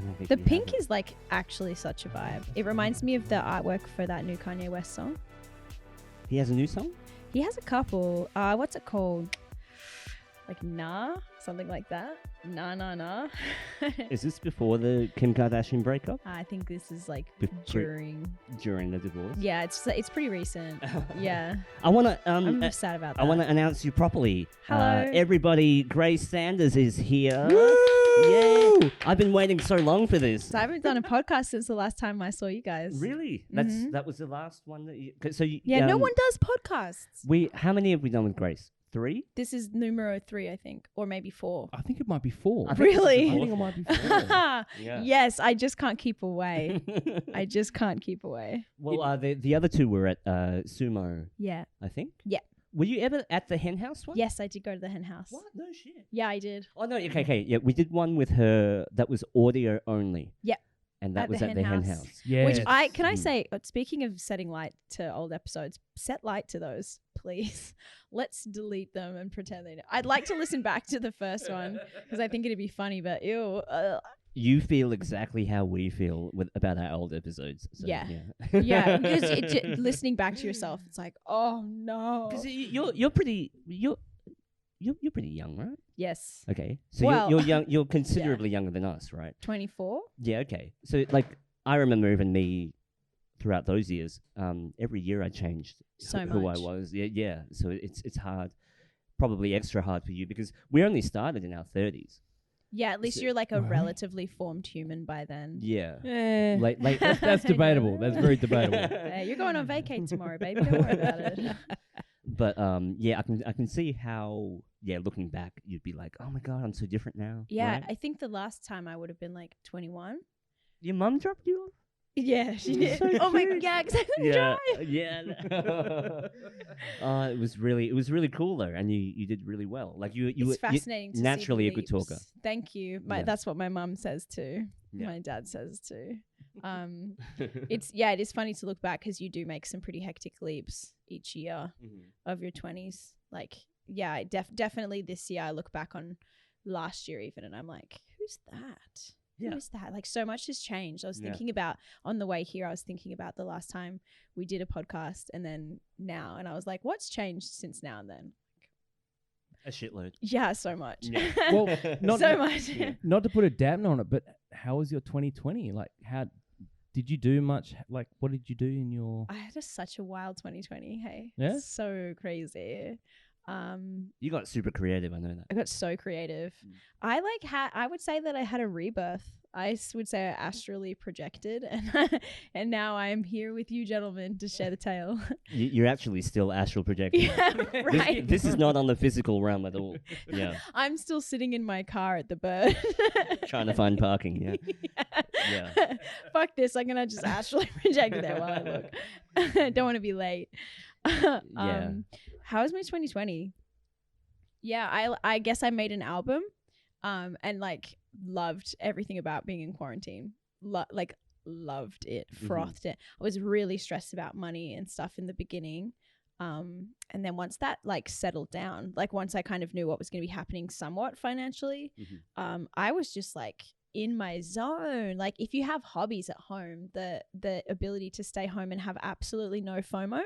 don't think The we pink have it. is like actually such a vibe. It reminds me of the artwork for that new Kanye West song. He has a new song? He has a couple. What's it called? Like Nah, something like that. Nah. Is this before the Kim Kardashian breakup? I think this is like During the divorce? Yeah, it's pretty recent. Yeah, I want to I'm sad about that. I want to announce you properly. Hello. Everybody, Grace Sanders is here. Woo! Yeah. I've been waiting so long for this. So I haven't done a podcast since the last time I saw you guys. Really? Mhm. That was the last one that you... So you, Yeah, no one does podcasts. How many have we done with Grace? 3? This is numero 3, I think, or maybe 4. I think it might be 4. I think this is Really? the I think it fourth might be one. 4. Yeah. Yes, I just can't keep away. I just can't keep away. Well, the other 2 were at Sumo, Yeah. I think. Yeah. Were you ever at the hen house one? Yes, I did go to the hen house. What? No shit. Yeah, I did. Oh, no. Okay. Yeah, we did one with her that was audio only. Yep. And that At was the at the hen hen house. Yeah. Which I Mm. say, speaking of setting light to old episodes, set light to those, please. Let's delete them and pretend they don't. I'd like to listen back to the first one because I think it'd be funny, but ew. You feel exactly how we feel about our old episodes. So, Yeah. Yeah. Yeah, because listening back to yourself, it's like, oh no. Because you're pretty young, right? Yes. Okay. So Well, you're young. You're considerably younger than us, right? 24? Yeah. Okay. So like I remember even me throughout those years. Every year I changed So who I much. was. Yeah. Yeah. So it's hard. Probably extra hard for you because we only started in our 30s. Yeah, at least So- you're like a Right. relatively formed human by then. Yeah. Eh, Like that's debatable. That's very debatable. Hey, you're going on vacay tomorrow, baby. Don't worry about it. But yeah, I can see how looking back you'd be like, oh my god, I'm so different now. Yeah, right? I think the last time I would have been like 21. Your mum dropped you off. Yeah, she That's did. so Oh my cute. god, because I couldn't drive. yeah. It was really cool though, and you did really well. Like you It's fascinating to see the naturally a good leaps. talker. Thank you. Yeah. That's what my mum says too. Yeah. My dad says too. It is funny to look back because you do make some pretty hectic leaps each year Mhm. of your 20s. Like, yeah, definitely this year I look back on last year even and I'm like, who's that? Yeah. Who is that? Like, so much has changed. I was Yeah. thinking about, on the way here, I was thinking about the last time we did a podcast and then now. And I was like, what's changed since now and then? A shitload. Yeah, so much. Yeah. Well, not- so much. Yeah. Not to put a damper on it, but how was your 2020? Like, how did you do much? Like, what did you do in your? I had such a wild 2020. Hey, Yeah? so crazy. You got super creative. I know that. I got so creative. I I would say that I had a rebirth. I would say I astrally projected, and and now I am here with you, gentlemen, to share the tale. You're actually still astral projecting. Yeah, right. This is not on the physical realm at all. Yeah. I'm still sitting in my car at the Bird, Trying to find parking. Yeah. Yeah. Fuck this! I'm gonna just astrally project there while I look. Don't want to be late. Yeah. How was my 2020? Yeah, I guess I made an album, and like loved everything about being in quarantine. Loved it, frothed it. I was really stressed about money and stuff in the beginning. And then once that like settled down, like once I kind of knew what was going to be happening somewhat financially, I was just like in my zone. Like if you have hobbies at home, the ability to stay home and have absolutely no FOMO.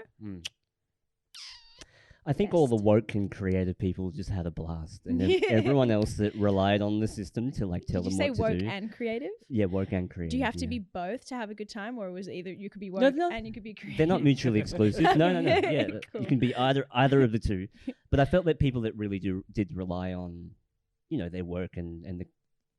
I think all the Best. woke and creative people just had a blast, and everyone else that relied on the system to like tell Did you them say what to woke do. and creative? Yeah, woke and creative. Do you have to yeah. be both to have a good time, or was it either you could be woke No. and you could be creative? They're not mutually exclusive. No. Yeah, Cool. you can be either of the two. But I felt that people that really did rely on, their work and the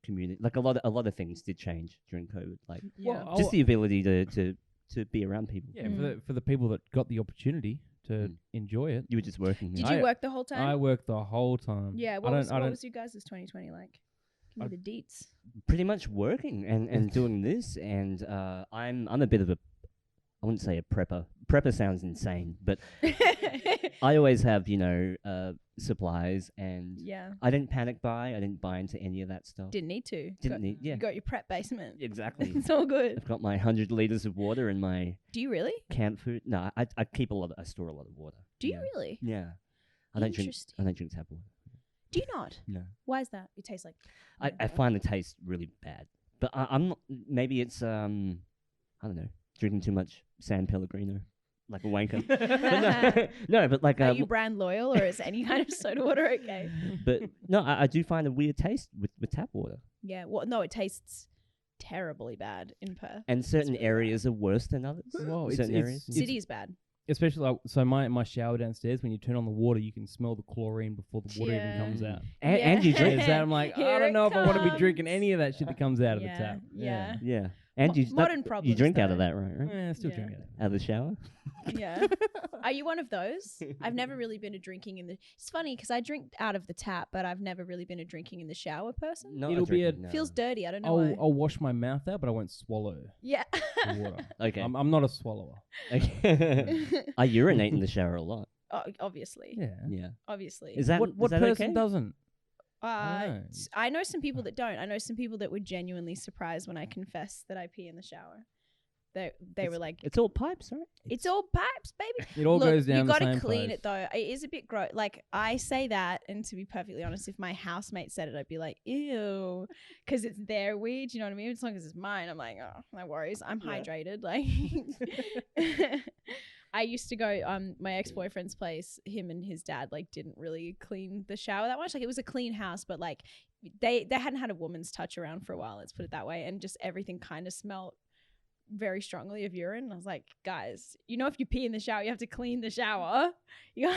community, like a lot of things did change during COVID. Like Yeah. Well, just the ability to be around people. Yeah, for the people that got the opportunity to enjoy it. You were just working. Did yeah. you work the whole time? I worked the whole time. Yeah. I What don't. was you guys' 2020 like? Give me the deets. Pretty much working and doing this, and I'm a bit of a, I wouldn't say a prepper. Prepper sounds insane, but I always have supplies, and Yeah. I didn't panic buy. I didn't buy into any of that stuff. Didn't need to. Didn't need. Yeah, You got your prep basement. exactly. It's all good. I've got my 100 liters of water and my Do you really? canned food. No, I keep a lot. I store a lot of water. Do you yeah. really? Yeah, I don't drink. Interesting. I don't drink tap water. Do you not? No, Why is that? It tastes like. I find the taste really bad. But I'm not, maybe it's I don't know, drinking too much San Pellegrino, like a wanker. But no, but like Are you brand loyal, or is any kind of soda water okay? but no, I do find a weird taste with tap water, Yeah. Well, no, it tastes terribly bad in Perth. and certain really areas are worse than others. Well, certain areas. City is bad. Especially like, so my shower downstairs, when you turn on the water, you can smell the chlorine before the water even comes out. And you drink Is that I'm like, I Here don't it know if I want to be drinking comes. any of that shit that comes out of the Yeah, tap. yeah. Yeah, and you Modern problems. you drink out of though. that, right? Yeah, still Yeah. drink it. Out of the shower. Yeah. Are you one of those? I've never really been a drinking in the. It's funny because I drink out of the tap, but I've never really been a drinking in the shower person. No, It'll be a- no. Feels dirty. I don't know why. I'll wash my mouth out, but I won't swallow Yeah. the water. Okay. I'm not a swallower. Okay. I urinate in the shower a lot. Oh, obviously. Yeah. Yeah. Obviously. Is that what is that person okay? doesn't? I know. I know some people that don't. I know some people that were genuinely surprised when I confessed that I pee in the shower. They were like, It's all pipes, right? it's all pipes, baby. It all Look, goes down you the gotta same clean place. it though. It is a bit gross. Like I say that, and to be perfectly honest, if my housemate said it, I'd be like, ew, because it's their weed. You know what I mean? As long as it's mine, I'm like, oh, no worries. I'm Yeah. hydrated. Like, I used to go my ex-boyfriend's place. Him and his dad like didn't really clean the shower that much. Like it was a clean house, but like they hadn't had a woman's touch around for a while. Let's put it that way, and just everything kind of smelled very strongly of urine. And I was like, guys, you know, if you pee in the shower, you have to clean the shower. You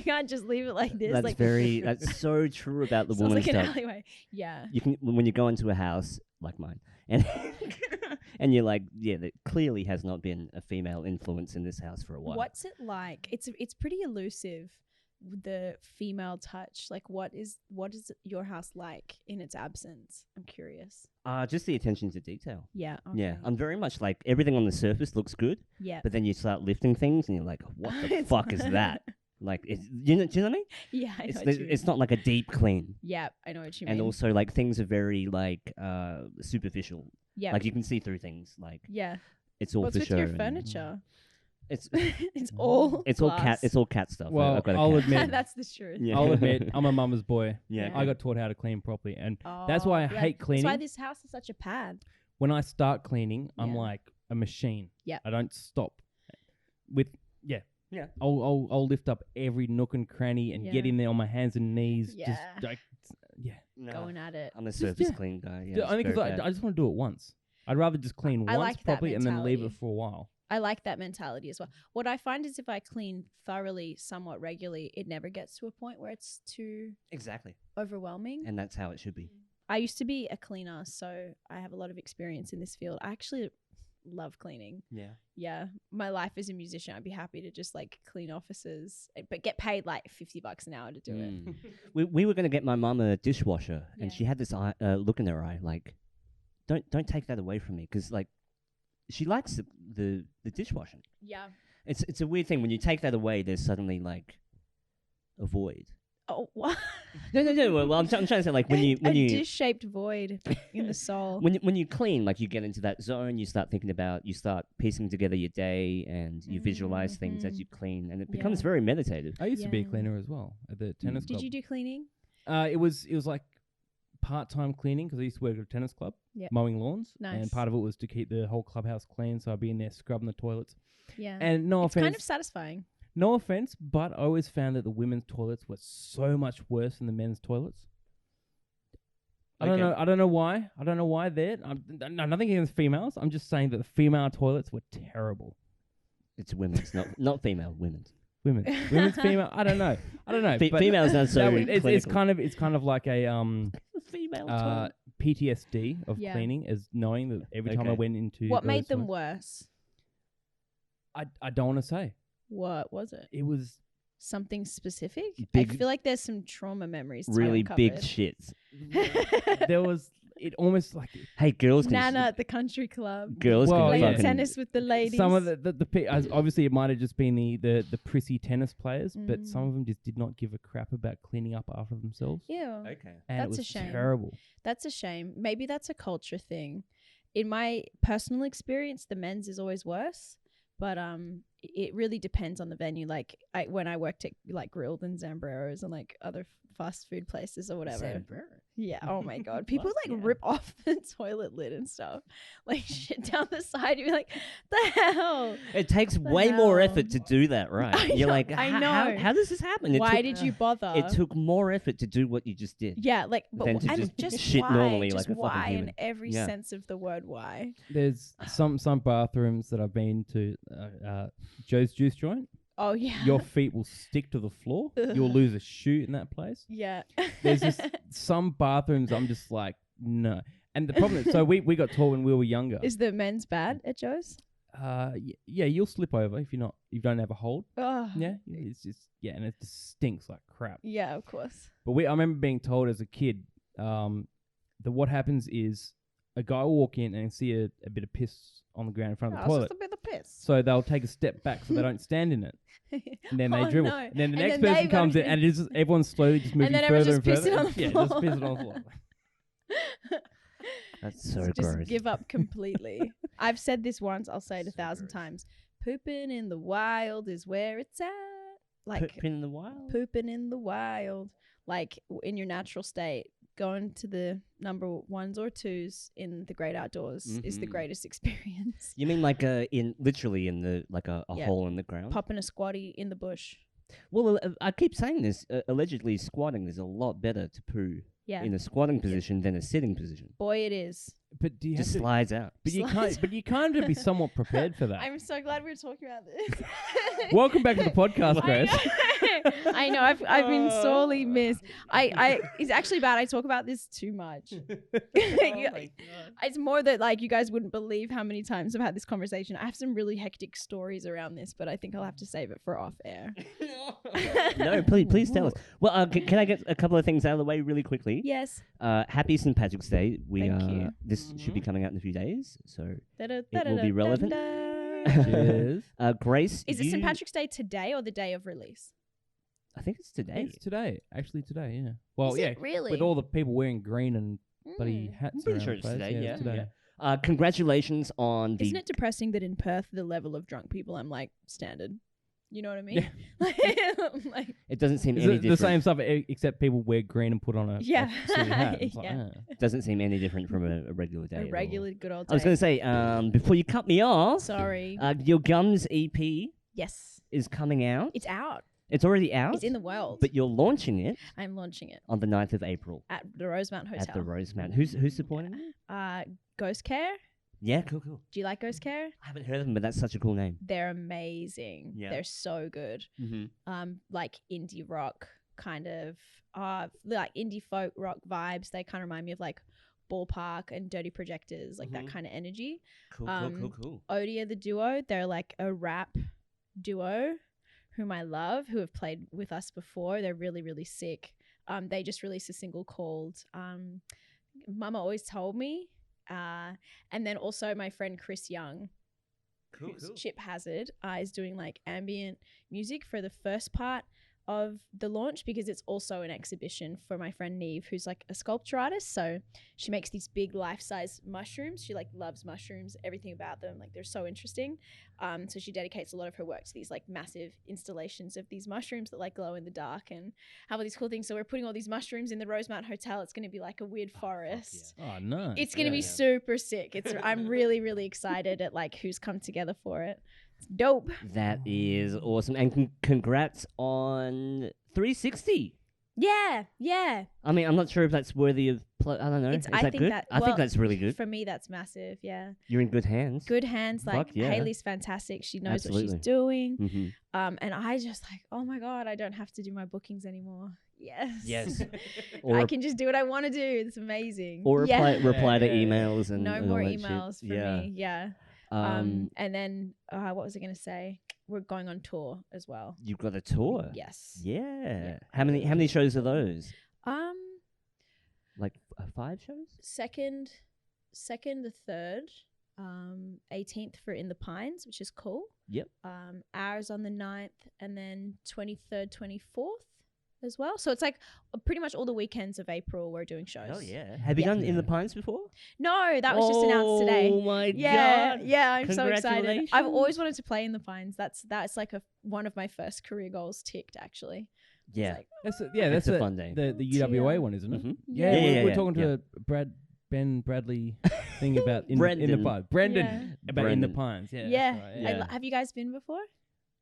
can't just leave it like this. That's like that's so true about the sounds woman's like an touch. alleyway. Yeah. You can when you go into a house like mine, and and you're like, yeah, there clearly has not been a female influence in this house for a while. What's it like? It's pretty elusive, the female touch. Like what is your house like in its absence? I'm curious. Just the attention to detail. Yeah. Okay. Yeah, I'm very much like everything on the surface looks good, Yeah. but then you start lifting things and you're like, what the It's fuck is not- that? Like, do you know what I mean? Yeah, I know It's what you mean. it's not like a deep clean, Yeah, I know what you and mean. also like things are very like superficial. Yeah. Like you can see through things. Like yeah. it's all What's for with show. your and- furniture? It's It's all it's all cat. glass. It's all cat stuff. Well, I've got a I'll cat. admit- That's the truth. Yeah. I'll admit, I'm a mama's boy. Yeah. I got taught how to clean properly, and Oh, that's why I yeah, hate cleaning. That's why this house is such a pad. When I start cleaning, I'm Yeah. like a machine. Yeah. I don't stop. With Yeah. I'll lift up every nook and cranny and get Yeah. in there on my hands and knees. Yeah. Just like, yeah. No, Going at it. I'm a surface yeah. clean guy. Yeah, Dude, it's only because very I bad. just want to do it once. I'd rather just clean I once like that properly and then leave it mentality. for a while. I like that mentality as well. What I find is if I clean thoroughly, somewhat regularly, it never gets to a point where it's too Exactly, overwhelming. and that's how it should be. I used to be a cleaner, so I have a lot of experience in this field. I actually love cleaning. Yeah. Yeah, my life as a musician, I'd be happy to just like clean offices, but get paid like $50 an hour to do it. Mm. we were gonna get my mum a dishwasher, and Yeah. she had this look in her eye like, don't take that away from me, because like, she likes the dishwashing. Yeah. It's a weird thing when you take that away. There's suddenly like a void. Oh, what? No. Well, I'm trying to say like when you a dish-shaped void in the soul. when you clean, like you get into that zone, you start thinking about, you start piecing together your day, and you visualize things as Mhm. you clean, and it becomes Yeah. very meditative. I used to be a Yeah. cleaner as well at the tennis club. Did you do cleaning? It was like part-time cleaning because I used to work at a tennis club, Yep. mowing lawns, Nice. and part of it was to keep the whole clubhouse clean. So I'd be in there scrubbing the toilets. Yeah. And no it's offense, kind of satisfying. no offense, but I always found that the women's toilets were so much worse than the men's toilets. I don't Okay. know. I don't know why. I don't know why there. Nothing against females. I'm just saying that the female toilets were terrible. It's women's, not female, women's. Women's female. I don't know. but Females are so it's clinical. kind of like a female toilet. PTSD of Yeah. cleaning, as knowing that every time I Okay. went into What made those them toilets- worse? I don't want to say. What was it? It was Something specific? I Big- feel like there's some trauma memories. to Really big uncovered. shits. there was it almost like Hey, girls can Nana at the country club. girls Well, can Playing yeah. fucking tennis with the ladies. some of obviously it might have just been the prissy tennis players, but some Mm. of them just did not give a crap about cleaning up after themselves. Ew. Okay. And That's it a was shame. terrible. That's a shame. Maybe that's a culture thing. In my personal experience, the men's is always worse. But it really depends on the venue. Like when I worked at like Grilled and Zambreros and like other fast food places or whatever. Yeah. Oh my god. People like rip off the toilet lid and stuff, like shit down the side. You'd be like, the hell. It takes way more hell? effort to do that, right? You're like, I How does this happen? Why did you bother? It took more effort to do what you just did. Yeah, like, but than to and just just shit why? normally Just like a fucking why human. in every Yeah. sense of the word why. There's some bathrooms that I've been to. Joe's Juice Joint. Oh yeah. Your feet will stick to the floor. You'll lose a shoe in that place. Yeah. There's just some bathrooms I'm just like, no. And the problem is, so we got taught when we were younger. Is the men's bad at Joe's? Yeah, you'll slip over if you don't have a hold. Oh. Yeah, it's just and it just stinks like crap. Yeah, of course. But I remember being told as a kid, that what happens is a guy will walk in and see a bit of piss on the ground in front of the It's toilet. just a bit of piss. So they'll take a step back so they don't stand in it. And then they Oh, dribble. no. And then the And next then person they've comes gotta in and it's just, everyone's slowly just moving then further everyone's and just further. pissing on the Yeah, floor. just pissing on the floor. That's so Just gross. give up completely. I've said this once, I'll say it 1,000 times. Pooping in the wild is where it's at. Like Pooping in the wild. pooping in the wild. Like in your natural state. Going to the number 1s or 2s in the great outdoors is the Mhm. greatest experience. You mean like literally in the like a Yeah. hole in the ground? Popping a squatty in the bush. Well, I keep saying this. Allegedly, squatting is a lot better to poo Yeah. in a squatting position than a sitting position. Boy, it is. But do you have Just to, slides out. but you Slides. can't, but you kind of be somewhat prepared for that. I'm so glad we were talking about this. Welcome back to the podcast, Grace. I know. I've been sorely missed. It's actually bad. I talk about this too much. It's more that like you guys wouldn't believe how many times I've had this conversation. I have some really hectic stories around this, but I think I'll have to save it for off air. No, please tell us. Well, can I get a couple of things out of the way really quickly? Yes. Happy St. Patrick's Day. Thank you. This should be coming out in a few days, so It will be relevant. Cheers. Grace, Is it St. Patrick's Day today or the day of release? I think it's today. It's today. Actually today, yeah. Well, Is yeah. it really? With all the people wearing green and bloody Mm. hats I'm pretty around sure the it's place. today, Yeah, yeah, it's today. Congratulations on the. Isn't it depressing that in Perth the level of drunk people I'm like standard? You know what I mean? Yeah. like, It doesn't seem Is any it different. the same stuff except people wear green and put on a Yeah. silly hat. It's like, Yeah. Doesn't seem any different from a regular day. a at all. regular good old day. I was going to say, before you cut me off, Sorry. your Gums EP Yes. is coming out. It's out. It's already out. It's in the world. But you're launching it I'm launching it on the 9th of April at the Rosemount Hotel. at the Rosemount. Who's supporting it? Ghost Care. Yeah, cool. Do you like Ghost Care? I haven't heard of them, but that's such a cool name. They're amazing. Yeah. They're so good. Mm-hmm. Like indie rock kind of like indie folk rock vibes. They kind of remind me of like Ballpark and Dirty Projectors, like that Mhm. kind of energy. Cool. Odia the duo, they're like a rap duo whom I love, who have played with us before. They're really, really sick. They just released a single called Mama Always Told Me. And then also my friend Chris Young, who's Chip Hazard, is doing like ambient music for the first part of the launch, because it's also an exhibition for my friend Neve, who's like a sculpture artist. So she makes these big life-size mushrooms. She like loves mushrooms, everything about them. Like they're so interesting. So she dedicates a lot of her work to these like massive installations of these mushrooms that like glow in the dark and have all these cool things. So we're putting all these mushrooms in the Rosemount Hotel. It's going to be like a weird forest. Oh, no. It's going to be super sick. I'm really, really excited at like who's come together for it. It's dope. That is awesome. And congrats on 360. Yeah. I mean, I'm not sure if that's worthy of I don't know. Is I that think good? that- I well, think that's really good. For me, that's massive. Yeah. You're in good hands. Good hands. Like Fuck yeah. Hayley's fantastic. She knows what she's Absolutely. doing. Mm-hmm. And I just like, oh my God, I don't have to do my bookings anymore. Yes. Yes. I Or can just do what I want to do. It's amazing. or reply to Yeah. emails and no and more all that shit. emails for Yeah. me. Yeah. And then what was I going to say? We're going on tour as well. You've got a tour. Yes. Yeah. How many shows are those? Like 5 shows? second, the third, 18th for In the Pines, which is cool. Yep. Ours on the 9th, and then 23rd, 24th as well. So it's like pretty much all the weekends of April we're doing shows. Oh yeah. Have you Yeah. done In the Pines before? No, that was just announced today. Oh my Yeah, god. yeah, I'm so excited. I've Congratulations. always wanted to play in the Pines. That's like one of my first career goals ticked actually. Yeah. Like, That's a fun day. The UWA one, isn't it? Mhm. Yeah, Yeah, we're talking to Ben Bradley thing about in the Brendan. pines. Brendan Yeah. about in the Brendan. pines. Yeah, yeah. that's right, Yeah. Have you guys been before?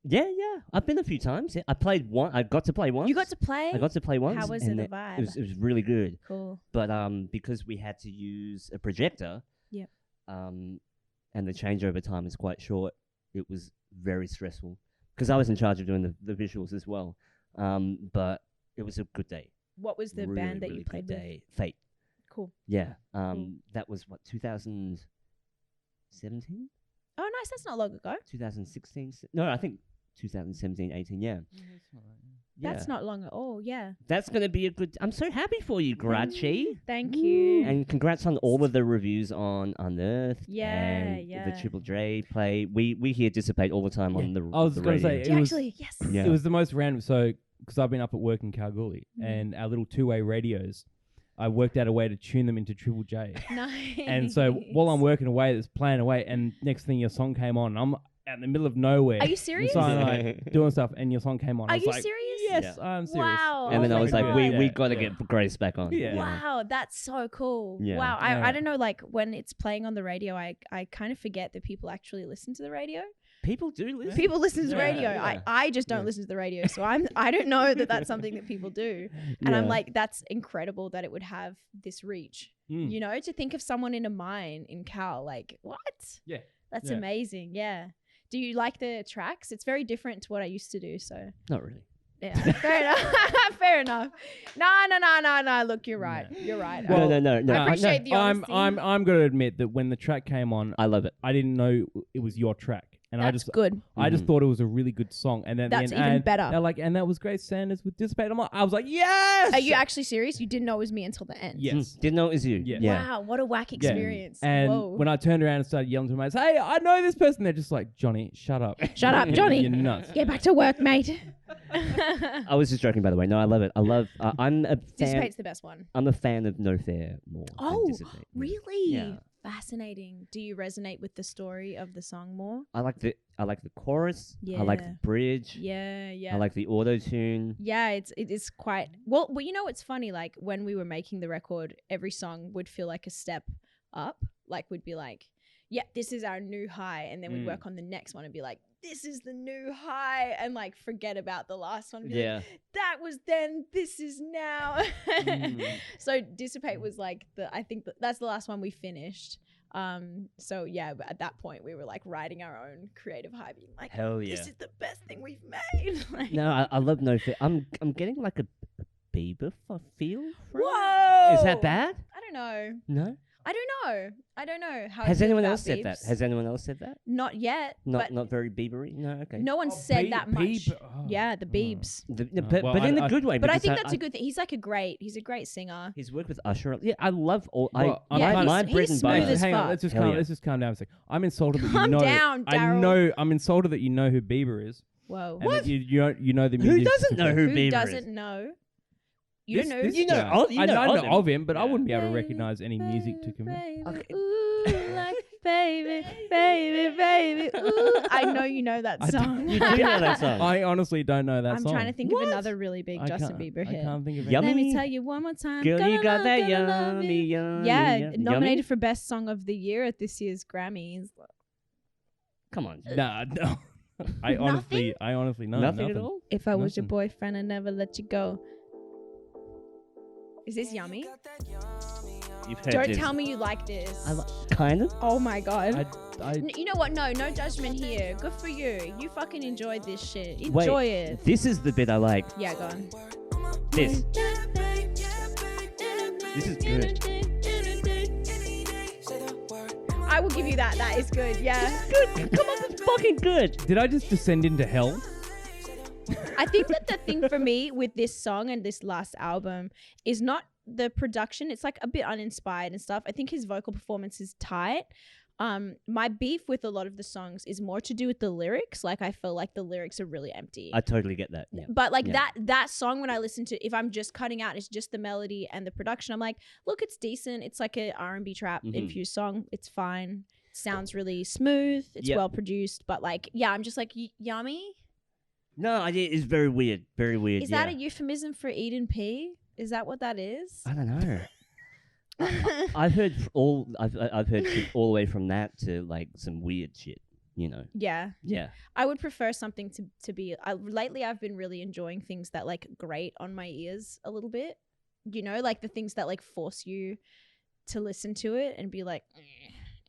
Yeah. I've been a few times. Yeah. I played one. I got to play once. You got to play? I got to play once. How was and it a vibe? It was really good. Cool. But because we had to use a projector. Yep. And the changeover time is quite short. It was very stressful because I was in charge of doing the visuals as well. But it was a good day. What was the Really, band that really you played good with? day. Fate. Cool. Yeah. Cool. That was what 2017, Oh, nice. That's not long ago. 2016. No, I think 2017, 18. Yeah. That's not long at all. Yeah. That's gonna be a good. I'm so happy for you, Grachi. Thank you. And congrats on all of the reviews on Unearthed. Yeah, and yeah. The Triple J play. We hear Dissipate all the time on the. I was the going to say radio. Do you it was actually? Yes. Yeah. it was the most random. So because I've been up at work in Kalgoorlie Mm. and our little two-way radios, I worked out a way to tune them into Triple J. Nice. And so while I'm working away, it's playing away, and next thing your song came on. I'm out in the middle of nowhere. Are you serious? And so I'm like doing stuff, and your song came on. I Are was you like, serious? Yes, Yeah. I'm serious. Wow. And then Oh I my was like, God. we got to Yeah. get Grace back on. Yeah. Wow, that's so cool. Yeah. Wow, Yeah. I don't know, like when it's playing on the radio, I kind of forget that people actually listen to the radio. People do listen. People listen to the Yeah, radio. yeah. I just don't Yeah. listen to the radio, so I don't know that that's something that people do. And I'm Yeah. like, that's incredible that it would have this reach. Mm. You know, to think of someone in a mine in Cal, like what? Yeah. That's Yeah. amazing. Yeah. Do you like the tracks? It's very different to what I used to do. So Not really. yeah, fair enough. Fair enough. No. Look, you're right. You're right. Well, no. I appreciate the honesty. I'm going to admit that when the track came on, I love it. I didn't know it was your track, and That's good. I just Mhm. thought it was a really good song. And then That's the end, even and better. They're like, and that was Grace Sanders with Dissipate. I was like, yes. Are you actually serious? You didn't know it was me until the end. Yes. Didn't know it was you. Yeah. Yeah. Wow, what a whack Yeah. experience. And Whoa. when I turned around and started yelling to my mates, "Hey, I know this person," they're just like, "Johnny, shut up, Shut up, Johnny. you're nuts." Get back to work, mate. I was just joking, by the way. No, I love it. I love. I'm a fan. Dissipate's the best one. I'm a fan of No Fair more. than Oh, Dissipate. really? Yeah. Fascinating. Do you resonate with the story of the song more? I like the chorus. I like Yeah. the bridge. Yeah. I like the auto tune. Yeah, it is quite well. You know, it's funny. Like when we were making the record, every song would feel like a step up. Like we'd be like, "Yeah, this is our new high," and then we'd work on the next one and be like, "This is the new high," and like forget about the last one. And be like, that was then. This is now. So Dissipate was like I think that's the last one we finished. So yeah, but at that point we were like writing our own creative high, being like, Hell yeah. this is the best thing we've made. Like, No, I love No Fair. I'm getting like a Bieber feel. From it. whoa, Is that bad? I don't know. No. I don't know how. I Has feel anyone about else said that? Biebs. Has anyone else said that? Not yet. Not but very Biebery. No. Okay. no one said that much. Yeah, the Biebs. But well, in a I- good way. But I because think that's a good thing. He's a great singer. His work with Usher. Yeah, I love all. Well, I Yeah, my he's bread and smooth butter. as Hang on, fuck. let's just Hell calm. yeah. Let's just calm down a second. I'm insulted that Calm you know. down, I Daryl. know. I'm insulted that you know who Bieber is. Whoa. And that you know the Who music. doesn't know who Who Bieber doesn't is? know? You don't know. This You know, guy. oh, you I know know of him. of him, but I Yeah. wouldn't be able to recognize any music to commit. Baby, Okay. ooh, like baby, ooh. I know you know that I don't- song. You do know that song. I honestly don't know that I'm song. trying to think What? of another really big I Justin can't- Bieber I hit. can't think of Yummy. Let me any. tell you one more time. Girl, Gonna you got love, that gonna love yummy, you. yummy. Yeah, yummy. nominated for Best Song of the Year at this year's Grammys. Come on. Nah, no. I honestly know Nothing at all. If I was your Nothing. boyfriend, I'd never let you go. Is this yummy? You've heard Don't this. tell me you like this. Kind of. Oh my god. I You know what? No judgment here. Good for you. You fucking enjoyed this shit. Wait, Enjoy it. This is the bit I like. Yeah, go on. This. This is good. I will give you that. That is good. Yeah. Good. Come on, it's fucking good. did I just descend into hell? I think that the thing for me with this song and this last album is not the production. It's like a bit uninspired and stuff. I think his vocal performance is tight. My beef with a lot of the songs is more to do with the lyrics. Like I feel like the lyrics are really empty. I totally get that. Yeah. But like Yeah. that song, when I listen to, if I'm just cutting out, it's just the melody and the production. I'm like, look, it's decent. It's like a R&B trap infused song. It's fine. It sounds really smooth. It's well produced. But like, yeah, I'm just like, yummy. No, it's very weird. Very weird. Is that a euphemism for Eden P? Is that what that is? I don't know. I've heard I've heard shit all the way from that to like some weird shit, you know. Yeah. Yeah. I would prefer something to be lately I've been really enjoying things that like grate on my ears a little bit. You know, like the things that like force you to listen to it and be like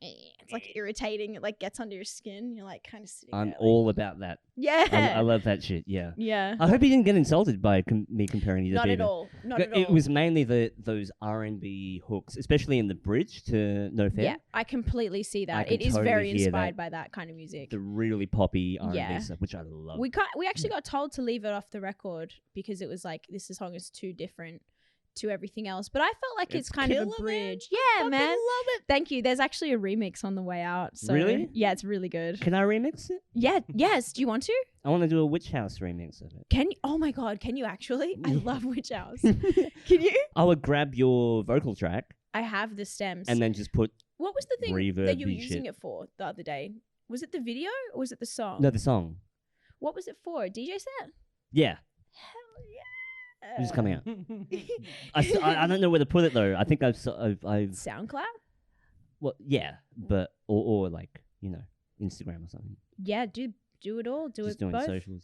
it's like irritating. It like gets under your skin. You're like kind of sitting I'm there, all about that. Yeah. I love that shit. Yeah. Yeah. I hope you didn't get insulted by me comparing you to Not Bieber. at all. Not at all. It was mainly those R&B hooks, especially in the bridge to No Fair. Yeah, I completely see I that. can It is totally very hear inspired that. by that kind of music. The really poppy R&B Yeah. stuff, which I love. We actually got told to leave it off the record because it was like this song is too different to everything else. But I felt like it's kind of a killer, man. bridge. Yeah, man. Love it. Thank you. There's actually a remix on the way out. So Really? Yeah, it's really good. Can I remix it? Yeah. Yes. Do you want to? I want to do a Witch House remix of it. Can you? Oh my God. Can you actually? I love Witch House. Can you? I would grab your vocal track I have the stems. and then just put What was the thing that reverb you were and using shit. it for the other day? Was it the video or was it the song? the song. What was it for? A DJ set? Yeah, Hell yeah. it's just coming out. I don't know where to put it though. I think I've SoundCloud? well yeah, but or like you know Instagram or something. Yeah, do it all. Do Just it doing both. socials.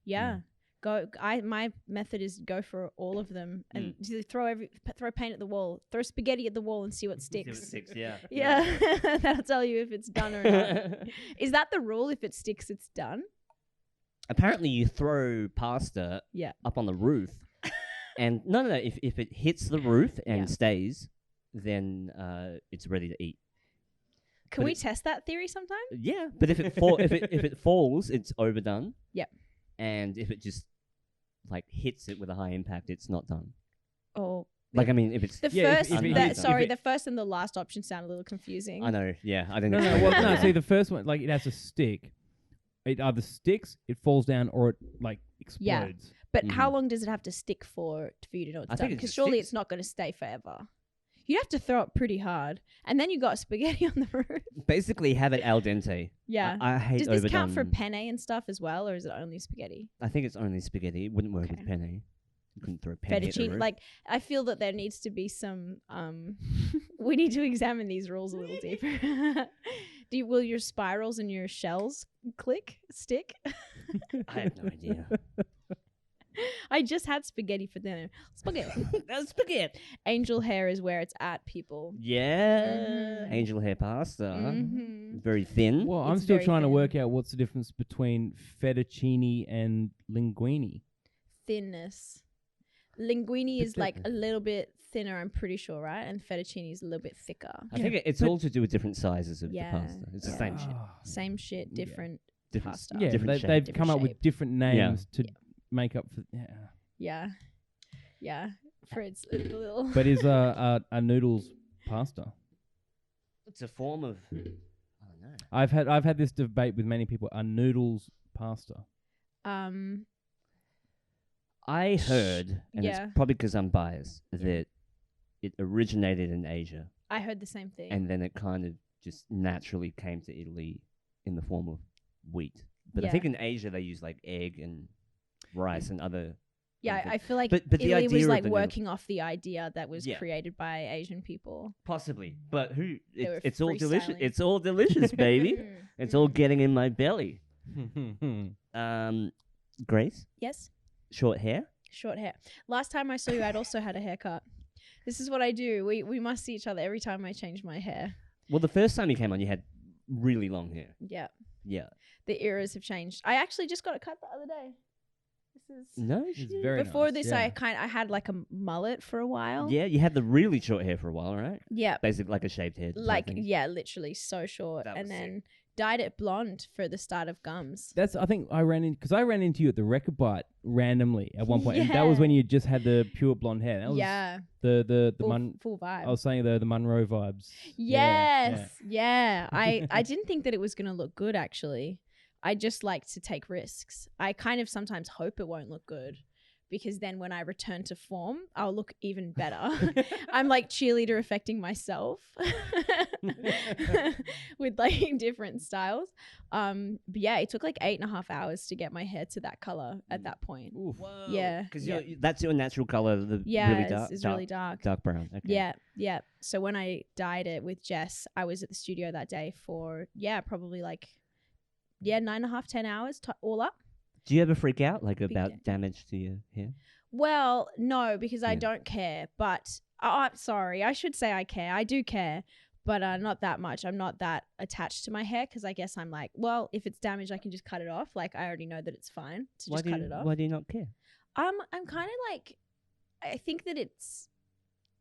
Yeah. Yeah. My method is go for all of them and just throw paint at the wall, throw spaghetti at the wall and see what sticks. Yeah. Yeah. That'll tell you if it's done or not. Is that the rule? If it sticks, it's done? Apparently, you throw pasta Yeah. up on the roof, and no. If it hits the roof and Yeah. stays, then it's ready to eat. Can But we it- test that theory sometime? Yeah, but if it if it falls, it's overdone. Yep. And if it just like hits it with a high impact, it's not done. Oh, Like I mean, if it's the Yeah, first. if it hits- Sorry, if it- the first and the last option sound a little confusing. I know, yeah, I didn't. No, explain well, it no. very See, well. the first one, like it has a stick. It either sticks, it falls down, or it like Yeah. explodes. But how Mhm. long does it have to stick for you to know it's I done? think it Because just surely sticks. it's not going to stay forever. You have to throw it pretty hard, and then you got spaghetti on the roof. Basically, have it al dente. Yeah. I hate Does overdone. this count for penne and stuff as well, or is it only spaghetti? I think it's only spaghetti. It wouldn't work Okay. with penne. You couldn't throw penne at the Fettuccine. roof. Like, I feel that there needs to be some. We need to examine these rules a little deeper. Will your spirals and your shells stick? I have no idea. I just had spaghetti for dinner. Spaghetti. That's spaghetti. Angel hair is where it's at, people. Yeah, Mhm. angel hair pasta. Mhm. Very thin. Well, I'm It's still very trying to thin. work out what's the difference between fettuccine and linguine. Thinness. Linguine is like a little bit thinner, I'm pretty sure, right? And fettuccine is a little bit thicker. I think it's all to do with different sizes of Yeah, the pasta. It's the yeah. same shit. Ah. Same shit, different Different, pasta. Yeah, different shape. they've Different come up with shape. different names to Yeah. make up for. Yeah. Yeah. Yeah. For its little. But is a noodles pasta? It's a form of. I don't know. I've had this debate with many people. Are noodles pasta? I heard, and Yeah. it's probably because I'm biased, that it originated in Asia, I heard the same thing. and then it kind of just naturally came to Italy in the form of wheat. But I Yeah. think in Asia they use like egg and rice and other. yeah, other I feel like But the Italy idea was of like the noodle- working off the idea that was Yeah. created by Asian people. possibly, but who? They were It's all delicious. freestyling. It's all delicious, baby. Mm. It's all getting in my belly. Grace, Yes. short hair. Short hair. Last time I saw you, I'd also had a haircut. This is what I do. We must see each other every time I change my hair. Well, the first time you came on, you had really long hair. Yeah. Yeah. The eras have changed. I actually just got a cut the other day. This is No. It's shit. very before nice, this. yeah. I had like a mullet for a while. Yeah, you had the really short hair for a while, right? Yeah. Basically, like a shaved head. type Like thing. yeah, literally so short, That and was sick. then dyed it blonde for the start of Gums. I think I ran into you at the Record Bite randomly at one point, and that was when Yeah. you just had the pure blonde hair. That was Yeah, the full vibe. I was saying the Monroe vibes. Yes, yeah. I didn't think that it was gonna look good actually. I just like to take risks. I kind of sometimes hope it won't look good, because then when I return to form, I'll look even better. I'm like cheerleader affecting myself with like different styles. But yeah, it took like 8.5 hours to get my hair to that color at that point. Oof. Whoa. Yeah, Because yeah. that's your natural color. The Yeah, really dark, it's really dark. dark brown. Okay. Yeah, yeah. So when I dyed it with Jess, I was at the studio that day for probably like 9.5, 10 hours all up. Do you ever freak out like about day. damage to your hair? Well, no, because I Yeah. don't care. But I'm sorry, I should say I care. I do care, but not that much. I'm not that attached to my hair, because I guess I'm like, well, if it's damaged, I can just cut it off. Like I already know that it's fine to just cut it off. Why do you not care? I'm kind of like, I think that it's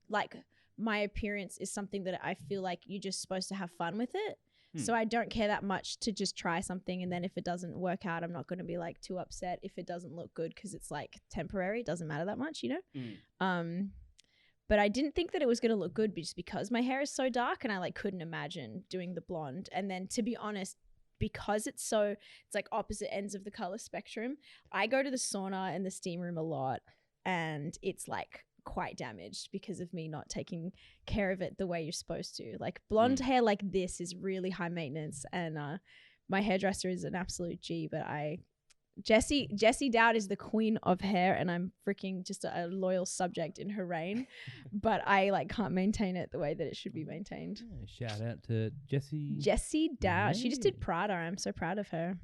like my appearance is something that I feel like you're just supposed to have fun with it. So I don't care that much to just try something, and then if it doesn't work out, I'm not going to be like too upset if it doesn't look good, because it's like temporary. It doesn't matter that much, you know? But I didn't think that it was going to look good just because my hair is so dark, and I like couldn't imagine doing the blonde. And then to be honest, because it's like opposite ends of the color spectrum, I go to the sauna and the steam room a lot, and it's like quite damaged because of me not taking care of it the way you're supposed to. Like blonde hair like this is really high maintenance, and my hairdresser is an absolute G. But Jessie Dowd is the queen of hair, and I'm freaking just a loyal subject in her reign. But I like can't maintain it the way that it should be maintained. Yeah, shout out to Jessie. Jessie Dowd, she just did Yeah. Prada. I'm so proud of her.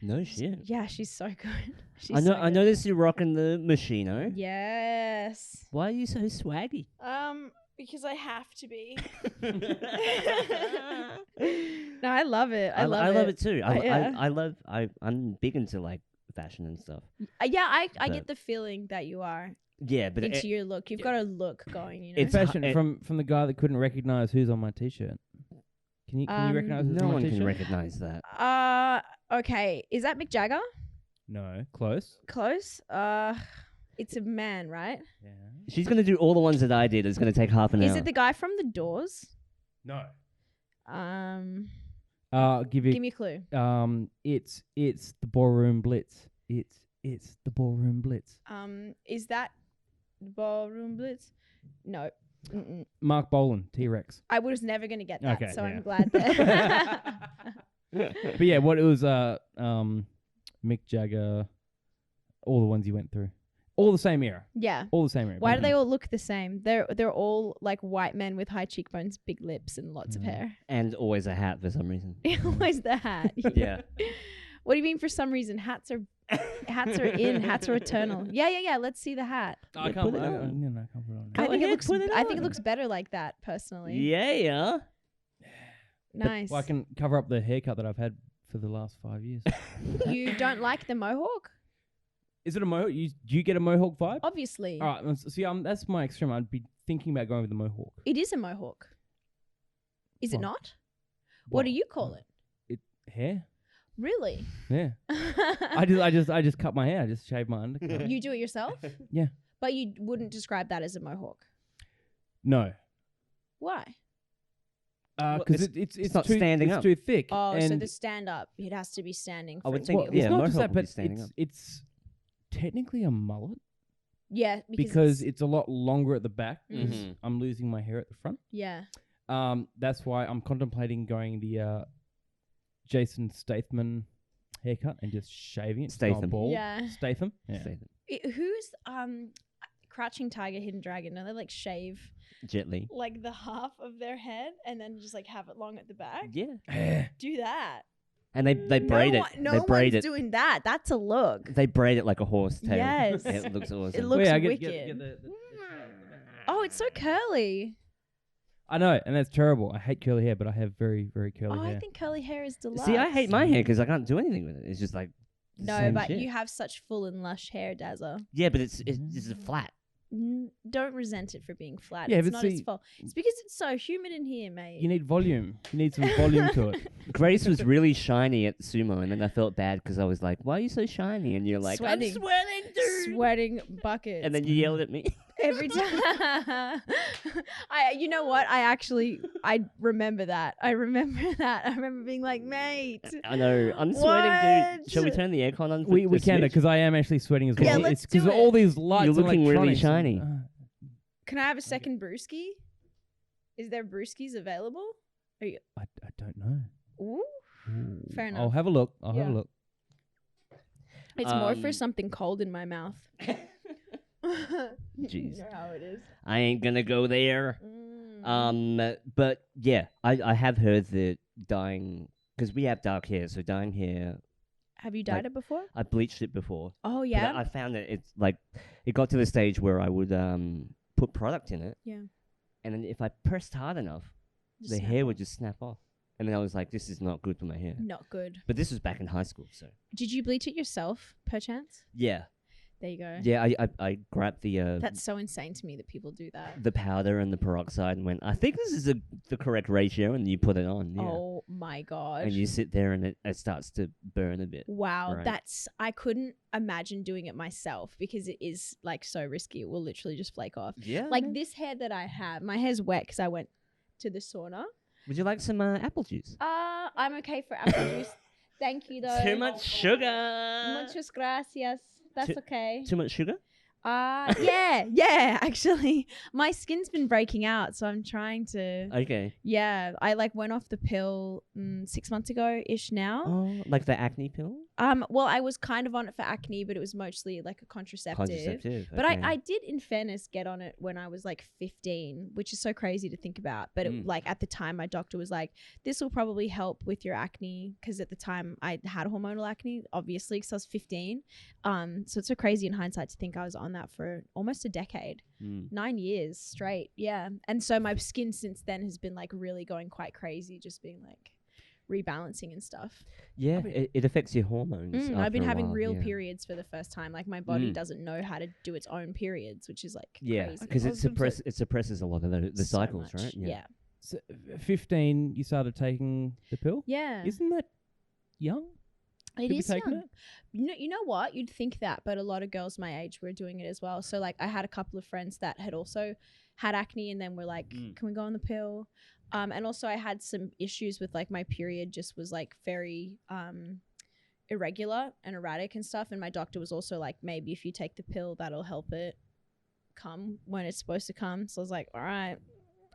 No shit. Yeah, she's so good. She's I know. so I good. noticed you're rocking the Machino. Yes. Why are you so swaggy? Because I have to be. No, I love it. I love it too. Yeah. I'm big into like fashion and stuff. Yeah, I But- get the feeling that you are Yeah, but into your look. You've got a look going, you know. It's Fashion it- from the guy that couldn't recognize who's on my t-shirt. Can you recognize who's no on my one t-shirt? can recognize that. Okay. Is that Mick Jagger? No, close. Close. It's a man, right? Yeah. She's gonna do all the ones that I did. It's gonna take half an hour. Is it the guy from The Doors? No. Give Give you. me a clue. It's the Ballroom Blitz. It's the Ballroom Blitz. Is that Ballroom Blitz? No. Mm-mm. Mark Bolan, T-Rex. I was never going to get that, Okay, so yeah. I'm glad that. But yeah, what it was, Mick Jagger, all the ones you went through, all the same era, Yeah. all the same era. Why do they all look the same? They're all like white men with high cheekbones, big lips, and lots of hair. And always a hat for some reason. Always the hat. Yeah. What do you mean? For some reason, hats are in. Hats are eternal. Yeah. Let's see the hat. I Yeah, can't. put it I on. no, I can't put it on. Go I think ahead, it looks. put it I think it on. looks better like that personally. Yeah. Nice. Well, I can cover up the haircut that I've had for the last 5 years. You don't like the mohawk? Is it a mohawk? Do you get a mohawk vibe? Obviously, All right. See, that's my extreme. I'd be thinking about going with the mohawk. it is a mohawk. Is it Well, not? What do well, you call it? Hair. Really? Yeah. I just cut my hair. I just shaved my undercut. You do it yourself? Yeah. But you wouldn't describe that as a mohawk. No. Why? Because it's it's not too, standing it's up. too thick. Oh, so and the stand up, it has to be standing. I for would it to think- be a it's yeah, not mohawk. just mohawk that, would be but standing up. it's technically a mullet Yeah, because it's a lot longer at the back. 'cause Mhm. I'm losing my hair at the front. yeah. That's why I'm contemplating going the Jason Statham haircut and just shaving it. Statham. Bald. Yeah. Statham. Yeah. Say that. Who's Crouching Tiger, Hidden Dragon? Don't they like shave Jet Li. like the half of their head and then just like have it long at the back? Yeah. Do that. And they braid it. No they braid one's it. doing that. That's a look. They braid it like a horse tail. Yes. It looks awesome. It looks yeah, wicked. Oh, it's so curly. I know, and that's terrible. I hate curly hair, but I have very, very curly Oh, hair. I think curly hair is deluxe. See, I hate my hair because I can't do anything with it. It's just like the No, same but shit. you have such full and lush hair, Dazza. Yeah, but it's flat. don't resent it for being flat. Yeah, It's but not its see- fault. It's because it's so humid in here, mate. You need volume. You need some volume to it. Grace was really shiny at the sumo, and then I felt bad because I was like, "Why are you so shiny?" And you're like, Sweating. "I'm sweating, dude." Sweating buckets. And then you yelled at me. every time. You know what? I remember that. I remember being like, mate. I know. I'm sweating, dude. What? Shall we turn the aircon on? For We the can switch? because I am actually sweating as well. Yeah, let's it's because do of all it. these lights. You're and looking really electronics shiny. Can I have a second brewski? Is there brewskis available? I don't know. Ooh. Ooh. Fair I'll enough. have a look. I'll have a Yeah. look. It's more for Um, something cold in my mouth. Jeez. You know how it is. I ain't gonna go there. Mm. But yeah, I have heard that dyeing, because we have dark hair, so dyeing hair, Have you dyed like- it before? I bleached it before. Oh But yeah. I found that it's like, it got to the stage where I would put product in it. Yeah. And then if I pressed hard enough, Just the snap hair off. would just snap off. And then I was like, this is not good for my hair. Not good. But this was back in high school, so. Did you bleach it yourself, perchance? Yeah. There you go. Yeah, I grabbed the That's so insane to me that people do that. the powder and the peroxide and went, I think this is the correct ratio, and you put it on. Yeah. Oh my god. And you sit there and it starts to burn a bit. Wow, Right. I couldn't imagine doing it myself because it is like so risky. It will literally just flake off. Yeah. Like this hair that I have, my hair's wet because I went to the sauna. Would you like some apple juice? I'm okay for apple juice. Thank you though. Too much sugar. Muchas gracias. That's Too- okay. Too much sugar? Yeah, actually. My skin's been breaking out, so I'm trying to Okay. yeah, I like went off the pill 6 months ago ish now. Oh, like the acne pill? Well, I was kind of on it for acne, but it was mostly like a contraceptive. Contraceptive. But okay. I did, in fairness, get on it when I was like 15, which is so crazy to think about. But it, like at the time, my doctor was like, "This will probably help with your acne," because at the time I had hormonal acne, obviously, because I was 15. So it's so crazy in hindsight to think I was on that for almost a decade, 9 years straight. Yeah, and so my skin since then has been like really going quite crazy, just being like rebalancing and stuff. Yeah, it affects your hormones. I've been after a having while, real yeah. periods for the first time. Like my body doesn't know how to do its own periods, which is like Yeah, crazy. because I it was gonna say- suppresses a lot of the So cycles, much. right? Yeah. So, 15, you started taking the pill? Yeah. Isn't that young? It to be is taking young. it? You know what? You'd think that, but a lot of girls my age were doing it as well. So like I had a couple of friends that had also had acne and then were like, can we go on the pill? And also I had some issues with like my period just was like very irregular and erratic and stuff. And my doctor was also like, maybe if you take the pill, that'll help it come when it's supposed to come. So I was like, all right,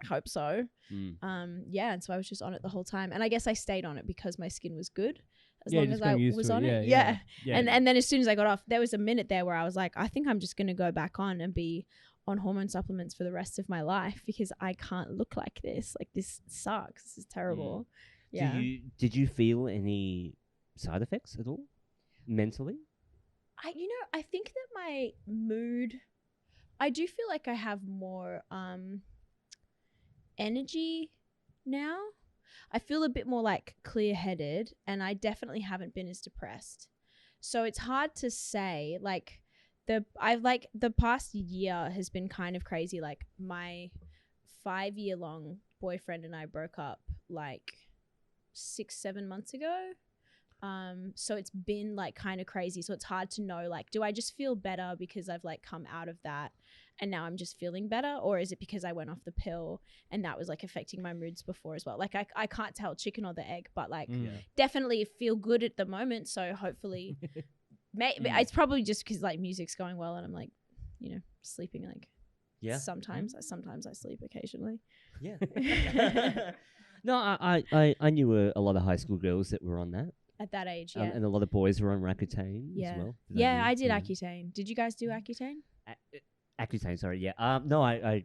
hope so. Yeah, and so I was just on it the whole time. And I guess I stayed on it because my skin was good. As long as just I got used was to on it. Yeah. And then as soon as I got off, there was a minute there where I was like, I think I'm just gonna go back on and be on hormone supplements for the rest of my life because I can't look like this. Like this sucks. This is terrible. Yeah. Did you feel any side effects at all mentally? I think that my mood, I do feel like I have more energy now. I feel a bit more like clear-headed, and I definitely haven't been as depressed. So it's hard to say. Like the past year has been kind of crazy. Like my 5-year-long boyfriend and I broke up like 6-7 months ago. So it's been like kind of crazy. So it's hard to know, like, do I just feel better because I've like come out of that and now I'm just feeling better? Or is it because I went off the pill and that was like affecting my moods before as well? Like I can't tell chicken or the egg, but like definitely feel good at the moment. So hopefully maybe it's probably just because like music's going well and I'm like, sleeping like sometimes I sleep occasionally. Yeah. No, I knew a lot of high school girls that were on that. At that age, yeah. And a lot of boys were on Roaccutane Yeah. as well. Yeah, I did Accutane. Did you guys do Accutane? Accutane, sorry, yeah. No, I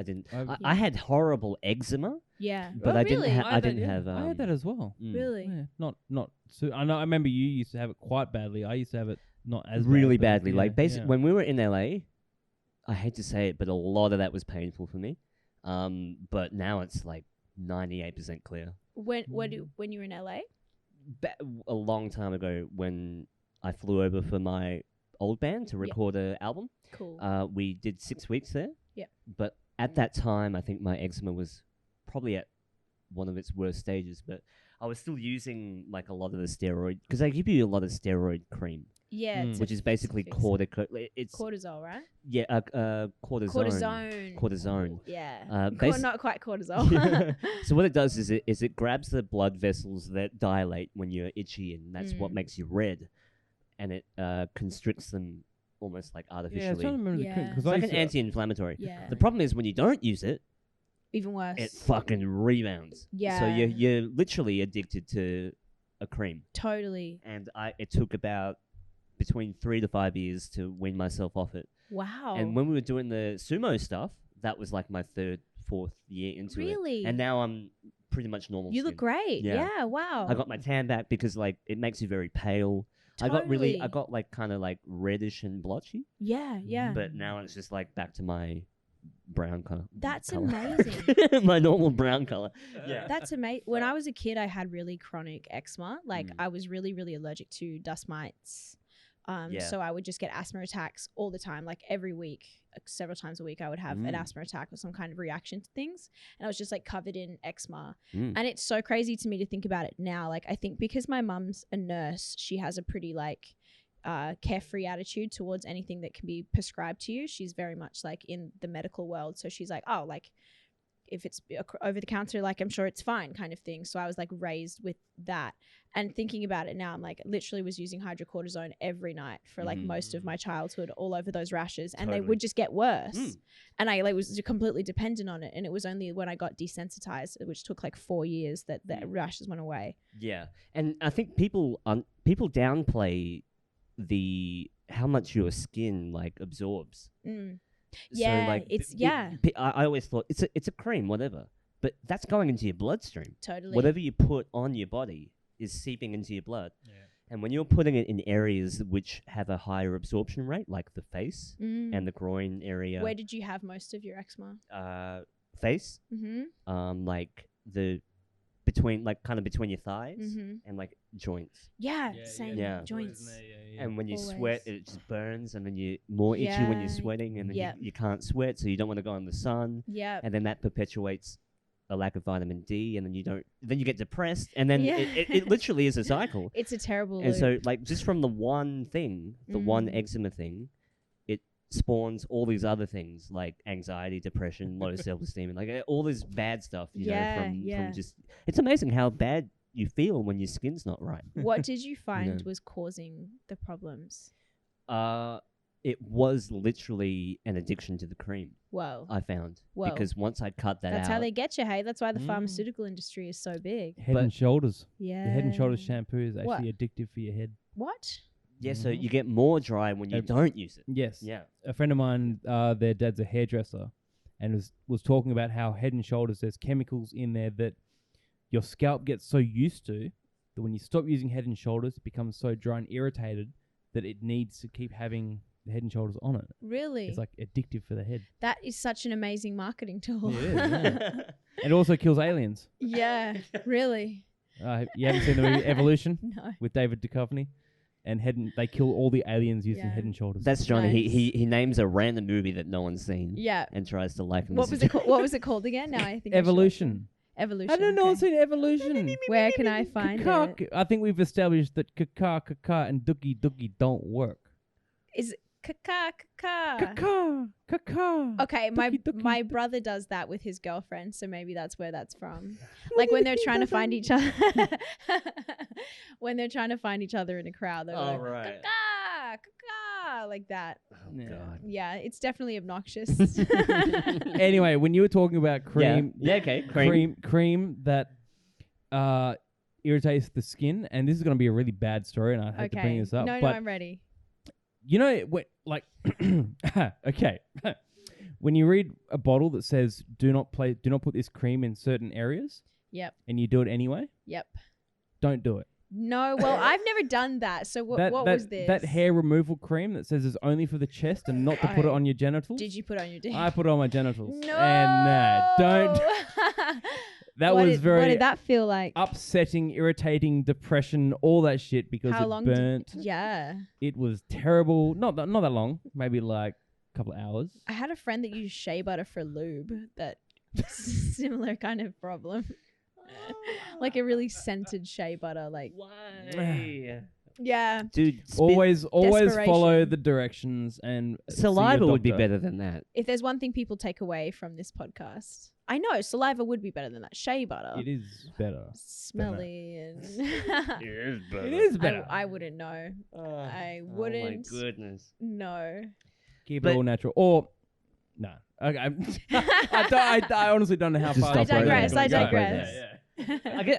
didn't. I've- I had horrible eczema, Yeah. but Oh, I really? didn't have. I I had that, didn't yeah. have. I had that as well. Really? Yeah, not. So I know. I remember you used to have it quite badly. I used to have it not as really bad, but badly. yeah, Like basically, yeah. when we were in LA, I hate to say it, but a lot of that was painful for me. But now it's like 98% clear. When you were in LA? A long time ago, when I flew over for my old band to record an album. Cool. We did 6 weeks there. Yep. But at that time, I think my eczema was probably at one of its worst stages. But I was still using like a lot of the steroid because they give you a lot of steroid cream, yeah. Mm. which is basically fix it. It's cortisol, right? yeah, cortisone. Cortisone. Yeah. Not quite cortisol. So what it does is it grabs the blood vessels that dilate when you're itchy, and that's what makes you red, and it constricts them almost like Yeah, I artificially. don't remember Yeah. It's like an to, anti-inflammatory. Yeah. The problem is when you don't use it, Even worse. it fucking rebounds. Yeah. So you're literally addicted to a cream, Totally. and it took about between 3 to 5 years to wean myself off it. Wow. And when we were doing the sumo stuff, that was like my 3rd, 4th year into it. Really? And now I'm pretty much normal. You look skin. great. Yeah. Yeah. Wow. I got my tan back because like it makes you very pale. I Totally. got like kind of like reddish and blotchy. Yeah. Yeah. But now it's just like back to my brown color. That's color. amazing. My normal brown color. Yeah. That's amazing. When I was a kid, I had really chronic eczema. Like Mm. I was really, really allergic to dust mites. Yeah. So I would just get asthma attacks all the time, like every week, several times a week. I would have an asthma attack or some kind of reaction to things, and I was just like covered in eczema. Mm. And it's so crazy to me to think about it now. Like I think because my mum's a nurse, she has a pretty like carefree attitude towards anything that can be prescribed to you. She's very much like in the medical world, so she's like, oh, like if it's over the counter, like I'm sure it's fine kind of thing. So I was like raised with that. And thinking about it now, I'm like literally was using hydrocortisone every night for like most of my childhood, all over those rashes, and they would just get worse. And I like was completely dependent on it. And it was only when I got desensitized, which took like 4 years, that the rashes went away. Yeah. And I think people downplay how much your skin like absorbs. Yeah, so, like, it's I always thought it's a cream, whatever, but that's going into your bloodstream. totally. Whatever you put on your body is seeping into your blood. Yeah. And when you're putting it in areas which have a higher absorption rate, like the face and the groin area, Where did you have most of your eczema? face, Mm-hmm. like the between your thighs Mm-hmm. and like joints. Yeah, Yeah, same. yeah. Joints. And when you sweat, Always. it just burns, and then you're more itchy when you're Yeah, sweating, and then yeah. you can't sweat, so you don't want to go in the sun, Yeah. and then that perpetuates a lack of vitamin D, and then you get depressed, and then Yeah. it literally is a cycle. It's a terrible And loop. so, like, just from the one thing, the one Mm. eczema thing, it spawns all these other things like anxiety, depression, low self-esteem, and like all this bad stuff. You know, from just it's amazing how bad you feel when your skin's not right. What did you find know. was causing the problems? It was literally an addiction to the cream. Whoa. I found Whoa. because once I cut that That's out, how they get you, hey? That's why the Mm. pharmaceutical industry is so big. Head But- and Shoulders. Yeah. The Head and Shoulders shampoo is What? actually addictive for your head. What? yeah, so Mhm. you get more dry when you Uh, don't use it. Yes. Yeah, A friend of mine, their dad's a hairdresser, and was talking about how Head and Shoulders, there's chemicals in there that your scalp gets so used to that when you stop using Head and Shoulders, it becomes so dry and irritated that it needs to keep having the Head and Shoulders on it. Really? It's like addictive for the head. That is such an amazing marketing tool. It is, yeah. It also kills aliens. Yeah, really. You haven't seen the movie Evolution No. with David Duchovny? And they kill all the aliens using Yeah. Head and Shoulders. that's Johnny. Nice. He names a random movie that no one's seen Yeah. and tries to liken. What this was to- it called? What was it called again? Now I think I should- Evolution. Evolution. I don't know. I've okay. seen Evolution. Where can I find it? I think we've established that kaka and dookie don't work. Is it kaka? Kaka. Okay, my Dookie. my brother does that with his girlfriend, so maybe that's where that's from. Like when they're trying to find each other, when they're trying to find each other in a crowd, they're Oh, like right. kaka, kaka, like that. Oh Yeah. god. Yeah, it's definitely obnoxious. Anyway, when you were talking about cream, Yeah. Okay. cream that irritates the skin, and this is going to be a really bad story, and I hate to bring this up, No, but I'm ready. you know, like, okay, when you read a bottle that says do not put this cream in certain areas, Yep. and you do it anyway, Yep. don't do it. No, well, I've never done that. So what was this? That hair removal cream that says it's only for the chest and not to put it I- on your genitals. Did you put on your dick? I put it on my genitals. No. And don't. That What was did, very What did that feel like? upsetting, irritating, depression, all that shit because How it long burnt. Yeah. It was terrible. Not that long. Maybe like a couple of hours. I had a friend that used shea butter for lube. That similar kind of problem. Like a really scented shea butter. Like, Why? yeah. Dude, Always follow Desperation. the directions and see your saliva would be doctor. better than that. If there's one thing people take away from this podcast, I know saliva would be better than that. Shea butter. It is better. Smelly and It is better. I wouldn't know. I wouldn't. Oh my goodness. No. Keep But- it all natural. Or no. Okay. I honestly don't know how Just far. stop right there. I Stop right digress. there.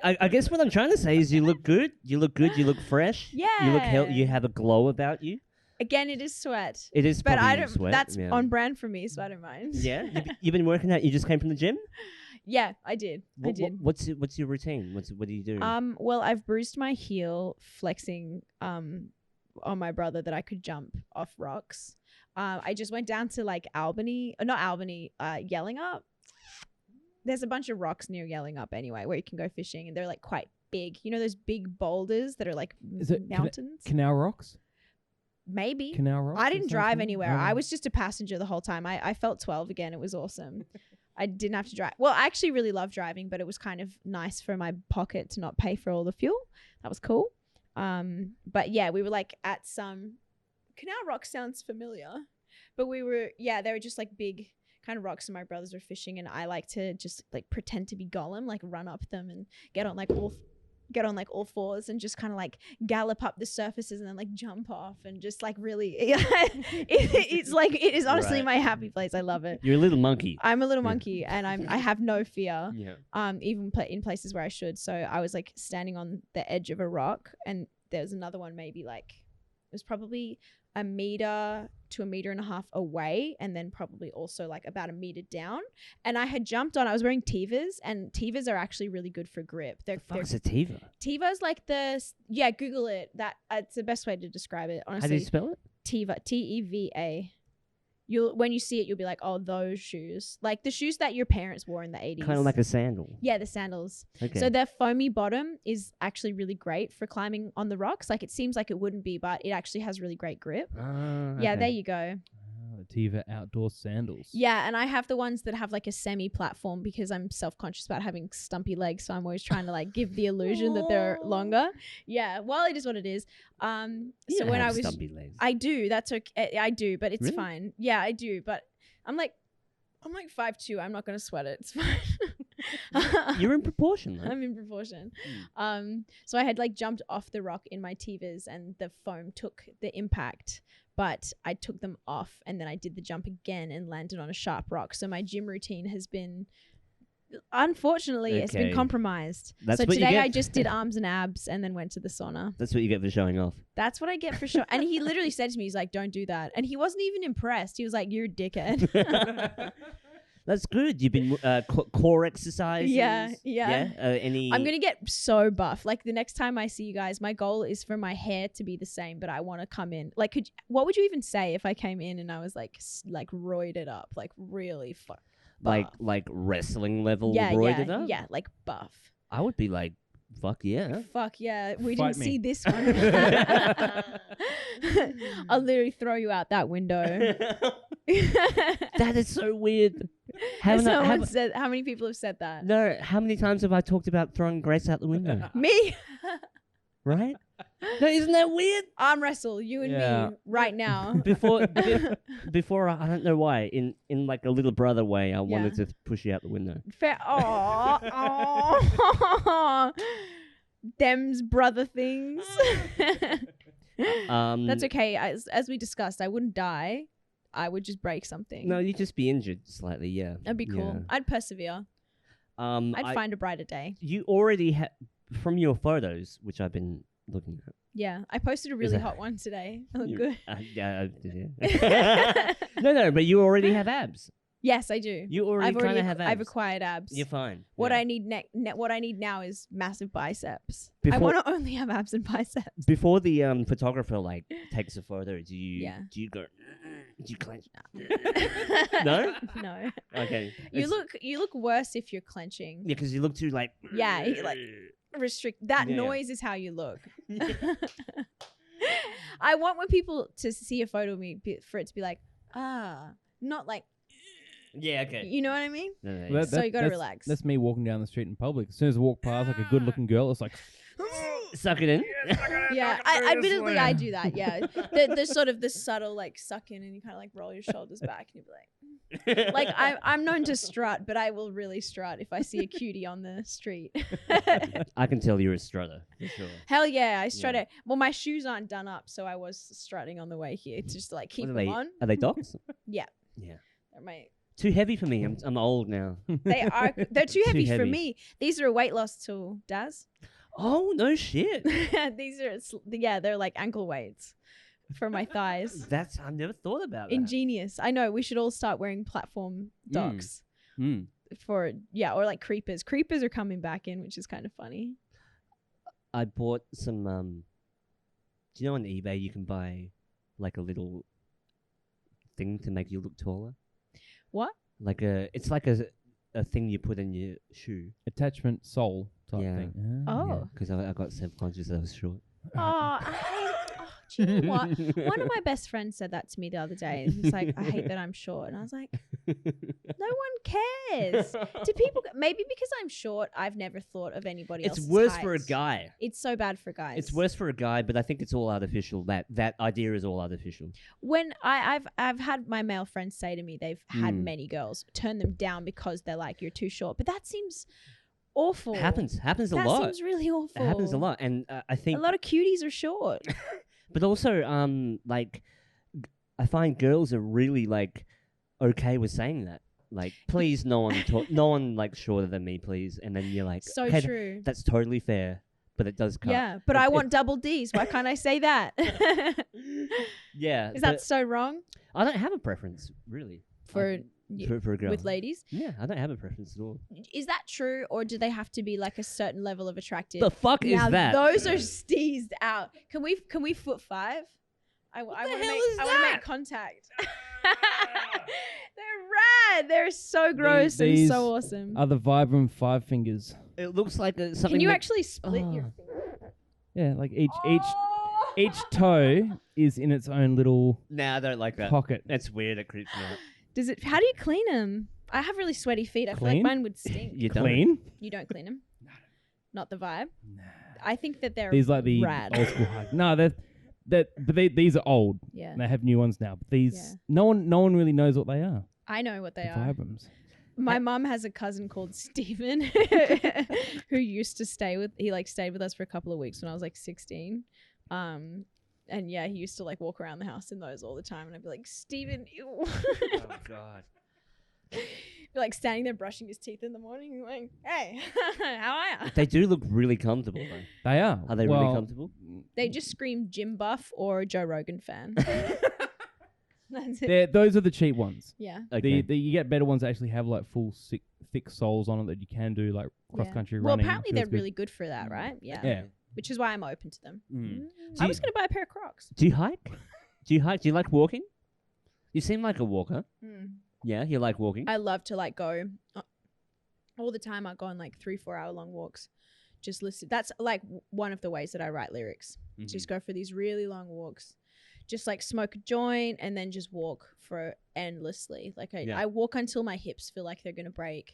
I guess what I'm trying to say is you look good. You look good. You look fresh. You look Yeah. You have a glow about you. Again, it is sweat. It is, But I probably don't. sweat. That's yeah. on brand for me, so I don't mind. Yeah, you've been working out. You just came from the gym. Yeah, I did. I did. What's your routine? What do you do? Well, I've bruised my heel flexing on my brother that I could jump off rocks. I just went down to like Yelling Up. There's a bunch of rocks near Yelling Up anyway, where you can go fishing, and they're like quite big. You know those big boulders that are like Is it mountains? Canal Rocks? Maybe. Canal Rocks? I or didn't drive something? anywhere. Oh. I was just a passenger the whole time. I felt 12 again. It was awesome. I didn't have to drive. Well, I actually really love driving, but it was kind of nice for my pocket to not pay for all the fuel. That was cool. But yeah, we were like at some Canal Rock sounds familiar, but they were just like big kind of rocks, and my brothers were fishing, and I like to just like pretend to be Gollum, like run up them and get on all fours and just kind of like gallop up the surfaces and then like jump off and just like really it is honestly Right. my happy place. I love it. You're a little monkey. I'm a little monkey, and I have no fear. Yeah. Even in places where I should. So I was like standing on the edge of a rock, and there was another one maybe like it was probably a meter to a meter and a half away, and then probably also like about a meter down. And I had jumped on. I was wearing Tevas, and Tevas are actually really good for grip. They're Sativa. Teva's like Google it. That it's the best way to describe it. Honestly, How do you spell it? Teva, Teva. When you see it, you'll be like, oh, those shoes, like the shoes that your parents wore in the 80s. Kind of like a sandal. Yeah, the sandals. Okay. So their foamy bottom is actually really great for climbing on the rocks. Like it seems like it wouldn't be, but it actually has really great grip. Yeah, there you go. Tiva outdoor sandals. Yeah, and I have the ones that have like a semi-platform because I'm self-conscious about having stumpy legs, so I'm always trying to like give the illusion that they're longer. Yeah, well, it is what it is. So when I was stumpy legs. I do. That's okay. I do, but it's Really? fine. Yeah, I do, but I'm like 5'2". I'm not gonna sweat it. It's fine. You're in proportion, though. I'm in proportion. So I had like jumped off the rock in my Tevas, and the foam took the impact, but I took them off, and then I did the jump again and landed on a sharp rock. So my gym routine has been, unfortunately, it's been Okay. compromised. That's So what you today get. I just did arms and abs and then went to the sauna. That's what you get for showing off. That's what I get for sure. And he literally said to me, he's like, don't do that. And he wasn't even impressed. He was like, you're a dickhead. That's good. You've been core exercises. Yeah. Any? I'm going to get so buff. Like the next time I see you guys, my goal is for my hair to be the same, but I want to come in. Like, what would you even say if I came in and I was like roided up, like really buff? like wrestling level Yeah, roided yeah, up? yeah, like buff. I would be like, fuck yeah. Fuck yeah, we Fight didn't me. see this one. I'll literally throw you out that window. That is so weird. How many people have said that? No, how many times have I talked about throwing Grace out the window? Me. Right? No, isn't that weird? Arm wrestle, you and Yeah. me right now. Before I don't know why, in like a little brother way, I wanted to push you out the window. Fair. Oh, them's brother things. That's okay. As we discussed, I wouldn't die. I would just break something. No, you'd just be injured slightly. Yeah, That'd be cool. I'd persevere. I'd find a brighter day. You already from your photos, which I've been looking at. Yeah, I posted a really hot one today. I look good. Yeah. No, but you already have abs. Yes, I do. You already kind of have abs. I've acquired abs. You're fine. What Yeah. I need what I need now is massive biceps. I Before- want to only have abs and biceps. Before the photographer like takes a photo, do you go Do you clench? No. No? No. Okay. You look worse if you're clenching. Yeah, because you look too like. Yeah, like restrict. That Yeah. noise is how you look. I want when people to see a photo of me for it to be like, not like, Yeah. Okay. you know what I mean? No, no, Well, yeah. So you gotta that's- relax. That's me walking down the street in public. As soon as I walk past like a good-looking girl, it's like, Suck it in. Yeah, admittedly, I do that. Yeah, the sort of the subtle like suck in, and you kind of like roll your shoulders back, and you'll be like, I'm known to strut, but I will really strut if I see a cutie on the street. I can tell you're a strutter for sure. Hell yeah, I strut Yeah. it. Well, my shoes aren't done up, so I was strutting on the way here to just like keep What them are they? on. Are they dogs? Yeah, Yeah. they're my. Too heavy for me. I'm old now. They are. They're too heavy for heavy. me. These are a weight loss tool, Daz. Oh no shit. These are yeah, they're like ankle weights for my thighs. I've never thought about that. Ingenious. I know. We should all start wearing platform docs Mm. for or like creepers. Creepers are coming back in, which is kind of funny. I bought some. Do you know on eBay you can buy like a little thing to make you look taller? What? Like it's like a thing you put in your shoe. attachment sole type Yeah. thing. Oh. Because I got self-conscious that I was short. Oh, do you know what? One of my best friends said that to me the other day. He's like, I hate that I'm short. And I was like, no one cares. Do people, maybe because I'm short, I've never thought of anybody else. It's worse for a guy. It's so bad for guys. It's worse for a guy, but I think it's all artificial. That idea is all artificial. When I've had my male friends say to me they've had Mm. many girls turn them down because they're like, you're too short. But that seems awful. Happens a That lot. seems really awful. It happens a lot, and I think A lot of cuties are short. But also, like, I find girls are really like okay with saying that. Like, please, no one like shorter than me, please. And then you're like, So okay, true. that's totally fair, but it does cut. Yeah, but I want double Ds. Why can't I say that? Yeah. Is that but so wrong I don't have a preference really for for a girl with ladies? Yeah, I don't have a preference at all. Is that true, or do they have to be like a certain level of attractive? The fuck is now that? those are steezed out. Can we foot five? I the want to hell make is I want to that? make contact. They're rad. They're so gross and these so awesome. Are the Vibram 5 fingers? It looks like something. Can you that- actually split your Oh. finger? Yeah, like each Oh! toe is in its own little Nah, I don't like that. pocket. That's weird. It creeps me out. Does it? How do you clean them? I have really sweaty feet. I feel like Clean? mine would stink. You don't. Clean. You don't clean them? Not the vibe. I think that they're These like the rad. old school hike. No, these are old. Yeah, And they have new ones now. But these, Yeah. no one really knows what they are. I know what they The are. Vibrams. My mum has a cousin called Steven who used to stayed with us for a couple of weeks when I was like 16. And yeah, he used to like walk around the house in those all the time, and I'd be like, Steven, ew. Oh god. Be like standing there brushing his teeth in the morning, and like, hey, how are ya? They do look really comfortable though. They are. Are they really comfortable? They just scream Jim Buff or Joe Rogan fan. That's it. Those are the cheap ones. Yeah. Okay. You get better ones that actually have like full thick soles on it that you can do like cross country Well, running. apparently Feels they're good. really good for that, right? Yeah. Yeah. Which is why I'm open to them. Mm. I was going to buy a pair of Crocs. Do you hike? Do you like walking? You seem like a walker. Yeah, you like walking. I love to like go all the time. I go on like 3-4 hour long walks. Just listen. That's like one of the ways that I write lyrics. Mhm. Just go for these really long walks. Just like smoke a joint and then just walk for endlessly. Like I walk until my hips feel like they're going to break.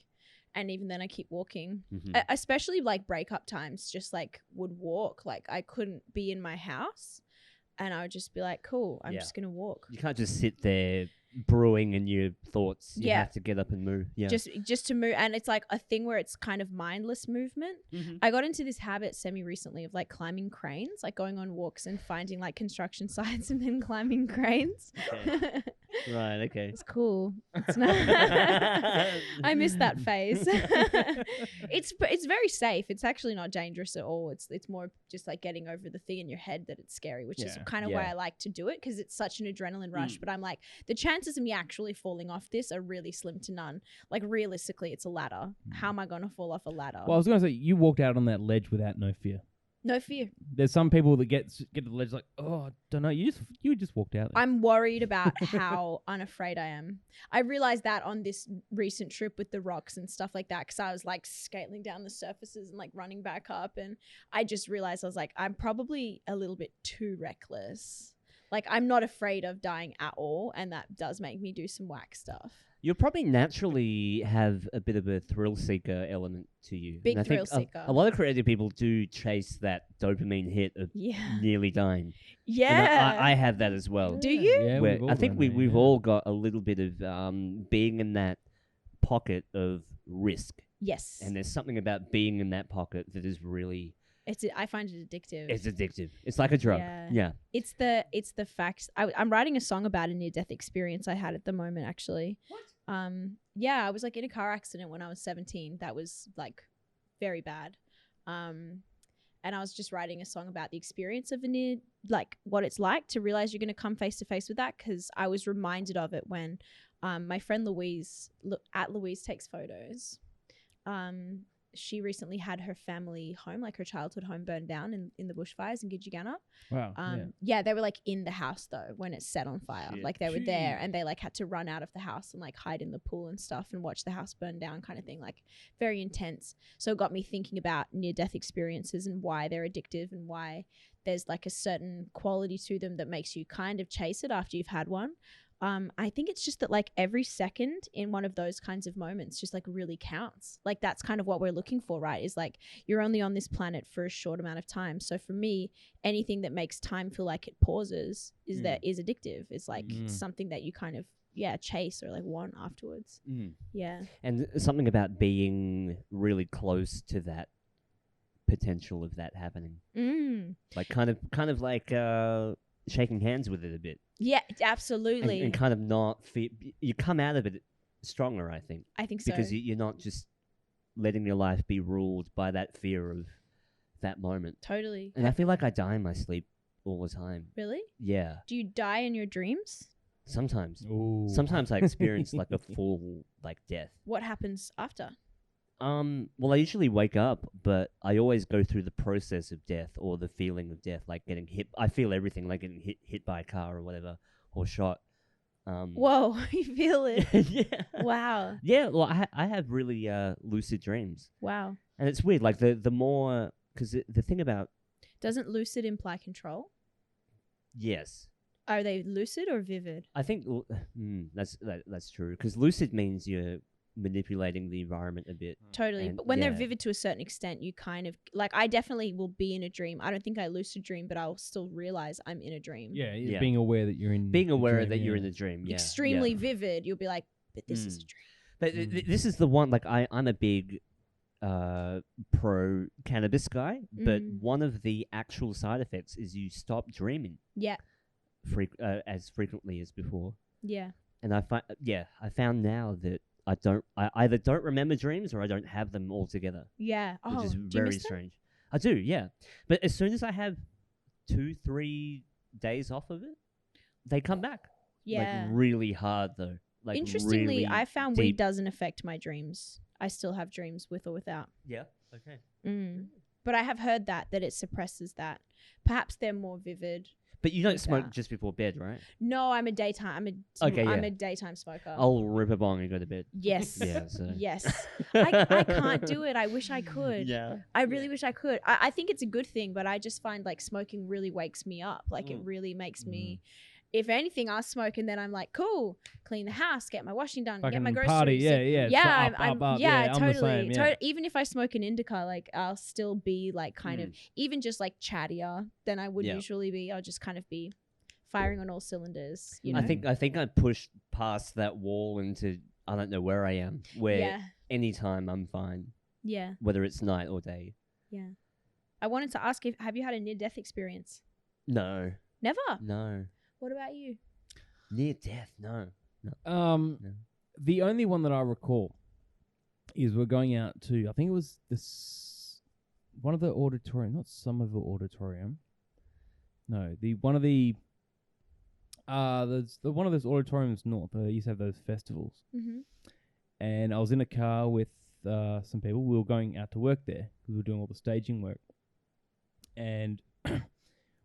And even then I keep walking. Mhm. Especially like breakup times, just like would walk. Like I couldn't be in my house. And I would just be like, cool, I'm Yeah. just going to walk. You can't just sit there brewing in your thoughts. You Yeah. have to get up and move. Yeah. Just to move. And it's like a thing where it's kind of mindless movement. Mhm. I got into this habit semi-recently of like climbing cranes, like going on walks and finding like construction sites and then climbing cranes. Okay. Right, okay. It's cool. It's not I miss that phase. It's very safe. It's actually not dangerous at all. It's more just like getting over the thing in your head that it's scary, which is Yeah. kind of why Yeah. I like to do it, because it's such an adrenaline rush. But I'm like, the chances of me actually falling off this are really slim to none. Like realistically, it's a ladder. How am I going to fall off a ladder? Well, I was going to say, you walked out on that ledge without no fear. No fear. There's some people that get to the ledge like, oh, I don't know. You just walked out there. I'm worried about how unafraid I am. I realized that on this recent trip with the rocks and stuff like that, because I was like scaling down the surfaces and like running back up, and I just realized I was like, I'm probably a little bit too reckless. Like, I'm not afraid of dying at all, and that does make me do some whack stuff. You'll probably naturally have a bit of a thrill seeker element to you. Big and I thrill think seeker. a lot of creative people do chase that dopamine hit of Yeah. nearly dying. Yeah. And I have that as well. Do you? Yeah, Where we've all I think done we that, we've yeah. all got a little bit of being in that pocket of risk, Yes. and there's something about being in that pocket that is really I find it addictive. it's addictive. It's like a drug. Yeah. Yeah. It's the facts. I'm writing a song about a near death experience I had at the moment, actually. What? Yeah, I was like in a car accident when I was 17. That was like very bad. And I was just writing a song about the experience of a near, like what it's like to realize you're going to come face to face with that, because I was reminded of it when my friend Louise at Louise Takes Photos. She recently had her family home, like her childhood home, burned down in the bushfires in Gidjagana. Wow. Yeah, they were like in the house though when it set on fire. Shit. Like they were there, and they like had to run out of the house and like hide in the pool and stuff and watch the house burn down, kind of thing. Like very intense. So it got me thinking about near-death experiences and why they're addictive and why there's like a certain quality to them that makes you kind of chase it after you've had one. I think it's just that like every second in one of those kinds of moments just like really counts. Like that's kind of what we're looking for, right? Is like you're only on this planet for a short amount of time. So for me, anything that makes time feel like it pauses is addictive. It's like something that you kind of chase or like want afterwards. Yeah. And something about being really close to that potential of that happening. Like kind of like shaking hands with it a bit. Yeah, absolutely. And kind of not feel, you come out of it stronger, I think. I think so. Because you're not just letting your life be ruled by that fear of that moment. Totally. And I feel like I die in my sleep all the time. Really? Yeah. Do you die in your dreams? Sometimes. Ooh. Sometimes I experience like a full like death. What happens after? Well, I usually wake up, but I always go through the process of death or the feeling of death, like getting hit. I feel everything, like getting hit by a car or whatever, or shot. Whoa, you feel it? Yeah. Wow. Yeah. Well, I have really lucid dreams, Wow. and it's weird. Like the more, because the thing about Doesn't lucid imply control? yes, Are they lucid or vivid? I think that's true. Because lucid means you're manipulating the environment a bit. Totally. And But when they're yeah. vivid to a certain extent, you kind of like, I definitely will be in a dream. I don't think I lucid dream, but I'll still realize I'm in a dream. Yeah, Yeah. being aware that you're in. Being the aware dream, that you're yeah. in a dream. Yeah. Extremely yeah. vivid. You'll be like, but this is a dream. But this is the one. Like I'm a big pro cannabis guy, but one of the actual side effects is you stop dreaming Yeah. as frequently as before. Yeah. And I found now that I either don't remember dreams or I don't have them altogether, Yeah. which Oh, is do you very miss them? strange. I do, yeah. But as soon as I have 2-3 days off of it, they come back. Yeah. Like really hard though. Like Interestingly, really I found weed deep. doesn't affect my dreams. I still have dreams with or without. Yeah. Okay. But I have heard that it suppresses that. Perhaps they're more vivid. But you don't with smoke that. just before bed, right? No, I'm a daytime. Okay, I'm yeah. a daytime smoker. I'll rip a bong and go to bed. Yes. Yeah, so. Yes. I can't do it. I wish I could. Yeah. I really wish I could. I think it's a good thing, but I just find like smoking really wakes me up. Like it really makes me. If anything, I'll smoke and then I'm like, cool, clean the house, get my washing done, get my Fucking groceries. party, yeah. Yeah, Up, up, yeah, I'm the totally. same, yeah. Even if I smoke an indica, like I'll still be like kind of even just like chattier than I would usually be. I'll just kind of be firing on all cylinders. You know? I think I pushed past that wall into I don't know where I am. Where anytime I'm fine. Yeah. Whether it's night or day. Yeah. I wanted to ask have you had a near-death experience? No. Never. No. What about you? Near death, no. The only one that I recall is we're going out to, I think it was one of the auditorium, not Somerville Auditorium. No, one of those auditoriums north. They used to have those festivals. Mm-hmm. And I was in a car with some people. We were going out to work there because we were doing all the staging work. and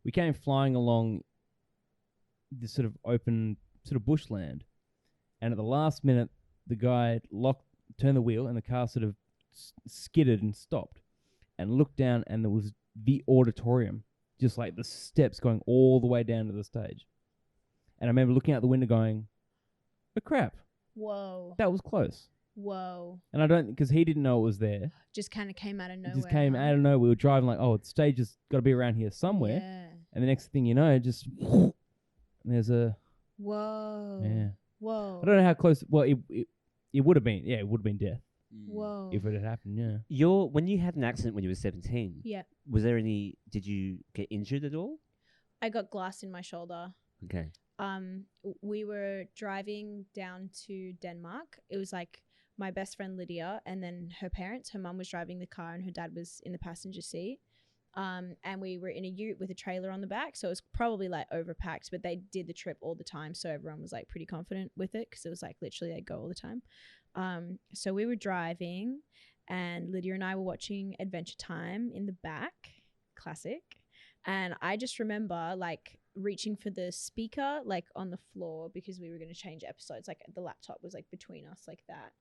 we came flying along this sort of open sort of bushland, and at the last minute, the guy turned the wheel, and the car sort of skidded and stopped, and looked down, and there was the auditorium, just like the steps going all the way down to the stage. And I remember looking out the window going, oh crap, Whoa. that was close. Whoa. And I don't, because he didn't know it was there. Just kind of came out of It nowhere. just came out of nowhere. We were driving like, oh, the stage has got to be around here somewhere. Yeah. And the next thing you know, just there's a Whoa. yeah. Whoa. I don't know how close. Well, it would have been. Yeah, it would have been death Whoa. if it had happened. Yeah. When you had an accident when you were 17, Yeah. was there any? Did you get injured at all? I got glass in my shoulder. Okay. We were driving down to Denmark. It was like my best friend Lydia and then her parents. Her mum was driving the car and her dad was in the passenger seat. And we were in a ute with a trailer on the back, so it was probably like overpacked, but they did the trip all the time, so everyone was like pretty confident with it because it was like literally they'd go all the time. So we were driving and Lydia and I were watching Adventure Time in the back, classic. And I just remember like reaching for the speaker like on the floor because we were going to change episodes. Like the laptop was like between us like that.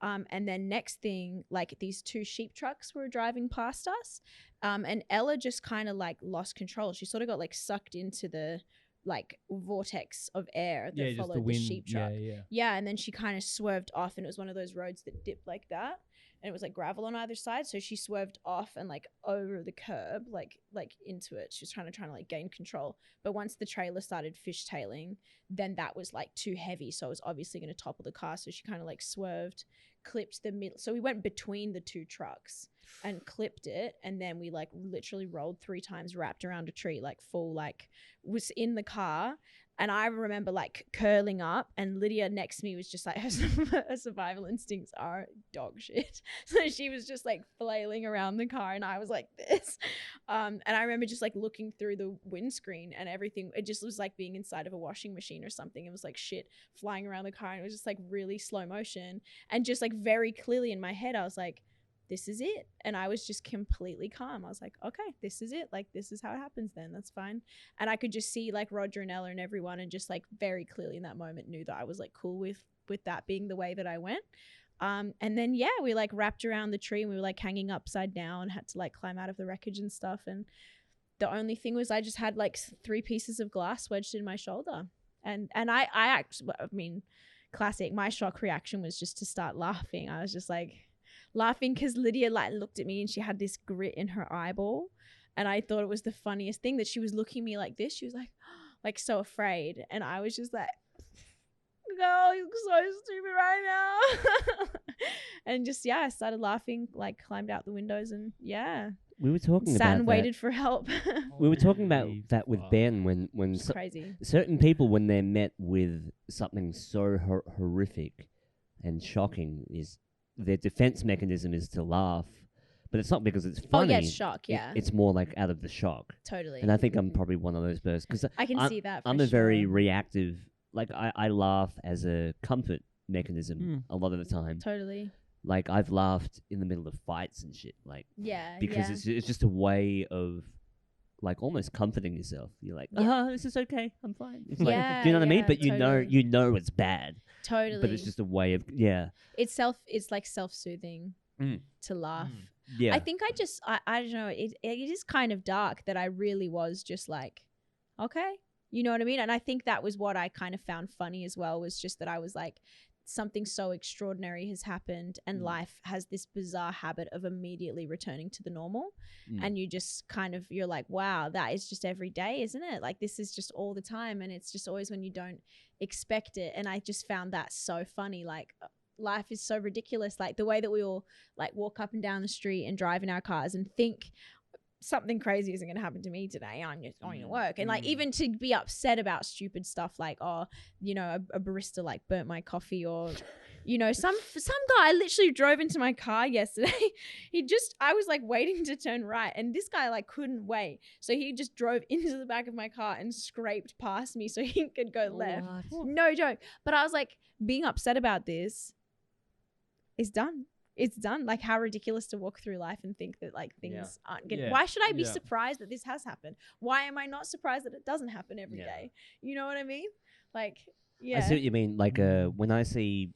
And then next thing, like these two sheep trucks were driving past us. And Ella just kind of like lost control. She sort of got like sucked into the like vortex of air that followed the sheep truck. Yeah. And then she kind of swerved off and it was one of those roads that dipped like that. And it was like gravel on either side. So she swerved off and like over the curb, like into it. She was trying to like gain control. But once the trailer started fishtailing, then that was like too heavy. So it was obviously going to topple the car. So she kind of like swerved, clipped the middle. So we went between the two trucks and clipped it. And then we like literally rolled 3 times, wrapped around a tree, like full, like was in the car. And I remember like curling up and Lydia next to me was just like, her survival instincts are dog shit. So she was just like flailing around the car and I was like this. And I remember just like looking through the windscreen and everything. It just was like being inside of a washing machine or something. It was like shit flying around the car and it was just like really slow motion. And just like very clearly in my head, I was like, this is it. And I was just completely calm. I was like, okay, this is it. Like, this is how it happens then. That's fine. And I could just see like Roger and Ella and everyone and just like very clearly in that moment knew that I was like cool with that being the way that I went. And then, yeah, we like wrapped around the tree and we were like hanging upside down, had to like climb out of the wreckage and stuff. And the only thing was I just had like 3 pieces of glass wedged in my shoulder. And I actually, I mean, classic, my shock reaction was just to start laughing. I was just like, laughing because Lydia like looked at me and she had this grit in her eyeball and I thought it was the funniest thing that she was looking at me like this. She was like so afraid and I was just like, oh, you look so stupid right now. And just I started laughing, like climbed out the windows and we were talking sat about and waited for help. We were talking about that with Ben when crazy. Certain people when they're met with something so horrific and shocking is their defense mechanism is to laugh, but it's not because it's funny. Oh, yeah, shock, yeah. It's more like out of the shock. Totally. And I think I'm probably one of those persons. Because I can see that for I'm a very sure. reactive, like I laugh as a comfort mechanism a lot of the time. Totally. Like I've laughed in the middle of fights and shit. Like because it's just a way of like almost comforting yourself. You're like, this is okay. I'm fine. It's like, do you know what I mean? But totally. you know it's bad. Totally. But it's just a way of It's like self-soothing to laugh. Yeah. I think I don't know. It is kind of dark that I really was just like, okay, you know what I mean? And I think that was what I kind of found funny as well, was just that I was like, something so extraordinary has happened and life has this bizarre habit of immediately returning to the normal. And you just kind of, you're like, wow, that is just every day, isn't it? Like this is just all the time. And it's just always when you don't expect it. And I just found that so funny. Like life is so ridiculous. Like the way that we all like walk up and down the street and drive in our cars and think something crazy isn't going to happen to me today. I'm just going to work. And like, even to be upset about stupid stuff like, oh, you know, a barista like burnt my coffee, or, you know, some guy literally drove into my car yesterday. I was like waiting to turn right and this guy like couldn't wait. So he just drove into the back of my car and scraped past me so he could go left. No joke. But I was like, being upset about this is done. it's done. Like, how ridiculous to walk through life and think that like things aren't getting. Yeah. Why should I be Yeah. surprised that this has happened? Why am I not surprised that it doesn't happen every day? You know what I mean? Like, yeah. I see what you mean. Like, when I see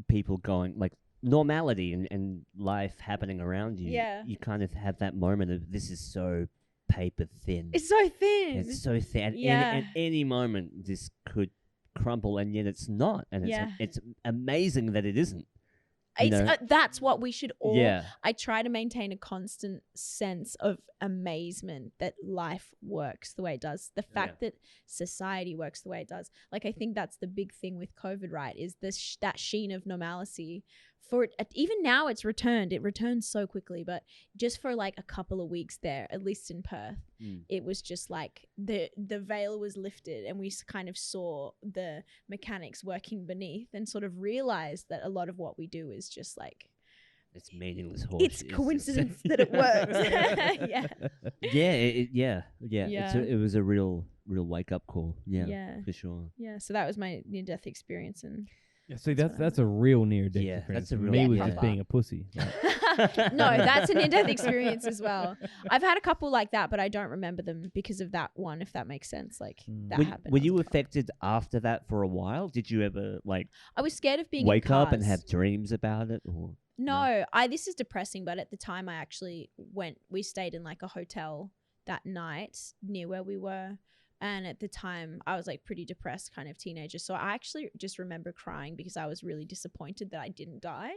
people going like normality and life happening around you, you kind of have that moment of this is so paper thin. It's so thin. It's so thin. Yeah. At any moment, this could crumble, and yet it's not. And it's amazing that it isn't. That's what we should all. Yeah. I try to maintain a constant sense of amazement that life works the way it does. The fact that society works the way it does. Like, I think that's the big thing with COVID, right? Is this that sheen of normalcy. For it, even now, it's returned. It returns so quickly, but just for like a couple of weeks there, at least in Perth, it was just like the veil was lifted, and we kind of saw the mechanics working beneath, and sort of realized that a lot of what we do is just like it's meaningless horse. it's coincidence that it works. It was a real wake up call. Yeah, for sure. Yeah, so that was my near death experience, and Yeah, see, that's a real near death Yeah, experience. that's a real Me was proper. just being a pussy. no, that's a near death experience as well. I've had a couple like that, but I don't remember them because of that one, if that makes sense. Like that happened. Were you affected after that for a while? Did you ever like I was scared of being wake in up and cars. have dreams about it? Or No, this is depressing, but at the time I actually we stayed in like a hotel that night near where we were. And at the time I was like pretty depressed kind of teenager. So I actually just remember crying because I was really disappointed that I didn't die,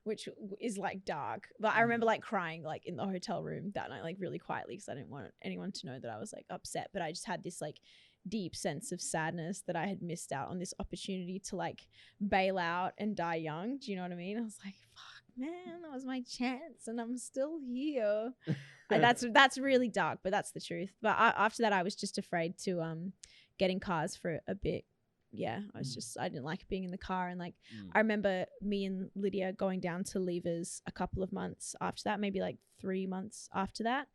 which is like dark. But I remember like crying like in the hotel room that night, like really quietly, because I didn't want anyone to know that I was like upset. But I just had this like deep sense of sadness that I had missed out on this opportunity to like bail out and die young. Do you know what I mean? I was like, fuck, man, that was my chance and I'm still here. And that's really dark, but that's the truth. But after that, I was just afraid to get in cars for a bit. Yeah, I didn't like being in the car. And like, I remember me and Lydia going down to Levers a couple of months after that, maybe like 3 months after that,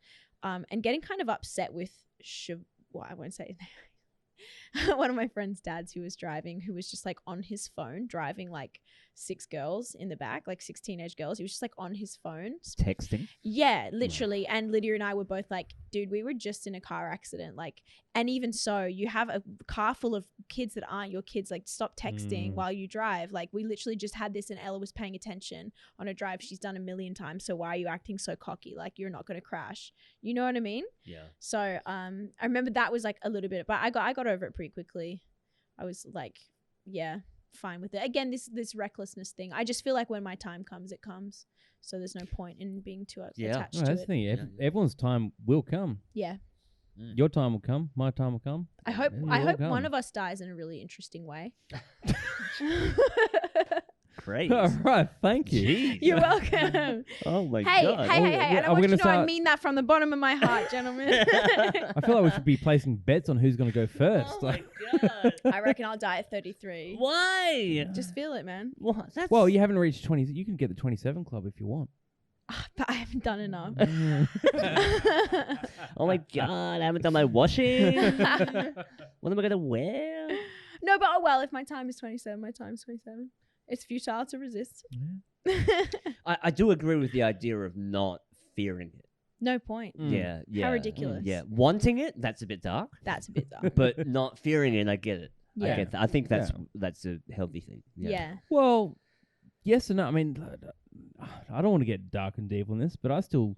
and getting kind of upset with, I won't say one of my friend's dads who was driving, who was just like on his phone driving like 6 girls in the back, like 6 teenage girls. He was just like on his phone texting. Yeah, literally. And Lydia and I were both like, dude, we were just in a car accident. Like, and even so, you have a car full of kids that aren't your kids. Like, stop texting while you drive. Like, we literally just had this, and Ella was paying attention on a drive she's done 1,000,000 times. So why are you acting so cocky? Like, you're not going to crash. You know what I mean? Yeah. So I remember that was like a little bit, but I got over it pretty quickly. I was like, yeah, fine with it. Again, this recklessness thing. I just feel like when my time comes, it comes. So there's no point in being too attached to that's it. the thing. Everyone's time will come. Yeah. Your time will come. My time will come. I hope It'll all come. one of us dies in a really interesting way. Great. All right, thank you. Jeez. You're welcome. Oh my Hey, god. hey. And I Are we want you to gonna know I start- mean that from the bottom of my heart, gentlemen. I feel like we should be placing bets on who's going to go first. Oh my Like, god. I reckon I'll die at 33. Why? Just feel it, man. What? That's well, you haven't reached 20. You can get the 27 club if you want. But I haven't done enough. Oh my god, I haven't done my washing. What am I gonna wear? No, but if my time is 27, my time is 27. It's futile to resist. I do agree with the idea of not fearing it. No point. Yeah. How ridiculous. Yeah, wanting it, that's a bit dark. That's a bit dark. But not fearing it, I get it. Yeah. I get that. I think that's a healthy thing. Yeah. Well, yes and no. I mean, I don't want to get dark and deep on this, but I still,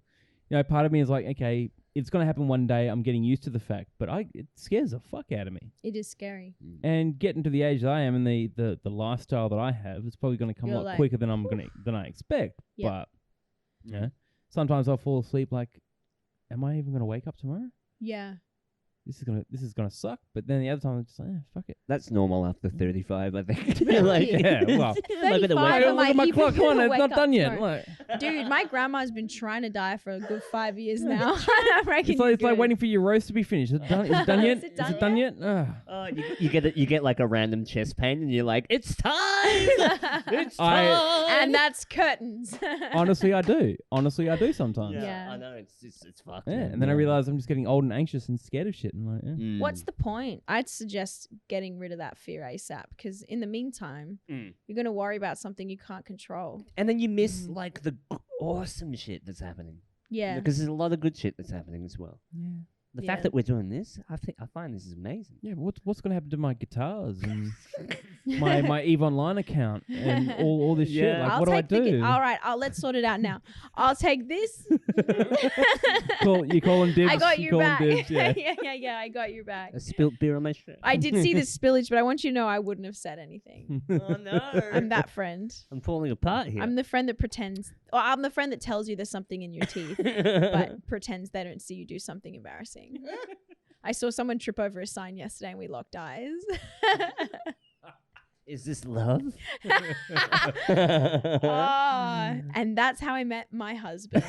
part of me is like, okay, it's going to happen one day. I'm getting used to the fact, but it scares the fuck out of me. It is scary. And getting to the age that I am and the lifestyle that I have, it's probably going to come a lot quicker than than I expect. Yep. But sometimes I'll fall asleep like, am I even going to wake up tomorrow? Yeah. This is gonna suck. But then the other time I'm just like, fuck it. That's normal after 35, I think. Yeah, well, 35, the am look I at my even clock. Come on, gonna it's wake not up done yet. tomorrow? Like, Dude, my grandma's been trying to die for a good 5 years now. I reckon it's like waiting for your roast to be finished. Is it done? Is it done yet? Is it Is it done yet? You get like a random chest pain, and you're like, it's time. It's time. And that's curtains. Honestly, I do sometimes. Yeah. I know it's fucked. Yeah, man. and then I realize I'm just getting old and anxious and scared of shit. shit. And like, Mm. What's the point? I'd suggest getting rid of that fear ASAP, because in the meantime, Mm. you're going to worry about something you can't control. And then you miss Mm. like the awesome shit that's happening. Yeah. Because there's a lot of good shit that's happening as well. yeah, The Yeah. fact that we're doing this, I find this is amazing. yeah. But what's gonna happen to my guitars and my Eve Online account and all this shit? Yeah. Like, I'll what do I take do? all right, let's sort it out now. I'll take this. You call him dibs. I got you your call him back. dibs, yeah. yeah, I got your back. I spilled beer on my shirt. I did see the spillage, but I want you to know I wouldn't have said anything. Oh no! I'm that friend. I'm falling apart here. I'm the friend that pretends, or I'm the friend that tells you there's something in your teeth, but pretends they don't see you do something embarrassing. I saw someone trip over a sign yesterday and we locked eyes. Is this love? And that's how I met my husband.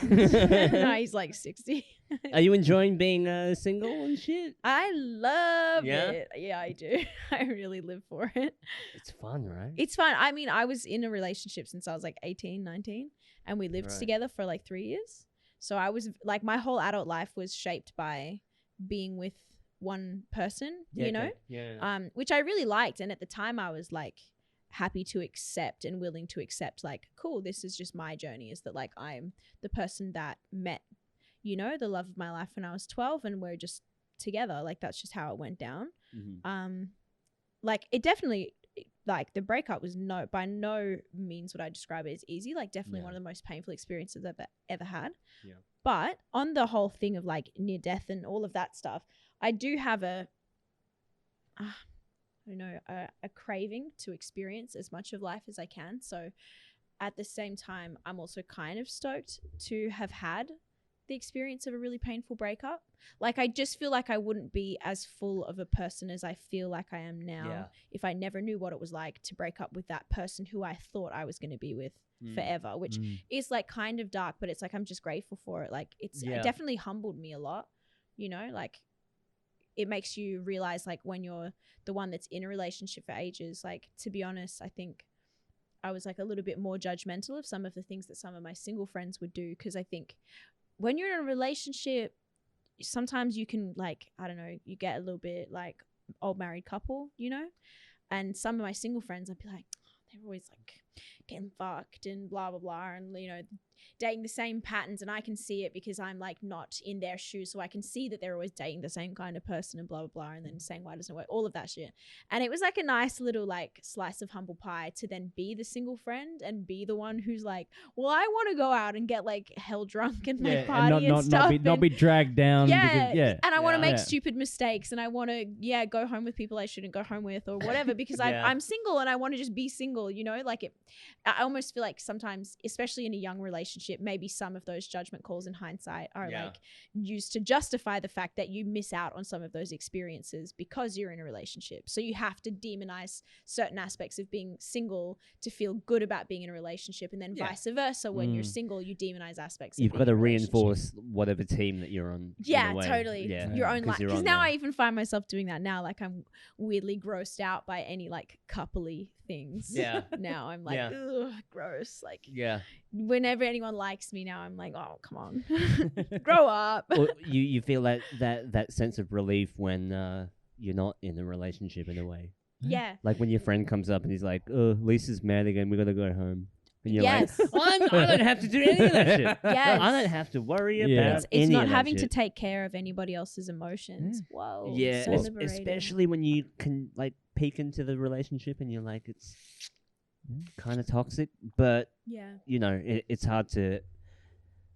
No, he's like 60. Are you enjoying being single and shit? I love Yeah? it. Yeah, I do. I really live for it. It's fun, right? It's fun. I mean, I was in a relationship since I was like 18, 19, and we lived Right. together for like 3 years. So I was like, my whole adult life was shaped by being with one person, you know, Yeah. which I really liked. And at the time I was like happy to accept and willing to accept, like, cool, this is just my journey, is that like I'm the person that met, you know, the love of my life when I was 12 and we're just together. Like, that's just how it went down. Mhm. Like, it definitely, like, the breakup was by no means would I describe it as easy. Like, definitely Yeah. one of the most painful experiences I've ever had. Yeah. But on the whole thing of like near death and all of that stuff, I do have a craving to experience as much of life as I can. So at the same time, I'm also kind of stoked to have had the experience of a really painful breakup. Like, I just feel like I wouldn't be as full of a person as I feel like I am now Yeah. if I never knew what it was like to break up with that person who I thought I was going to be with forever, which is like kind of dark, but it's like I'm just grateful for it. Like, it definitely humbled me a lot, you know, like it makes you realize, like, when you're the one that's in a relationship for ages, like, to be honest, I think I was like a little bit more judgmental of some of the things that some of my single friends would do, because I think when you're in a relationship, sometimes you can, like, I don't know, you get a little bit like old married couple, you know, and some of my single friends, I'd be like, they're always like getting fucked and blah blah blah, and you know, dating the same patterns, and I can see it because I'm like not in their shoes, so I can see that they're always dating the same kind of person and blah blah blah, and then saying why doesn't it work, all of that shit. And it was like a nice little like slice of humble pie to then be the single friend and be the one who's like, well, I want to go out and get like hell drunk and like party and stuff, not be dragged down. and I want to make Yeah. stupid mistakes, and I want to go home with people I shouldn't go home with or whatever, because Yeah. I'm single and I want to just be single, you know. Like, I almost feel like sometimes, especially in a young relationship, maybe some of those judgment calls in hindsight are like used to justify the fact that you miss out on some of those experiences because you're in a relationship. So you have to demonize certain aspects of being single to feel good about being in a relationship, and then vice versa. When you're single, you demonize aspects of You've being got to in a relationship. reinforce whatever team that you're on. in Yeah, a way. totally. Yeah. Your own life. you're Because on now there. I even find myself doing that now. Like, I'm weirdly grossed out by any like coupley things. Yeah. Now I'm like, Yeah. ugh, gross. Like, Yeah. whenever anyone likes me now, I'm like, oh, come on, grow up. Or you feel that sense of relief when you're not in a relationship in a way. Yeah. Like when your friend comes up and he's like, "Oh, Lisa's mad again. We gotta go home." And you're Yes. like, I don't have to do any of that shit. Yes. I don't have to worry Yeah. about It's any not of that having to shit. take care of anybody else's emotions. Whoa. Yeah, So liberating. especially when you can like peek into the relationship and you're like, it's kind of toxic, but Yeah. you know, it's hard to,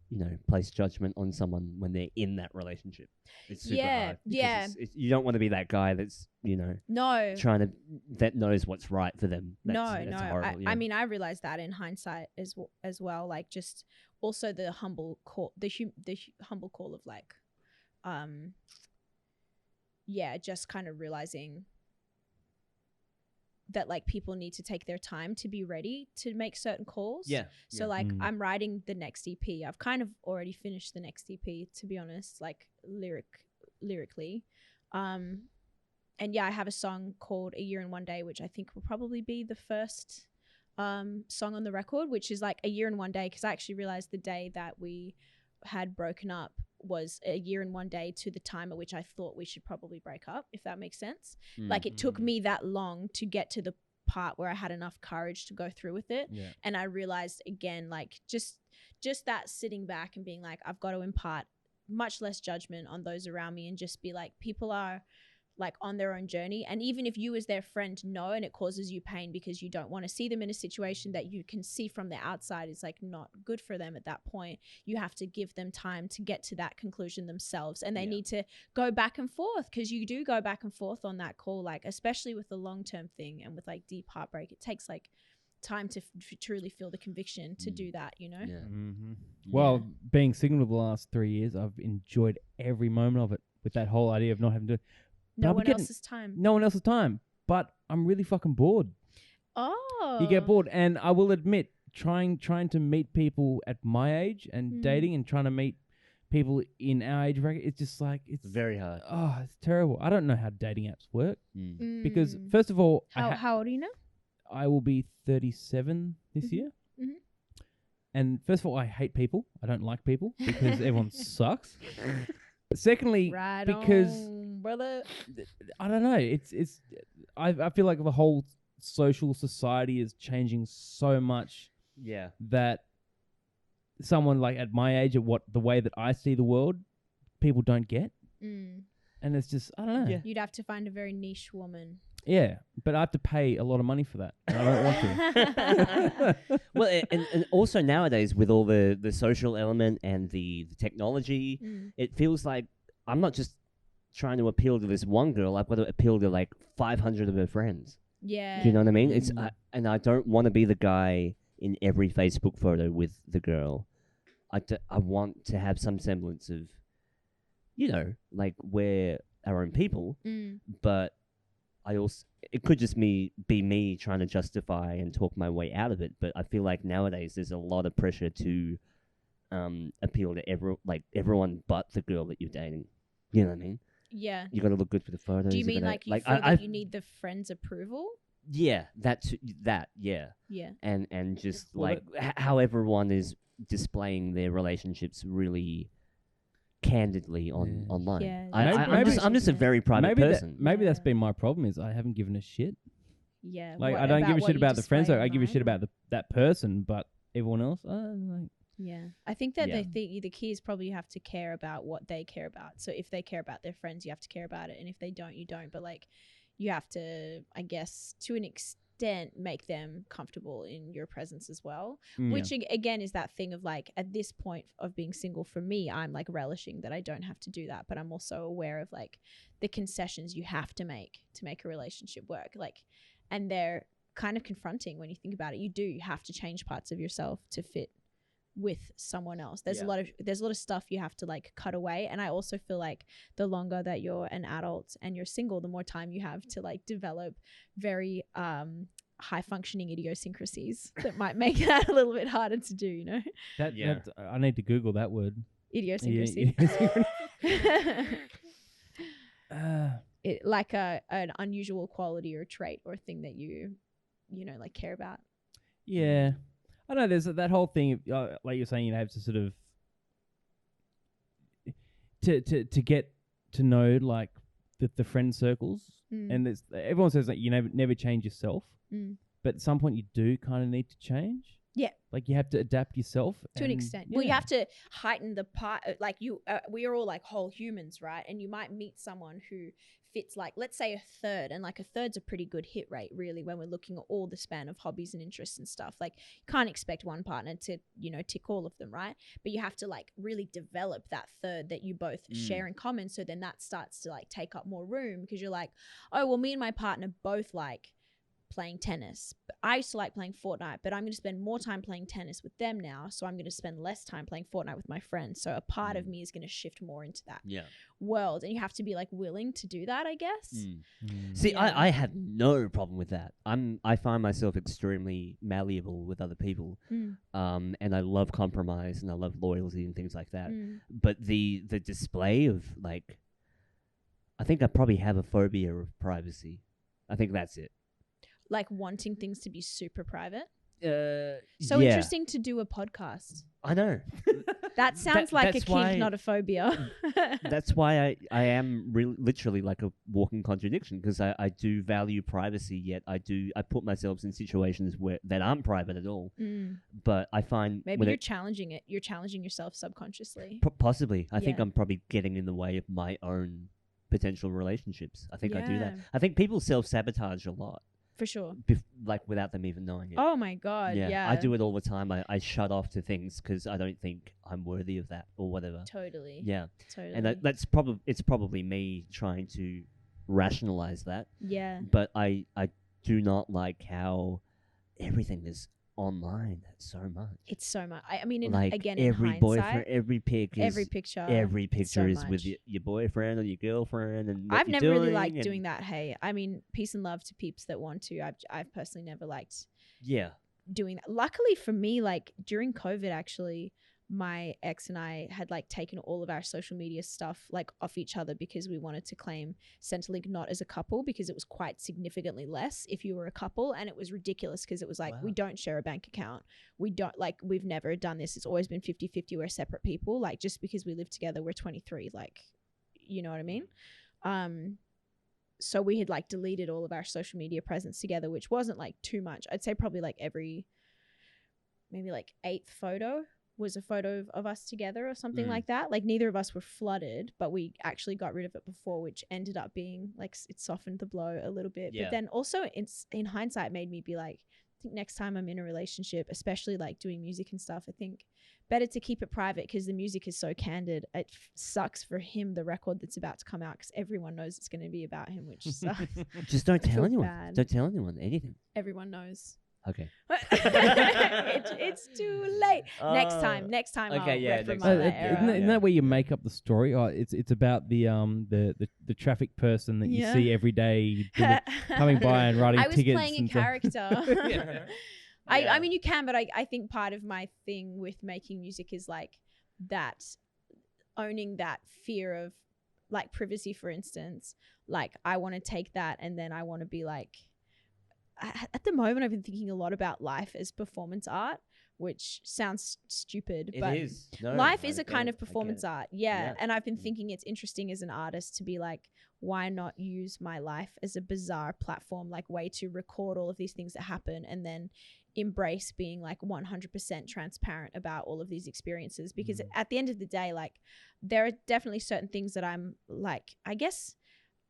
you know, place judgment on someone when they're in that relationship. It's super Yeah, hard. because yeah. you don't want to be that guy that's, you know, No. that knows what's right for them. That's No. horrible, I mean, I realized that in hindsight as well. Like, just also the humble call, the humble call of like, just kind of realizing that like people need to take their time to be ready to make certain calls. Yeah. So yeah. like I'm writing the next EP. I've kind of already finished the next EP, to be honest, like lyrically. And yeah, I have a song called A Year and One Day, which I think will probably be the first song on the record, which is like a year and one day, because I actually realized the day that we had broken up was a year and 1 day to the time at which I thought we should probably break up, if that makes sense. Like it took me that long to get to the part where I had enough courage to go through with it. Yeah. And I realized again, like just that sitting back and being like, I've got to impart much less judgment on those around me and just be like, people are like on their own journey. And even if you as their friend know and it causes you pain because you don't want to see them in a situation that you can see from the outside is like not good for them at that point, you have to give them time to get to that conclusion themselves. And they need to go back and forth, because you do go back and forth on that call, like especially with the long-term thing and with like deep heartbreak, it takes like time to truly feel the conviction to do that, you know? Yeah. Well, being single the last 3 years, I've enjoyed every moment of it with that whole idea of not having to. No one else's time. No one else's time. But I'm really fucking bored. Oh. You get bored. And I will admit, trying to meet people at my age and dating and trying to meet people in our age bracket, it's just like, it's very hard. Oh, it's terrible. I don't know how dating apps work. Because, Mm. first of all, How old are you now? I will be 37 this year. Mhm. And first of all, I hate people. I don't like people because everyone sucks. Secondly, Right because on, brother. I don't know. I feel like the whole social society is changing so much Yeah. that someone like at my age, the way that I see the world, people don't get. Mm. And it's just, I don't know. Yeah. You'd have to find a very niche woman. Yeah, but I have to pay a lot of money for that. And I don't want to. Well, and also nowadays with all the social element and the technology, it feels like I'm not just trying to appeal to this one girl. I've got to appeal to like 500 of her friends. Yeah. Do you know what I mean? It's and I don't want to be the guy in every Facebook photo with the girl. I want to have some semblance of, you know, like we're our own people, but I also, it could just be me trying to justify and talk my way out of it. But I feel like nowadays there's a lot of pressure to appeal to everyone but the girl that you're dating. You know what I mean? Yeah. You got to look good for the photos. Do you mean like you feel that you need the friend's approval? Yeah, yeah. Yeah. And just Well, like how everyone is displaying their relationships really candidly online. Yeah, I'm just a very private person. Maybe that's Yeah. been my problem is I haven't given a shit. Yeah. Like what- I don't about give a what shit you about the friends. display I give a shit online? about that person, but everyone else, like, Yeah. I think that Yeah. the key is probably you have to care about what they care about. So if they care about their friends, you have to care about it. And if they don't, you don't. But like you have to, I guess, to an extent, make them comfortable in your presence as well. Which again is that thing of like at this point of being single for me, I'm like relishing that I don't have to do that. But I'm also aware of like the concessions you have to make a relationship work. Like, and they're kind of confronting when you think about it. You have to change parts of yourself to fit with someone else. There's a lot of stuff you have to like cut away. And I also feel like the longer that you're an adult and you're single, the more time you have to like develop very high functioning idiosyncrasies that might make that a little bit harder to do, you know? that. Yeah. I need to Google that word. Idiosyncrasy. It like an unusual quality or trait or thing that you know like care about. Yeah. I know there's that whole thing, like you're saying, you have to sort of to get to know like the friend circles, and everyone says that you never change yourself, but at some point you do kind of need to change. Yeah. Like you have to adapt yourself To an extent. Well, you have to heighten the part, like we are all like whole humans, right? And you might meet someone who fits like, let's say a third, and like a third's a pretty good hit rate really when we're looking at all the span of hobbies and interests and stuff. Like you can't expect one partner to, you know, tick all of them, right? But you have to like really develop that third that you both share in common. So then that starts to like take up more room because you're like, oh, well, me and my partner both like playing tennis. But I used to like playing Fortnite, but I'm going to spend more time playing tennis with them now. So I'm going to spend less time playing Fortnite with my friends. So a part of me is going to shift more into that world. And you have to be like willing to do that, I guess. See, Yeah. I have no problem with that. I find myself extremely malleable with other people, and I love compromise and I love loyalty and things like that. But the display of like, I think I probably have a phobia of privacy. I think that's it. Like wanting things to be super private. So yeah, interesting to do a podcast. I know. That sounds like a that's kink, why- not a phobia. That's why I am literally like a walking contradiction, because I do value privacy, yet I put myself in situations that aren't private at all. Mm. But I find Maybe when you're challenging it. You're challenging yourself subconsciously. possibly, I think Yeah. I'm probably getting in the way of my own potential relationships. I think I do that. Yeah. I think people self-sabotage a lot, For sure. like without them even knowing it. Oh my God. Yeah. I do it all the time. I shut off to things because I don't think I'm worthy of that or whatever. Totally. Yeah, Totally. and that's probably me trying to rationalize that. yeah. But I do not like how everything is online so much. It's so much. I mean, Like again, every in boyfriend, hindsight, every pic is every picture. every picture so is with much. your boyfriend or your girlfriend, and what I've you're never really doing liked and- doing that. Hey, I mean, peace and love to peeps that want to. I've personally never liked Yeah, doing that. Luckily for me, like during COVID, actually, my ex and I had like taken all of our social media stuff like off each other because we wanted to claim Centrelink not as a couple, because it was quite significantly less if you were a couple, and it was ridiculous because it was like, Wow. we don't share a bank account, we don't, like, we've never done this, it's always been 50-50, we're separate people, like just because we live together we're 23, like, you know what I mean? So we had like deleted all of our social media presence together, which wasn't like too much. I'd say probably like maybe like 8th photo was a photo of us together or something like that. Like neither of us were flooded, but we actually got rid of it before, which ended up being like, it softened the blow a little bit. Yeah. But then also in hindsight made me be like, I think next time I'm in a relationship, especially like doing music and stuff, I think better to keep it private because the music is so candid. It sucks for him, the record that's about to come out, because everyone knows it's going to be about him, which sucks. just don't I tell feel anyone. bad. Don't tell anyone anything. Everyone knows. Okay. It's too late. Next time okay, I'll yeah, next reprimand time. that isn't, era. isn't that where you make up the story? Oh, it's about the traffic person that you Yeah. see every day coming by and writing I was tickets. playing a and stuff. character. Yeah. I mean, you can, but I think part of my thing with making music is like that, owning that fear of like privacy, for instance. Like I want to take that and then I want to be like, at the moment I've been thinking a lot about life as performance art, which sounds stupid, It but is. No, life I is a get kind it, of I get performance it. art. Yeah. Yeah. And I've been thinking it's interesting as an artist to be like, why not use my life as a bizarre platform, like way to record all of these things that happen and then embrace being like 100% transparent about all of these experiences? Because at the end of the day, like there are definitely certain things that I'm like, I guess,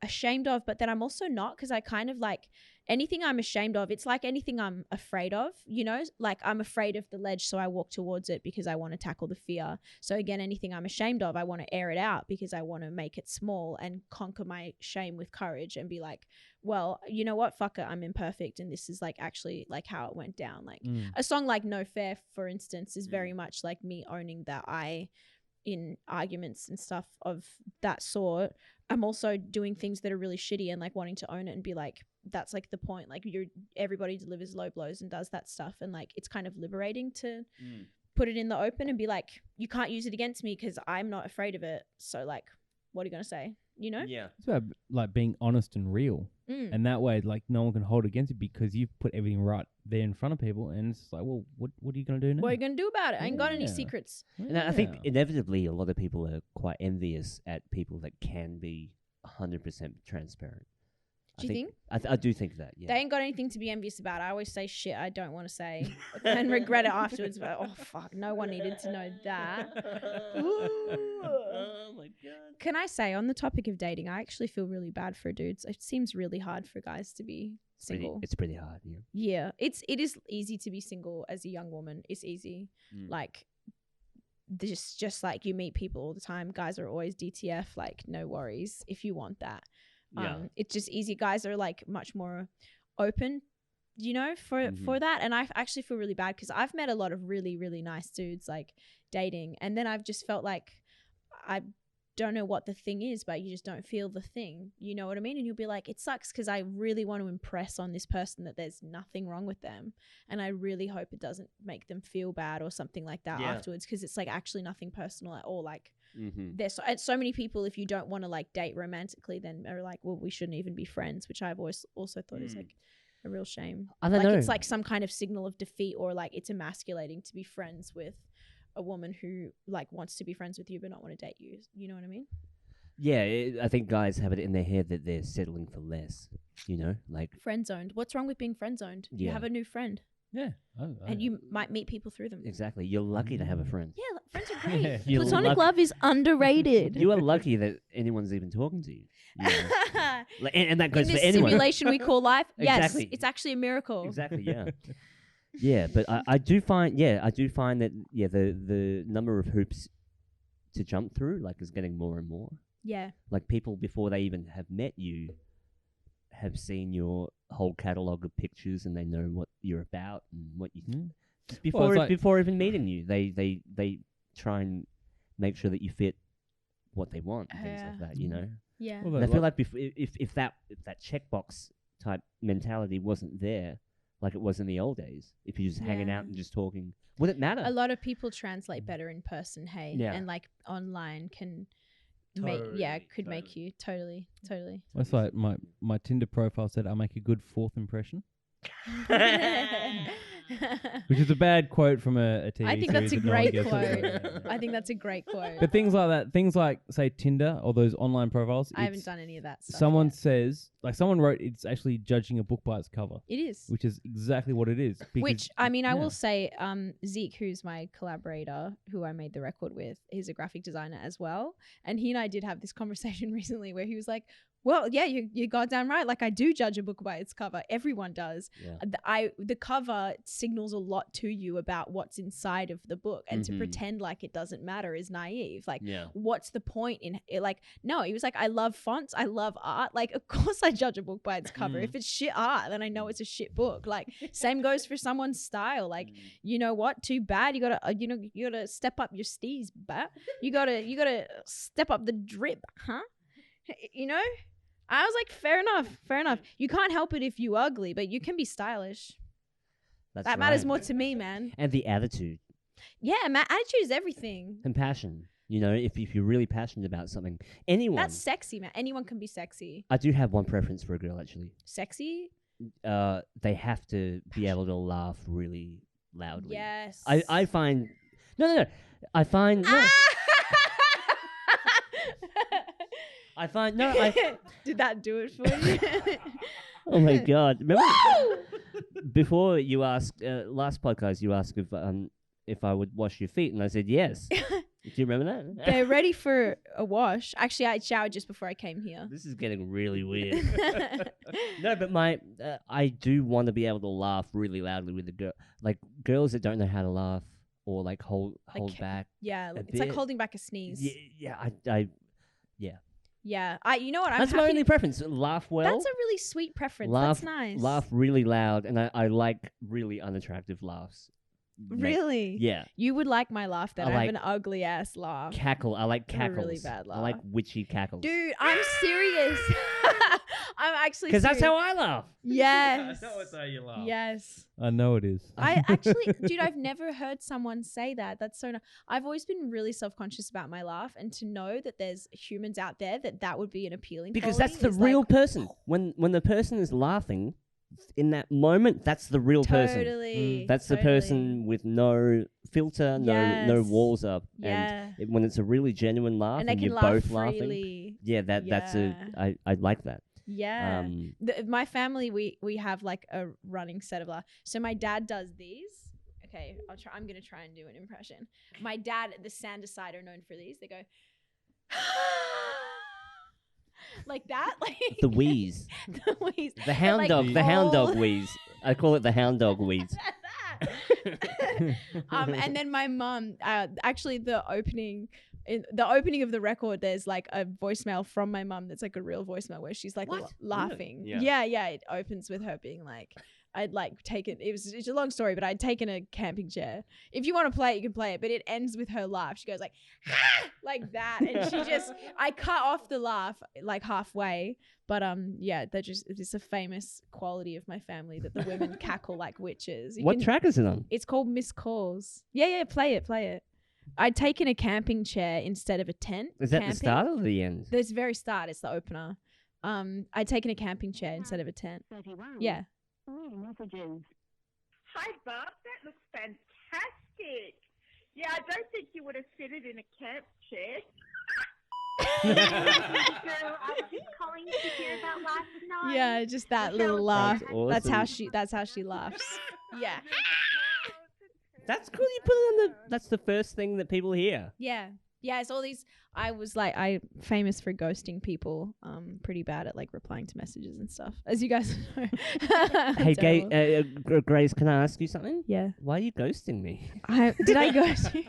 ashamed of, but then I'm also not, because I kind of like anything I'm ashamed of, it's like anything I'm afraid of, you know, like I'm afraid of the ledge, so I walk towards it because I want to tackle the fear. So again, anything I'm ashamed of, I want to air it out because I want to make it small and conquer my shame with courage and be like, well, you know what, fuck it, I'm imperfect and this is like actually like how it went down. Like a song like No Fair, for instance, is very much like me owning that I, in arguments and stuff of that sort, I'm also doing things that are really shitty and like wanting to own it and be like, that's like the point. Like everybody delivers low blows and does that stuff. And like, it's kind of liberating to put it in the open and be like, you can't use it against me because I'm not afraid of it. So like, what are you going to say? You know? Yeah. It's about like being honest and real, and that way, like no one can hold it against you because you've put everything right there in front of people, and it's like, well, what are you gonna do now? What are you going to do about it? I ain't got any Yeah. secrets. And I think Yeah. inevitably a lot of people are quite envious at people that can be 100% transparent. Do you think? I do think that, yeah. They ain't got anything to be envious about. I always say shit I don't want to say and regret it afterwards. But oh fuck, no one needed to know that. Oh my god. Can I say, on the topic of dating, I actually feel really bad for dudes. It seems really hard for guys to be single. It's pretty hard, yeah. Yeah, it is easy to be single as a young woman. It's easy. Like just like you meet people all the time. Guys are always DTF. Like no worries if you want that. Yeah. It's just easy. Guys are like much more open, you know, for that. And I actually feel really bad because I've met a lot of really, really nice dudes like dating. And then I've just felt like I don't know what the thing is, but you just don't feel the thing. You know what I mean? And you'll be like, it sucks because I really want to impress on this person that there's nothing wrong with them. And I really hope it doesn't make them feel bad or something like that afterwards, because it's like actually nothing personal at all. Like there's so many people, if you don't want to like date romantically, then are like, well, we shouldn't even be friends, which I've always also thought is like a real shame. I don't like know. it's like some kind of signal of defeat, or like it's emasculating to be friends with a woman who like wants to be friends with you but not want to date you. You know what I mean? Yeah, I think guys have it in their head that they're settling for less. You know, like Friend zoned. What's wrong with being friend zoned? You Yeah. have a new friend, Yeah. and you might meet people through them. exactly. You're lucky to have a friend. Yeah, friends are great. Yeah. You're Platonic lucky- love is underrated. You are lucky that anyone's even talking to you. You know? And that In goes this for anyone. simulation we call life, yes, Exactly. it's actually a miracle. Exactly. Yeah. Yeah, but I do find that the number of hoops to jump through like is getting more and more. Yeah, Like people before they even have met you have seen your whole catalog of pictures and they know what you're about and what you Mm. before it's like- before even meeting you. They try and make sure that you fit what they want and things like Yeah. that. You know. yeah. Well, And I feel like if that checkbox type mentality wasn't there, like it was in the old days, if you're just hanging Yeah. out and just talking, would it matter? A lot of people translate better in person, hey, Yeah. and like online can could make you totally. That's like my Tinder profile said I make a good fourth impression, which is a bad quote from a TV I think that's series a that no one great gets quote. it. I think that's a great quote. But things like that, things like say Tinder or those online profiles, I haven't it's- done any of that stuff. someone yet. says, like someone wrote, it's actually judging a book by its cover, It is. which is exactly what it is. Because, Which I mean, I yeah. will say, Zeke, who's my collaborator, who I made the record with, he's a graphic designer as well, and he and I did have this conversation recently where he was like, "Well, yeah, you're goddamn right. Like I do judge a book by its cover. Everyone does. Yeah. The cover signals a lot to you about what's inside of the book, and to Mhm. pretend like it doesn't matter is naive. Like, Yeah. what's the point in it? Like, no, he was like, I love fonts, I love art. Like, of course I judge a book by its cover. If it's shit art, then I know it's a shit book. Like, same goes for someone's style. Like, you know what? Too bad. You gotta, you gotta step up your steez, but you gotta step up the drip, huh? You know? I was like, fair enough. You can't help it if you ugly, but you can be stylish. That's That matters right. more to me, man. And the attitude Yeah, man, attitude is everything. and passion. You know, if you're really passionate about something, anyone. That's sexy, man. Anyone can be sexy. I do have one preference for a girl actually. Sexy? They have to be able to laugh really loudly. Yes. I find no. I find no. I find no. Did that do it for you? Oh my god! Remember before you asked last podcast, you asked if I would wash your feet, and I said yes. Do you remember that? They're ready for a wash. Actually, I showered just before I came here. This is getting really weird. No, but I do want to be able to laugh really loudly with the girl, like girls that don't know how to laugh or like hold back. Yeah, A it's like bit. holding back a sneeze. Yeah. You know what? I'm That's my happy. only preference. Laugh well. That's a really sweet preference. laugh, That's nice. Laugh really loud, and I like really unattractive laughs. Really? Yeah. You would like my laugh then. I I have like an ugly ass laugh. Cackle. I like A cackles. really bad I like laugh. witchy cackles. Dude, I'm serious. I'm actually Because that's serious. how I laugh. Yes. how you laugh. Yes. I know it is. I actually, dude, I've never heard someone say that. That's so. I've always been really self-conscious about my laugh, and to know that there's humans out there that would be an appealing. Because quality that's the is real like, person. When the person is laughing, in that moment, that's the real person. totally. That's the person with no filter, no Yes. walls up. Yeah. And when it's a really genuine laugh And and, they can you're laugh both laughing, freely. yeah, that's I like that. Yeah. My family, we have like a running set of laugh. So my dad does these. Okay, I'm gonna try and do an impression. My dad, the Sandicide, are known for these. They go like that, like The wheeze, the wheeze. the hound like dog, the hound all- dog wheeze. I call it the hound dog wheeze. And then my mum, actually the opening of the record, there's like a voicemail from my mum that's like a real voicemail where she's like What? laughing. Really? Yeah. It opens with her being like, I'd like taken, it's a long story, but I'd taken a camping chair. If you want to play it, you can play it, but it ends with her laugh. She goes like, like that. And I cut off the laugh like halfway. But yeah, it's a famous quality of my family that the women cackle like witches. What track is it on? It's called Missed Calls. Yeah, play it. I'd taken a camping chair instead of a tent. Is that camping. the start or the end? There's very start. It's the opener. I'd taken a camping chair instead of a tent. Yeah. Messages. Hi, Bob. That looks fantastic. Yeah, I don't think you would have fitted in a camp chair. So I was just calling to hear about last night. Yeah, just that Michelle little laugh. That's awesome. That's how she laughs. Yeah. That's cool. You put it on the. That's the first thing that people hear. Yeah. Yeah, it's all these. I famous for ghosting people. Pretty bad at like replying to messages and stuff, as you guys know. Hey, Terrible. Grace, can I ask you something? Yeah. Why are you ghosting me? Did I ghost you?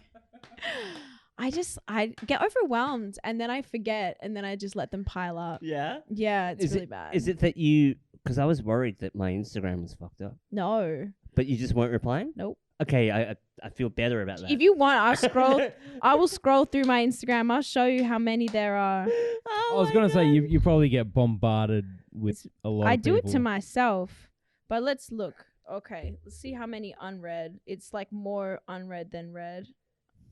I get overwhelmed and then I forget and then I just let them pile up. Yeah. Yeah, it's really bad. Is it that you? Because I was worried that my Instagram was fucked up, No. but you just weren't replying. Nope. Okay, I feel better about that. If you want, I will scroll through my Instagram. I'll show you how many there are. I was gonna say you probably get bombarded with a lot. I of do it to people. myself. But let's look. Okay, let's see how many unread. It's like more unread than read.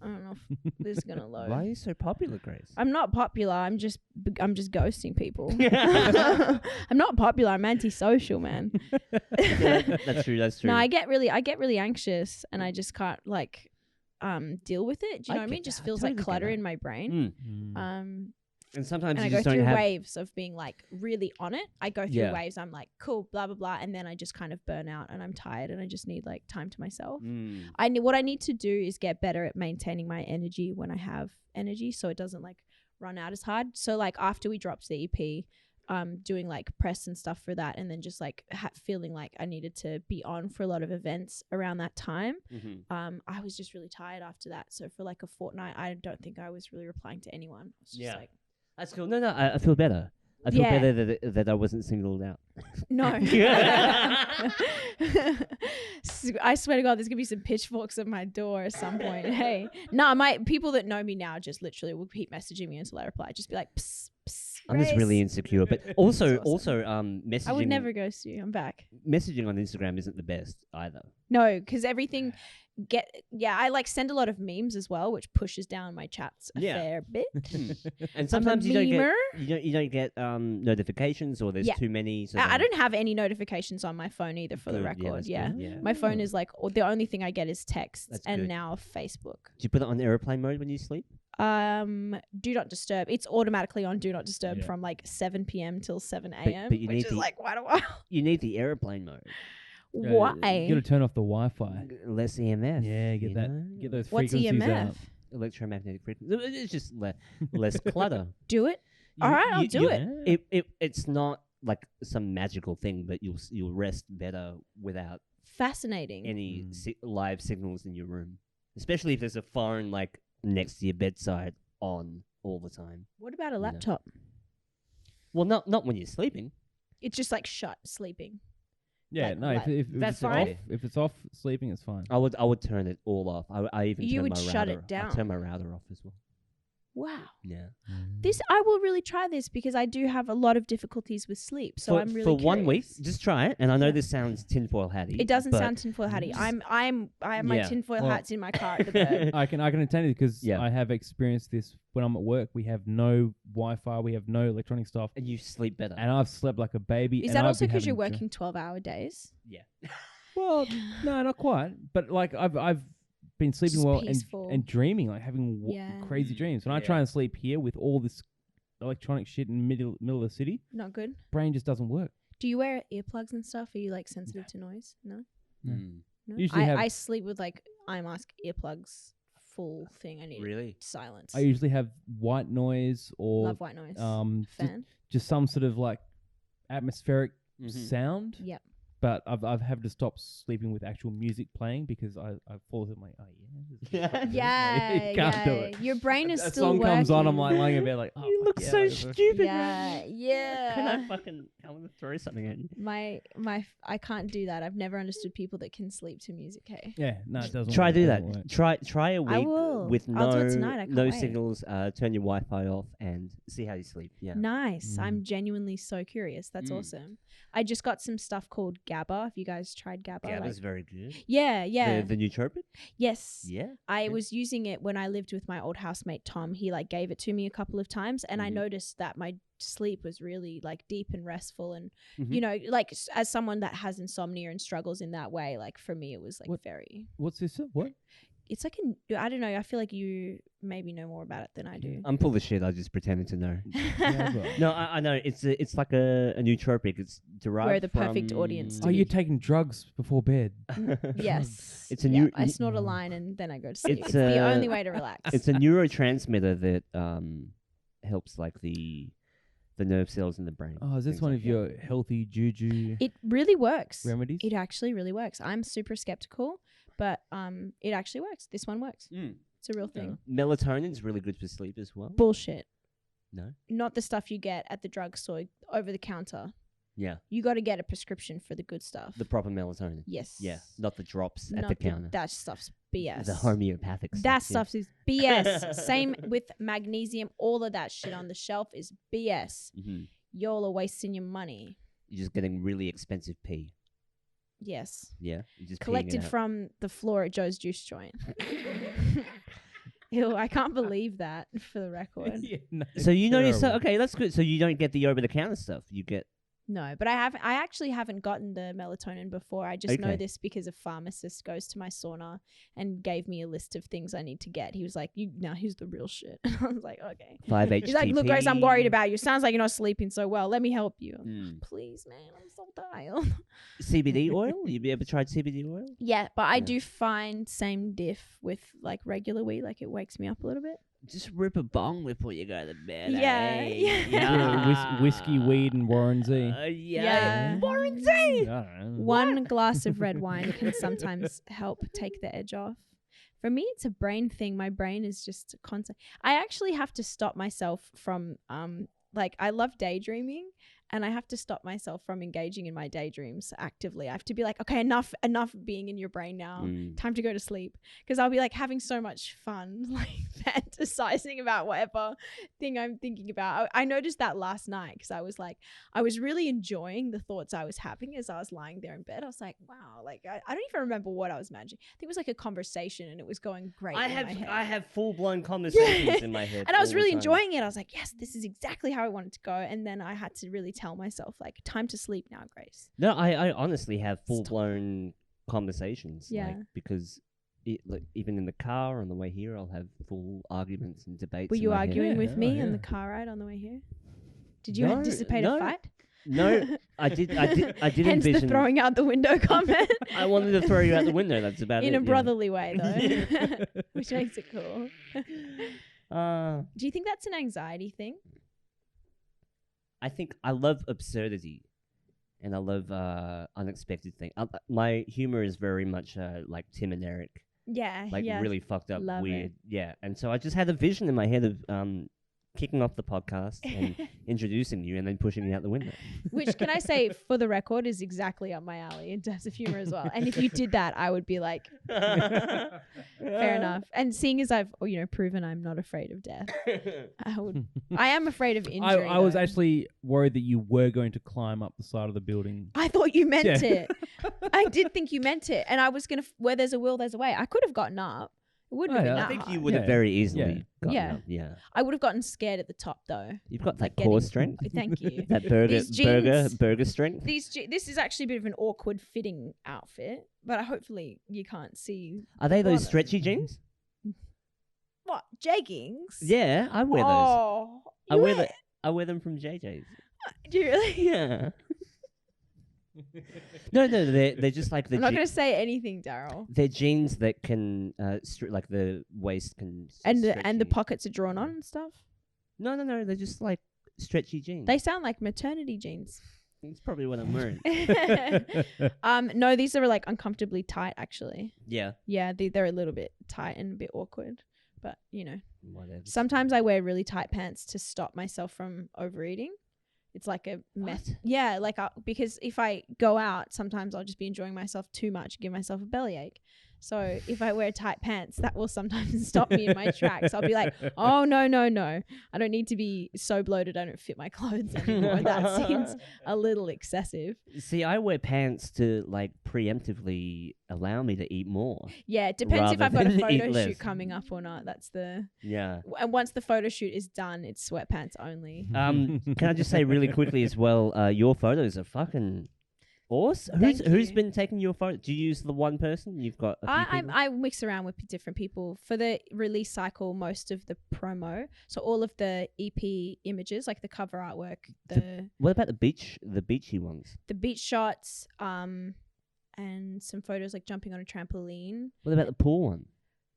I don't know if this is gonna load. Why are you so popular, Grace? I'm not popular. I'm just ghosting people. I'm not popular. I'm antisocial, man. That's true. That's true. No, I get really anxious, and I just can't like deal with it. Do you know what I mean? It just feels like clutter in my brain. And sometimes And I you go just don't through have. waves of being like really on it. I go through Yeah. waves. I'm like, cool, blah blah blah, and then I just kind of burn out, and I'm tired, and I just need like time to myself. What I need to do is get better at maintaining my energy when I have energy, so it doesn't like run out as hard. So like after we dropped the EP, doing like press and stuff for that, and then just like feeling like I needed to be on for a lot of events around that time. I was just really tired after that. So for like a fortnight, I don't think I was really replying to anyone. I was just like, That's cool. No, I feel better. I feel better that I wasn't singled out. no. I swear to God, there's gonna be some pitchforks at my door at some point. Hey, no, my people that know me now just literally will keep messaging me until I reply. Just be like, psst, psst, I'm just really insecure, but also messaging. I would never ghost you. I'm back. Messaging on Instagram isn't the best either. No, because everything I like send a lot of memes as well, which pushes down my chats a fair bit. And sometimes you don't get notifications, or there's too many. So I don't have any notifications on my phone either, for the record. Yeah. My phone is like the only thing I get is texts and now Facebook. Do you put it on airplane mode when you sleep? Do not disturb. It's automatically on do not disturb from like 7 p.m. till 7 a.m. But you which need is like quite a while. You need the airplane mode. Why? You gotta turn off the Wi-Fi. Less EMF. Yeah, get that. know? Get those What's frequencies EMF? out. Electromagnetic frequency. It's just less clutter. Do it. All right, I'll do it. It's not like some magical thing, but you'll rest better without Fascinating. any live signals in your room, especially if there's a phone like next to your bedside on all the time. What about a laptop? Well, not when you're sleeping. It's just like shut sleeping. Yeah, Like- no. like- If That's it's off, fine. if it's off sleeping, it's fine. I would turn it all off. I even You turn would my shut router. it down. I turn my router off as well. Wow. Yeah. I will really try this because I do have a lot of difficulties with sleep. So I'm really for 1 week, curious. just try it. And I know this sounds tinfoil hatty. It doesn't but sound tinfoil hatty. I have my tinfoil hats in my car at the bed. I can attend it because Yeah. I have experienced this when I'm at work. We have no Wi-Fi, we have no electronic stuff, And you sleep better. and I've slept like a baby. Is and that I've also been because you're having working 12-hour days? Yeah. Well, no, not quite. But like I've been sleeping Just well peaceful. and dreaming, like having Yeah. crazy dreams. When I Yeah. try and sleep here with all this electronic shit in the middle of the city, Not good. brain just doesn't work. Do you wear earplugs and stuff? Are you like sensitive to noise? No. Mm. No. Usually have- I sleep with like iMask earplugs, full thing. I need Really? silence. I usually have white noise or Love white noise. just, Fan. some sort of like atmospheric Mhm. sound. Yep. But I've had to stop sleeping with actual music playing because I fall asleep. I'm like, oh yeah, this is Yeah, you can't do yeah. it. Your brain is a still song working. comes on, I'm like lying in bed like, oh, You fuck look yeah, so like, this is- stupid. Yeah, yeah. Can I fucking? I want to throw something at you. I can't do that. I've never understood people that can sleep to music. Hey. Yeah, no, it doesn't. Try work, do it that. doesn't work. Try a week will. with I'll do it tonight. I no can't wait. signals. Turn your Wi-Fi off and see how you sleep. Yeah. Nice. Mm. I'm genuinely so curious. That's awesome. I just got some stuff called GABA. Have you guys tried GABA? GABA's very good. Yeah, yeah. The nootropic. Yes. Yeah. I was using it when I lived with my old housemate Tom. He like gave it to me a couple of times, and I Mhm. noticed that my sleep was really like deep and restful. And, Mhm. you know, like as someone that has insomnia and struggles in that way, like for me, it was like very, What's this? What? it's like, I don't know. I feel like you maybe know more about it than I do. I'm full of shit. I just pretended to know. Yeah, well. No, I know. It's like a nootropic. It's derived We're the perfect from- audience to Oh, be- you're taking drugs before bed. Yes. It's a yeah, new- I snort a line and then I go to sleep. It's It's the a- only way to relax. It's a neurotransmitter that helps like the nerve cells in the brain. Oh, is this things one like of that. your healthy juju It really works. remedies? It actually really works. I'm super skeptical, but it actually works. This one works. Mm. It's a real thing. Melatonin's really good for sleep as well. Bullshit. No. Not the stuff you get at the drugstore over the counter. Yeah, You got to get a prescription for the good stuff. the proper melatonin. Yes. Yeah, not the drops at Not the counter. that stuff's BS. The homeopathic stuff. That yeah. stuff is BS. Same with magnesium. All of that shit on the shelf is BS. Mhm. Y'all are wasting your money. You're just getting really expensive pee. Yes. Yeah, you're just peeing it Collected out. from the floor at Joe's Juice Joint. Ew, I can't believe that for the record. Yeah, no, So you notice? terrible. Okay, that's good. So you don't get the over the counter stuff. You get No, but I actually haven't gotten the melatonin before. I just know Okay. this because a pharmacist goes to my sauna and gave me a list of things I need to get. He was like, here's the real shit. I was like, okay. 5-HTP. He's like, look, Grace, I'm worried about you. Sounds like you're not sleeping so well. Let me help you. Mm. Please, man, I'm so tired. CBD oil. You ever tried CBD oil? Yeah, but I Yeah. do find same diff with like regular weed. Like it wakes me up a little bit. Just rip a bong before you go to bed. Yeah, eh? yeah. Yeah, whiskey, weed, and Warren Z. Yeah. Yeah. Warren Z. I don't know. One glass of red wine can sometimes help take the edge off. For me, it's a brain thing. My brain is just constant. I actually have to stop myself from like I love daydreaming, and I have to stop myself from engaging in my daydreams actively. I have to be like, okay, enough being in your brain now. Mm. Time to go to sleep, because I'll be like having so much fun, like fantasizing about whatever thing I'm thinking about. I noticed that last night because I was really enjoying the thoughts I was having as I was lying there in bed. I was like, wow, like I don't even remember what I was imagining. I think it was like a conversation and it was going great. I in my head. have full blown conversations in my head. And I was all the really time. enjoying it. I was like, yes, this is exactly how I wanted to go. And then I had to really tell myself, like, time to sleep now, Grace. No, I honestly have full blown conversations. Yeah. Like, because like, even in the car on the way here, I'll have full arguments and debates. Were in you my head. arguing Yeah, with yeah, me yeah. on the car ride on the way here? Did you No, anticipate no. a fight? No, I did Hence envision. the throwing out the window comment. I wanted to throw you out the window. That's about it. In a yeah. brotherly way, though, which makes it cool. Do you think that's an anxiety thing? I think I love absurdity, and I love unexpected things. My humor is very much like Tim and Eric, Yeah, like yeah. really fucked up, Love it. weird. Yeah, and so I just had a vision in my head of kicking off the podcast and introducing you, and then pushing you out the window. Which, can I say, for the record, is exactly up my alley in terms of humor as well. And if you did that, I would be like, fair enough. And seeing as I've, proven I'm not afraid of death, I am afraid of injury. I was though. actually worried that you were going to climb up the side of the building. I thought you meant Yeah. it. I did think you meant it. And I was going to, where there's a will, there's a way. I could have gotten up. It wouldn't Oh, have been yeah. that I think hard. you would have Yeah. very easily Yeah. gotten Yeah. up. Yeah, I would have gotten scared at the top, though. you've got that Getting- core strength, Thank you. that burger These jeans- strength. This is actually a bit of an awkward fitting outfit, but hopefully you can't see. Are they those bottom. stretchy jeans? What, jeggings? Yeah, I wear those. Oh, I you wear I wear them from JJ's. Do you really? Yeah. No, they're just like the I'm not going to say anything, Daryl. they're jeans that can like the waist can And the stretchy. pockets are drawn on and stuff. No, they're just like stretchy jeans. They sound like maternity jeans. It's probably what I'm wearing. No, these are like uncomfortably tight, actually. Yeah. Yeah, they're a little bit tight and a bit awkward. But, Whatever. sometimes I wear really tight pants to stop myself from overeating. It's like a method. What? Yeah, like because if I go out, sometimes I'll just be enjoying myself too much, give myself a bellyache. So if I wear tight pants, that will sometimes stop me in my tracks. I'll be like, oh, no. I don't need to be so bloated I don't fit my clothes anymore. That seems a little excessive. See, I wear pants to like preemptively allow me to eat more. Yeah, it depends if Rather I've got a than eat photo less. shoot coming up or not. That's the... Yeah. And once the photo shoot is done, it's sweatpants only. Can I just say really quickly as well, your photos are fucking awesome. Thank Who's you. been taking your photo? Do you use the one person? You've got a few people? I mix around with different people for the release cycle. Most of the promo, so all of the EP images, like the cover artwork, the What about the beachy ones? beach shots, and some photos like jumping on a trampoline. What about the pool one?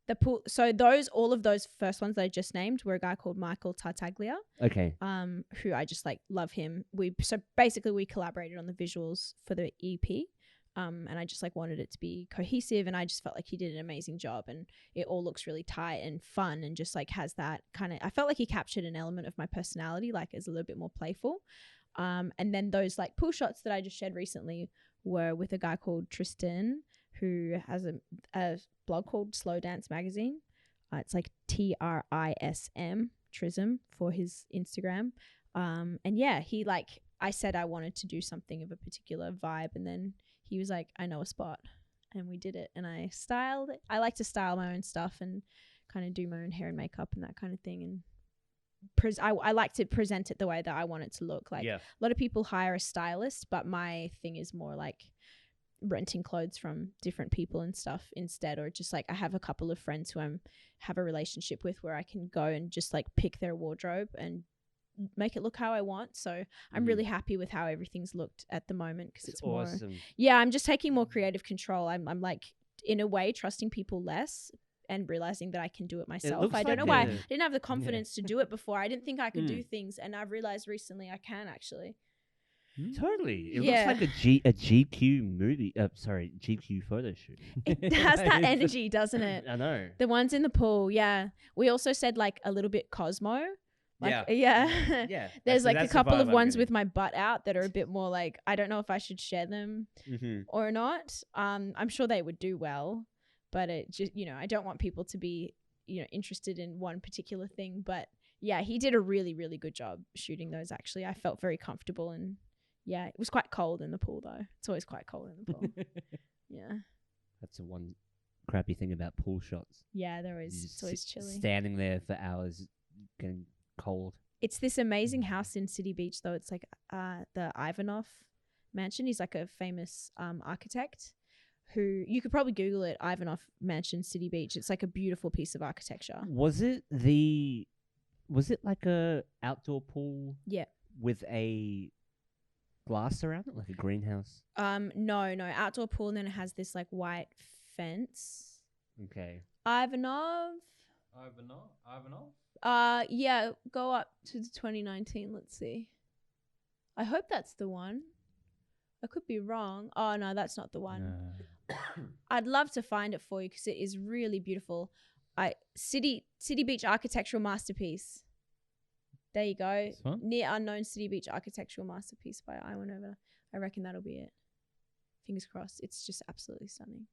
The pool. So all of those first ones that I just named were a guy called Michael Tartaglia, Okay. who I just like love him. So basically we collaborated on the visuals for the EP. And I just like wanted it to be cohesive, and I just felt like he did an amazing job, and it all looks really tight and fun, and just like has that kind of, I felt like he captured an element of my personality, like as a little bit more playful. And then those like pool shots that I just shared recently were with a guy called Tristan, who has a blog called Slow Dance Magazine. It's like TRISM, Trism for his Instagram. And yeah, he like, I said I wanted to do something of a particular vibe, and then he was like, I know a spot, and we did it. And I styled it. I like to style my own stuff and kind of do my own hair and makeup and that kind of thing. And I like to present it the way that I want it to look. Like a lot of people hire a stylist, but my thing is more like renting clothes from different people and stuff instead, or just like I have a couple of friends who have a relationship with where I can go and just like pick their wardrobe and make it look how I want. So I'm really happy with how everything's looked at the moment, because it's more awesome. I'm just taking more creative control. I'm like in a way trusting people less and realizing that I can do it myself. looks I don't like know why a- I didn't have the confidence to do it before. I didn't think I could do things, and I've realized recently I can actually. Totally. It Yeah. looks like a GQ movie. GQ photo shoot. It has that energy, doesn't it? I know. The ones in the pool, yeah. We also said like a little bit Cosmo. Like, yeah. Yeah. There's like a that's the couple vibe of I'm ones getting. with my butt out that are a bit more like, I don't know if I should share them Mhm. or not. I'm sure they would do well, but it just, I don't want people to be, interested in one particular thing. But yeah, he did a really, really good job shooting those. Actually, I felt very comfortable, and yeah, it was quite cold in the pool though. It's always quite cold in the pool. Yeah. That's the one crappy thing about pool shots. Yeah, You're it's just always chilly. standing there for hours, getting cold. It's this amazing house in City Beach, though. It's like the Ivanov mansion. He's like a famous architect who, you could probably Google it, Ivanov Mansion, City Beach. It's like a beautiful piece of architecture. Was it like a outdoor pool? Yeah. With a glass around it, like a greenhouse? No, outdoor pool, and then it has this like white fence. Okay. Ivanov. Yeah, go up to the 2019. Let's see. I hope that's the one. I could be wrong. Oh no, that's not the one. I'd love to find it for you because it is really beautiful. City Beach architectural masterpiece. There you go. This one? Near unknown City Beach architectural masterpiece by Ivanova. I reckon that'll be it. Fingers crossed. It's just absolutely stunning.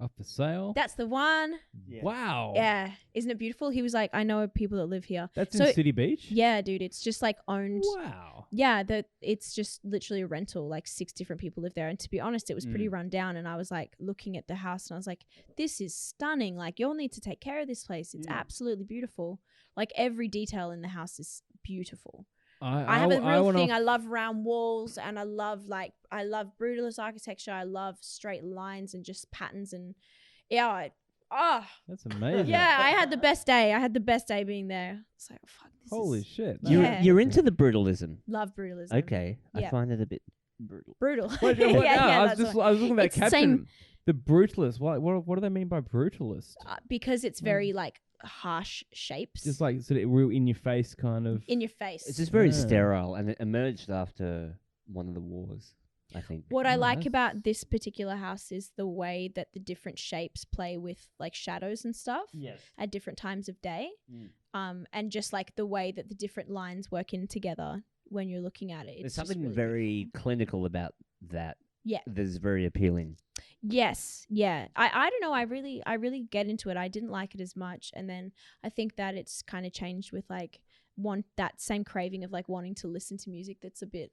Up for sale. That's the one. Yeah. Wow. Yeah. Isn't it beautiful? He was like, I know people that live here. That's So- in City Beach? Yeah, dude. It's just like owned. Wow. Yeah, it's just literally a rental. Like 6 different people live there. And to be honest, it was pretty run down. And I was like looking at the house and I was like, this is stunning. Like, you'll need to take care of this place. It's absolutely beautiful. Like every detail in the house is beautiful. I have a real thing. I love round walls, and I love brutalist architecture. I love straight lines and just patterns, and That's amazing. yeah, I had the best day. I had the best day being there. It's like, fuck, this Holy is shit. Yeah. You're into the brutalism. love brutalism. Okay. I Yeah. find it a bit brutal. Brutal. What, Yeah, no, yeah, I was that's just what- I was looking at that It's the caption. same- The brutalist. What do they mean by brutalist? because it's very like harsh shapes. Just like sort of real in your face kind of. in your face. It's just very Yeah. sterile, and it emerged after one of the wars, I think. What I Oh, like nice. about this particular house is the way that the different shapes play with like shadows and stuff Yes. at different times of day. Mm. And just like the way that the different lines work in together when you're looking at it. There's It's just something really very beautiful. clinical about that. Yeah. That's very appealing. Yes, yeah. I don't know. I really get into it. I didn't like it as much, and then I think that it's kind of changed with like that same craving of like wanting to listen to music that's a bit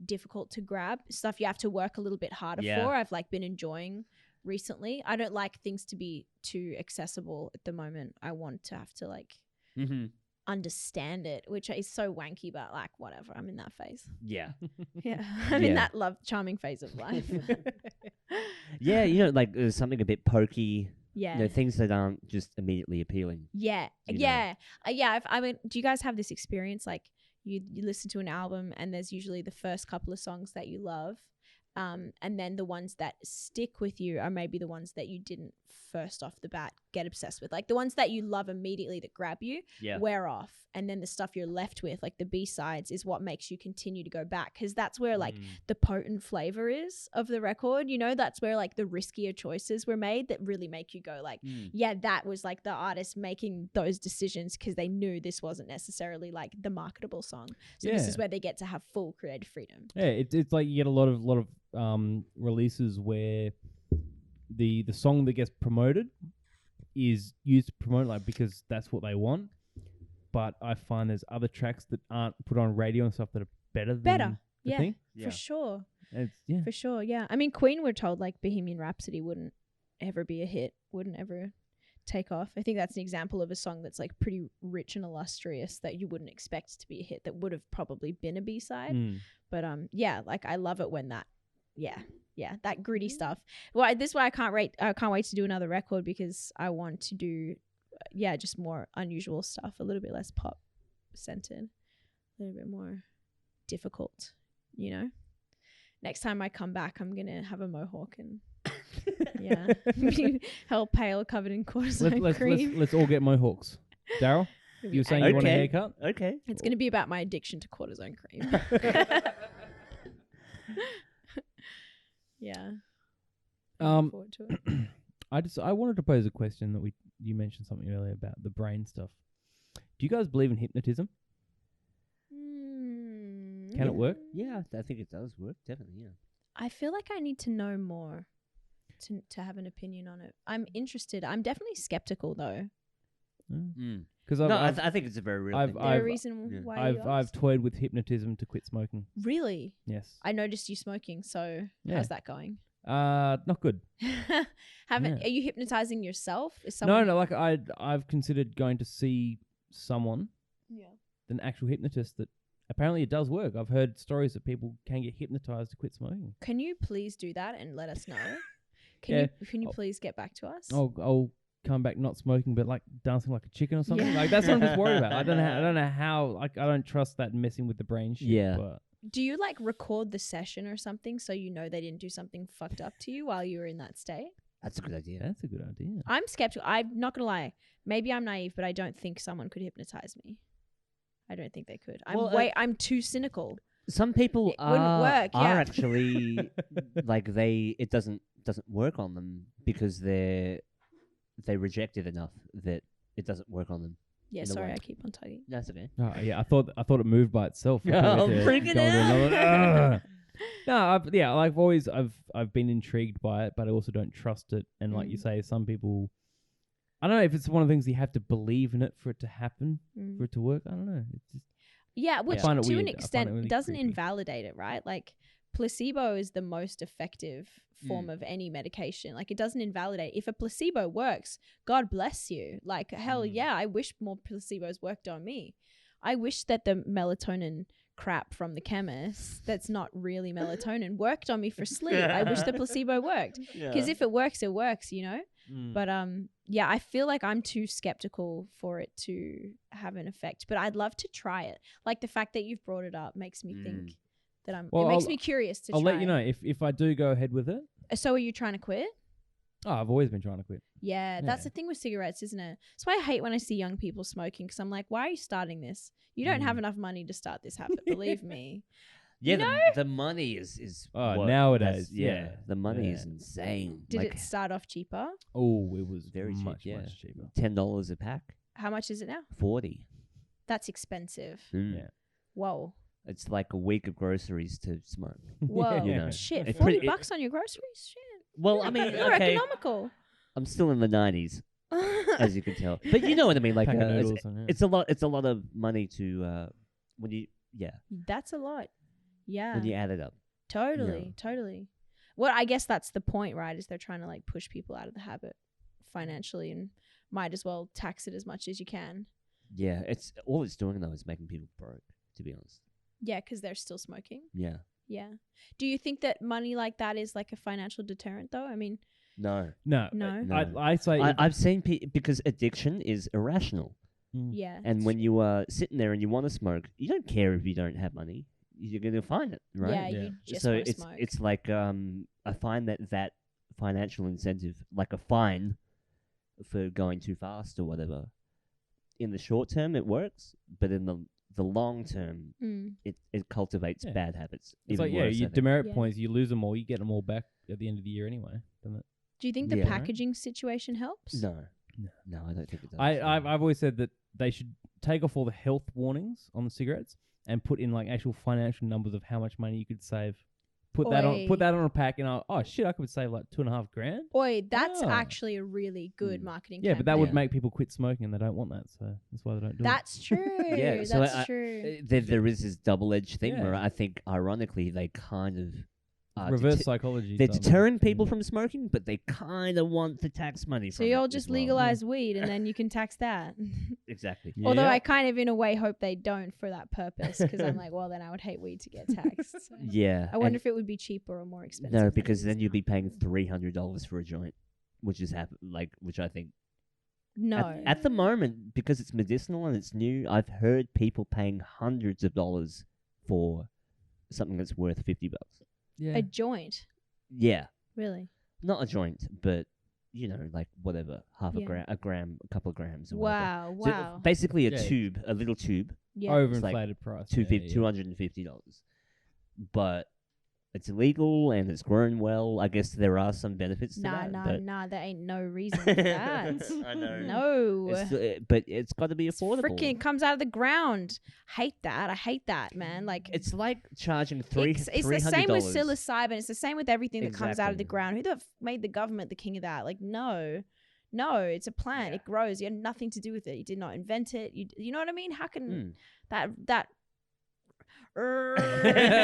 difficult to grab, stuff you have to work a little bit harder Yeah. for. I've like been enjoying recently. I don't like things to be too accessible at the moment. I want to have to like Mm-hmm. understand it, which is so wanky, but like whatever. I'm in that phase. Yeah. Yeah, I'm in Yeah. that charming phase of life. Yeah, like there's something a bit pokey. Yeah. Things that aren't just immediately appealing. Yeah, you know. yeah, yeah. I mean, do you guys have this experience? Like, you listen to an album, and there's usually the first couple of songs that you love, and then the ones that stick with you are maybe the ones that you didn't first off the bat get obsessed with. Like the ones that you love immediately that grab you, Yeah. wear off, and then the stuff you're left with, like the B-sides, is what makes you continue to go back, because that's where like the potent flavor is of the record. That's where like the riskier choices were made that really make you go like, yeah, that was like the artist making those decisions because they knew this wasn't necessarily like the marketable song. So this is where they get to have full creative freedom. Yeah, it's like you get a lot of releases where the song that gets promoted is used to promote like because that's what they want. But I find there's other tracks that aren't put on radio and stuff that are better than the thing. Yeah. For sure. It's, For sure, yeah. I mean, Queen were told like Bohemian Rhapsody wouldn't ever be a hit, wouldn't ever take off. I think that's an example of a song that's like pretty rich and illustrious that you wouldn't expect to be a hit, that would have probably been a B-side. But yeah, like I love it when that, that gritty stuff. Well, this is why I can't wait to do another record, because I want to do just more unusual stuff, a little bit less pop centered, a little bit more difficult, Next time I come back, I'm gonna have a mohawk and hell pale, covered in cortisone cream. Let's all get mohawks. Daryl, you were saying you want a haircut? Okay. It's gonna be about my addiction to cortisone cream. Yeah. Looking forward to it. I wanted to pose a question that you mentioned something earlier about the brain stuff. Do you guys believe in hypnotism? Can it work? Yeah, I think it does work. Definitely, yeah. I feel like I need to know more to have an opinion on it. I'm interested. I'm definitely skeptical though. Because I think it's a very real thing. Is there a reason why I've toyed with hypnotism to quit smoking. Really? Yes. I noticed you smoking, so how's that going? Not good. Are you hypnotizing yourself? Is someone No, like I've considered going to see someone, an actual hypnotist, that apparently it does work. I've heard stories that people can get hypnotized to quit smoking. Can you please do that and let us know? Can you please get back to us? I'll come back not smoking, but like dancing like a chicken or something. Like that's what I'm just worried about. I don't know how. Like I don't trust that messing with the brain shit. Yeah. But do you like record the session or something so you know they didn't do something fucked up to you while you were in that state? That's a good idea. That's a good idea. I'm skeptical. I'm not gonna lie. Maybe I'm naive, but I don't think someone could hypnotize me. I don't think they could. I'm too cynical. Some people It wouldn't work, are yeah. actually like it doesn't work on them because they reject it enough that it doesn't work on them. Yeah, in a sorry, way. I keep on tugging. That's okay. Oh yeah, I thought it moved by itself. Oh, freak it out. No, I've been intrigued by it, but I also don't trust it. And like you say, some people, I don't know if it's one of the things you have to believe in it for it to happen, for it to work. I don't know. It's just, yeah, which I find it to weird. an I find extent it really doesn't creepy. invalidate it, right? Like placebo is the most effective form of any medication. Like it doesn't invalidate. If a placebo works, God bless you. Like hell yeah, I wish more placebos worked on me. I wish that the melatonin crap from the chemist that's not really melatonin worked on me for sleep. I wish the placebo worked. Because if it works, it works, But yeah, I feel like I'm too skeptical for it to have an effect. But I'd love to try it. Like the fact that you've brought it up makes me think that it makes me curious to try. I'll let you know if I do go ahead with it. So are you trying to quit? Oh, I've always been trying to quit. Yeah, that's the thing with cigarettes, isn't it? That's why I hate when I see young people smoking, because I'm like, why are you starting this? You don't have enough money to start this habit, believe me. Yeah, the money is nowadays. The money is insane. Did it start off cheaper? Oh, it was Very cheap, much cheaper. $10 a pack. How much is it now? 40. That's expensive. Mm. Yeah. Whoa. It's like a week of groceries to smoke. Whoa, You know, shit, it's 40 pretty- bucks on your groceries? Shit. Well, I mean, You're okay, economical. I'm still in the 90s, as you can tell. But you know what I mean. Like, Pack of it's, noodles and, yeah. it's a lot. It's a lot of money to when you That's a lot. Yeah. when you add it up. Totally. Well, I guess that's the point, right? Is they're trying to like push people out of the habit financially and might as well tax it as much as you can. Yeah, it's all it's doing though is making people broke. To be honest. Yeah, because they're still smoking. Yeah. Yeah. Do you think that money like that is like a financial deterrent though? I mean, No. No. No. No. I say I've seen because addiction is irrational, yeah. and when you are sitting there and you want to smoke, you don't care if you don't have money. You're gonna find it, right? Yeah, Yeah. you just So want to it's smoke. it's like I find that financial incentive, like a fine for going too fast or whatever, in the short term it works, but in the long term Mm. it cultivates Yeah. bad habits. it's even like, yeah, worse, I you think. demerit Yeah. points, you lose them all, you get them all back at the end of the year anyway, doesn't it? Do you think the Yeah. packaging situation helps? No, No. I don't think it does. I've always said that they should take off all the health warnings on the cigarettes and put in like actual financial numbers of how much money you could save. Put that Oi. on a pack, and oh shit, I could save like $2,500. Boy, that's Ah. actually a really good Mm. marketing Yeah, but that would Yeah. make people quit smoking, and they don't want that, so that's why they don't do That's true. Yeah, so that's I- true. There is this double-edged thing Yeah. where I think, ironically, they kind of it. are Reverse dete- psychology. they're type of deterring people thing. from smoking, but they kind of want the tax money So from it you'll as just well. legalize weed and then you can tax that. Exactly. Although Yeah. I kind of, in a way, hope they don't for that purpose because I'm like, well, then I would hate weed to get taxed. So. Yeah. I wonder and if it would be cheaper or more expensive. no, than because it is then you'd now. be paying $300 for a joint, which is which I think No. at the moment, because it's medicinal and it's new, I've heard people paying hundreds of dollars for something that's worth $50. Yeah. A joint. Yeah, Really? not a joint, but you know, like whatever, half Yeah. a gram, a couple of grams. Or whatever. Wow. So Wow. basically, a Yeah. tube, a little tube, Yeah. Overinflated price. yeah, yeah. $250. But it's illegal and it's grown well. I guess there are some benefits to that. but There ain't no reason for that. I know. No. But it's got to be It's affordable. freaking comes out of the ground. Hate that. I hate that, man. Like It's like charging it's the $300. same with psilocybin. It's the same with everything that comes out of the Exactly. ground. Who the made the government the king of that? Like, no, it's a plant. Yeah. It grows. You had nothing to do with it. You did not invent it. You know what I mean? How can Mm. that?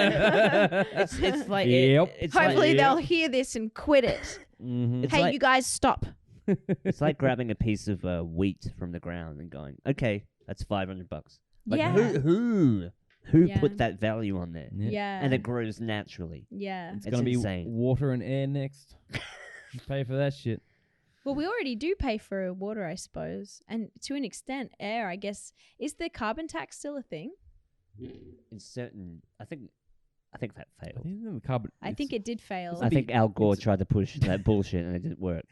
It's like Yep. it's Hopefully like, they'll hear this and quit it. Mhm. It's Hey, like- you guys, stop. it's like grabbing a piece of wheat from the ground and going, okay, that's $500. Like Yeah. who Yeah. put that value on there? Yeah. Yeah. And it grows naturally. Yeah. It's It's gonna be insane. water and air next. You pay for that shit. Well, we already do pay for water, I suppose, and to an extent, air. I guess is the carbon tax still a thing? In certain, I think that I failed. think the carbon. I think it did fail. I think Al Gore it's- tried to push that bullshit and it didn't work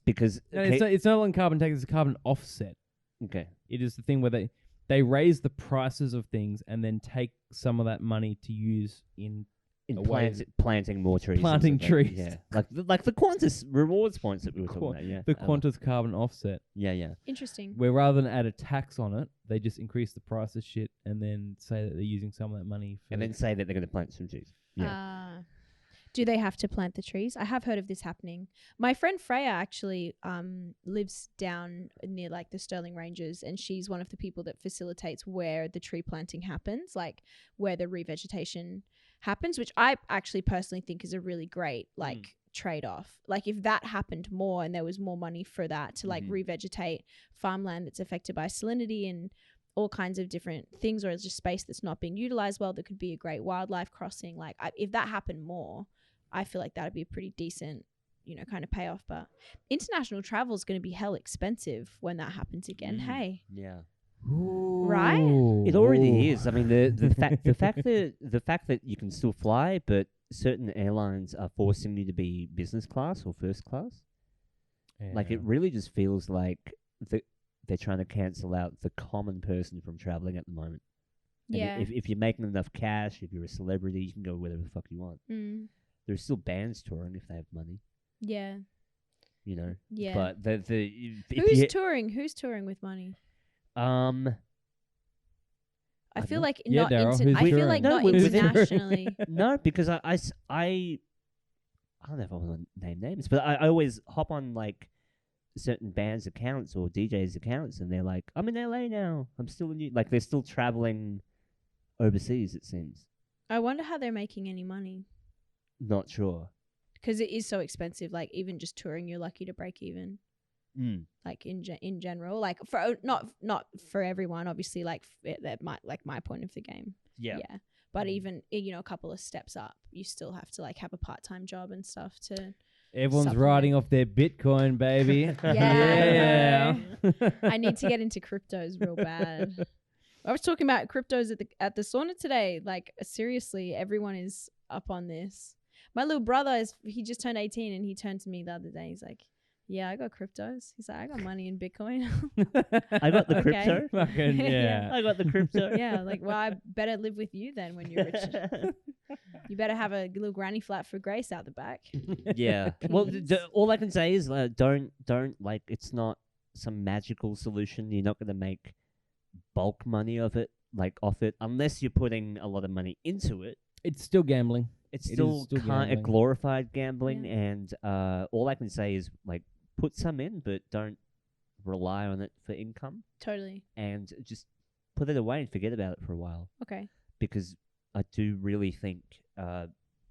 because No, it's no longer carbon tax. It's a carbon offset. okay. It is the thing where they raise the prices of things and then take some of that money to use in In a way planting more trees. and Planting stuff like that. trees. Yeah, like the Qantas rewards points that we were talking Qu- about. Yeah, the Qantas carbon offset. Yeah. Interesting. Where rather than add a tax on it, they just increase the price of shit and then say that they're using some of that money for And then say that they're going to plant some trees. Yeah. Do they have to plant the trees? I have heard of this happening. My friend Freya actually lives down near like the Stirling Ranges, and she's one of the people that facilitates where the tree planting happens, like where the revegetation happens, which I actually personally think is a really great like trade-off. Like if that happened more and there was more money for that to like revegetate farmland that's affected by salinity and all kinds of different things, or it's just space that's not being utilized well, that could be a great wildlife crossing. Like if that happened more, I feel like that'd be a pretty decent, kind of payoff. But international travel is going to be hell expensive when that happens again. Hey, Yeah. Right? It already is. I mean, the fact that you can still fly, but certain airlines are forcing you to be business class or first class. Like it really just feels like they're trying to cancel out the common person from traveling at the moment. And yeah. If you're making enough cash, if you're a celebrity, you can go wherever the fuck you want. There's still bands touring if they have money, Yeah. Yeah. But if Who's you, touring? Who's touring with money? I I feel know. like Yeah, not. Daryl, who's I feel touring? like No, not who's touring? internationally. No, because I don't know if I want to name names, but I always hop on like certain bands' accounts or DJs' accounts, and they're like, "I'm in LA now. I'm still in like they're still traveling overseas." It seems. I wonder how they're making any money Not sure. because it is so expensive. Like even just touring, you're lucky to break even. Like in general, like for not for everyone, obviously. Like that might like my point of the game. Yeah. But even a couple of steps up, you still have to like have a part-time job and stuff to. Everyone's Supplement. riding off their Bitcoin, baby. Yeah. Yeah. I need to get into cryptos real bad. I was talking about cryptos at the sauna today. Like seriously, everyone is up on this. My little brother he just turned 18 and he turned to me the other day. He's like, "Yeah, I got cryptos." He's like, "I got money in Bitcoin." I got the Okay. crypto. Fucking yeah. I got the crypto. Yeah, like, well, I better live with you then when you're rich. You better have a little granny flat for Grace out the back. Yeah. Well, Please. all I can say is don't like it's not some magical solution. You're not going to make bulk money of it, like off it, unless you're putting a lot of money into it. It's still gambling. It's It is still still kind of gambling. glorified gambling, Yeah. and all I can say is like put some in, but don't rely on it for income, Totally. and just put it away and forget about it for a while. Okay. Because I do really think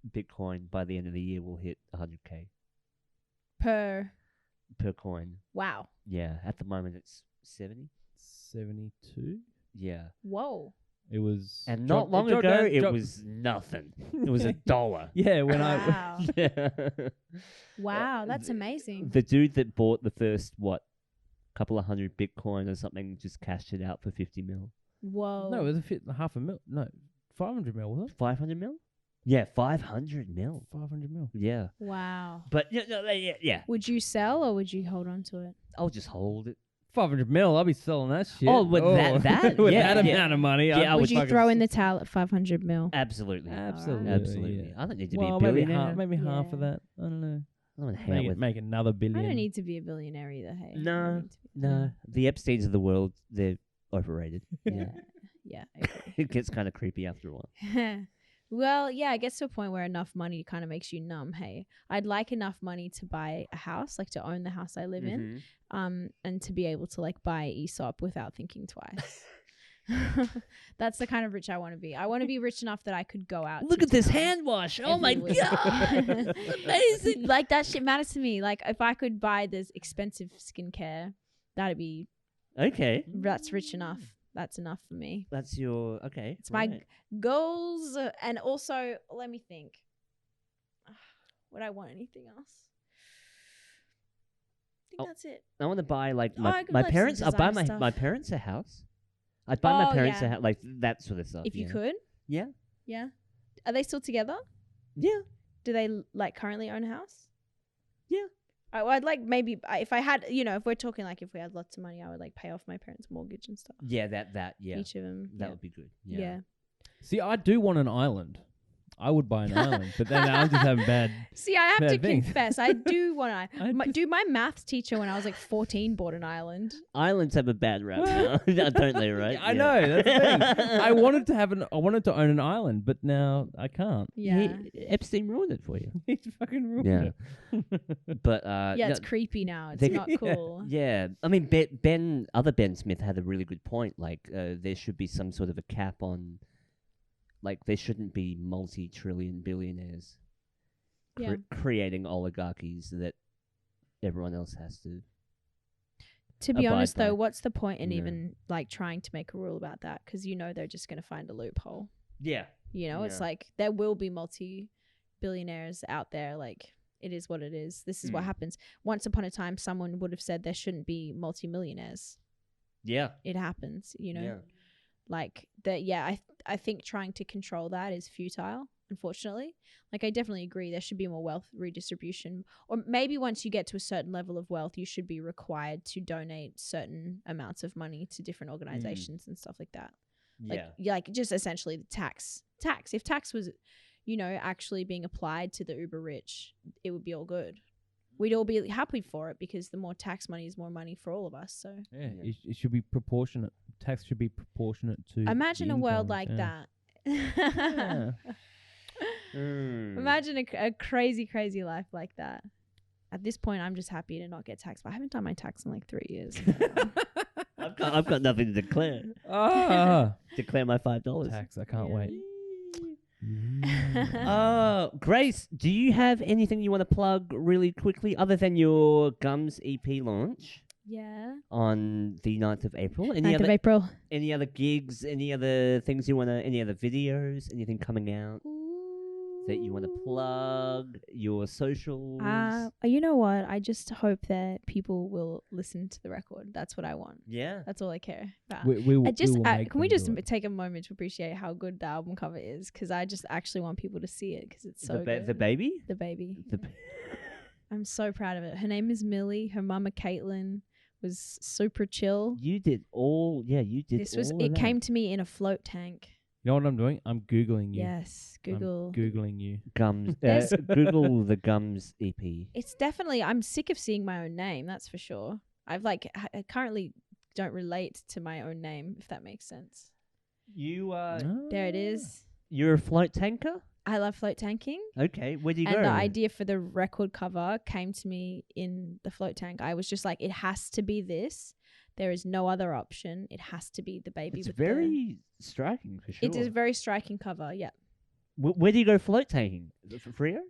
Bitcoin by the end of the year will hit 100K Per. coin. Wow. Yeah, at the moment it's 70. 72. Yeah, It Whoa. was. and dropped- not long dropped ago down- it dropped- was nothing. It was $1. Yeah, when Wow. Yeah. Wow. That's amazing. The dude that bought the first couple of hundred Bitcoin or something just cashed it out for 50 mil. Whoa. No, it was half a mil. No, 500 mil, was it? 500 mil? Yeah, 500 mil. 500 mil. Yeah, Wow. but yeah. Would you sell or would you hold on to it? I'll just hold it. 500 mil, I'll be selling that shit. Oh, with that- with yeah, that yeah. amount of money, Yeah, I Would would you fucking throw in the towel at 500 mil? Absolutely. Absolutely, Absolutely. yeah. I don't need to Well, be a maybe billionaire. maybe half of Yeah. that. I don't know. I don't want to hang out with. Make another I billion. don't need to be a billionaire either. Hey. I No, don't need to be- No, the Epsteins of the world, they're overrated. Yeah. Yeah. I agree. It gets kind of creepy after a while. Well, yeah, it gets to a point where enough money kind of makes you numb. Hey, I'd like enough money to buy a house, like to own the house I live in, and to be able to like buy ESOP without thinking twice. That's the kind of rich I want to be. I want to be rich enough that I could go out. Look to at this town hand wash. Oh my every week. god. Amazing. Like that shit matters to me. Like if I could buy this expensive skincare, Okay. that's rich enough. That's enough for me. That's your okay. It's my right. goals, and also let me think. Would I want anything else? I think Oh, that's it. I want to buy like I my, could my like some parents. I'll buy designer my stuff. parents a house. I'd buy my Oh, parents a yeah. house, like that sort of stuff. If you yeah. could, Yeah. yeah. Are they still together? Yeah. Do they like currently own a house? Yeah. I'd like maybe if I had, if we're talking like if we had lots of money, I would like pay off my parents' mortgage and stuff. Yeah. That. Yeah. Each of them. That yeah. would be good. Yeah. Yeah. See, I do want an island. I would buy an island, but then I'm just having bad. See, I have to Bad things. confess, I do want to. I just- Dude, my maths teacher when I was like 14 bought an island. Islands have a bad rap now, don't they? Right? Yeah, I know. That's the thing. I wanted to own an island, but now I can't. Yeah. Epstein ruined it for you. He's fucking ruined Yeah. it. But Yeah, no, it's creepy now. It's they- not Yeah. cool. yeah. I mean, other Ben Smith had a really good point. Like, there should be some sort of a cap on. Like, there shouldn't be multi-trillion billionaires Yeah. creating oligarchies that everyone else has to. To be abide honest, though, by. what's the point in Yeah. even like trying to make a rule about that? Because they're just going to find a loophole. Yeah. It's Yeah. like there will be multi-billionaires out there. Like it is what it is. This is what Mm. happens. Once upon a time, someone would have said there shouldn't be multi-millionaires. Yeah. It happens, Yeah. like that. Yeah, I think trying to control that is futile. Unfortunately, like I definitely agree there should be more wealth redistribution, or maybe once you get to a certain level of wealth, you should be required to donate certain amounts of money to different organizations and stuff like that. Like just essentially the tax. If tax was, actually being applied to the uber rich, it would be all good. We'd all be happy for it because the more tax money is more money for all of us. So Yeah, Yeah. it should be proportionate tax should be proportionate to. Imagine the a world incomes, like yeah. that. Yeah. Imagine a crazy, crazy life like that. At this point, I'm just happy to not get taxed. But I haven't done my tax in like 3 years. I've got nothing to declare. Declare my $5. Tax. I can't Yeah. wait. Grace, do you have anything you want to plug really quickly other than your Gums EP launch Yeah. on the 9th of April? 9th of April. Any other gigs? Any other things you want to? Any other videos? Anything coming out that you want to plug? Your socials? You know what? I just hope that people will listen to the record. That's what I want. Yeah. That's all I care about. We will Can we just take a moment to appreciate how good the album cover is? Because I just actually want people to see it because it's so good. The baby? The baby. The I'm so proud of it. Her name is Millie. Her mama Caitlin was super chill. You did all. Yeah, you did. It came to me in a float tank. You know what I'm doing? I'm Googling you. Yes, Google. I'm Googling you. Gums. There's- Google the Gums EP. It's definitely. I'm sick of seeing my own name. That's for sure. I currently don't relate to my own name, if that makes sense. You There it is. You're a float tanker. I love float tanking. Okay, where do you go? And the idea for the record cover came to me in the float tank. I was just like, it has to be this. There is no other option. It has to be the baby. It's with very striking for sure. It is a very striking cover. Yeah. Where do you go float tanking? For Frio?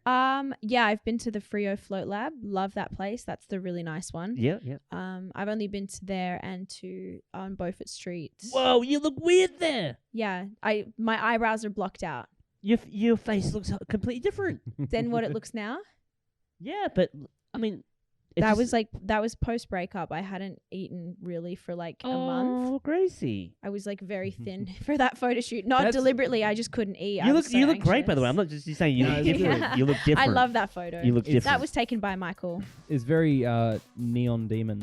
Yeah, I've been to the Frio Float Lab. Love that place. That's the really nice one. Yeah. I've only been to there and to Beaufort Street. Whoa, you look weird there. Yeah, my eyebrows are blocked out. Your face looks completely different. Than what it looks now. Yeah, but I mean, That was post breakup. I hadn't eaten really for like a month. Oh, Gracie. I was like very thin for that photo shoot. Not deliberately, I just couldn't eat. You look great, by the way. I'm not just saying you look different. Yeah. You look different. I love that photo. You look different. That was taken by Michael. It's very Neon Demon.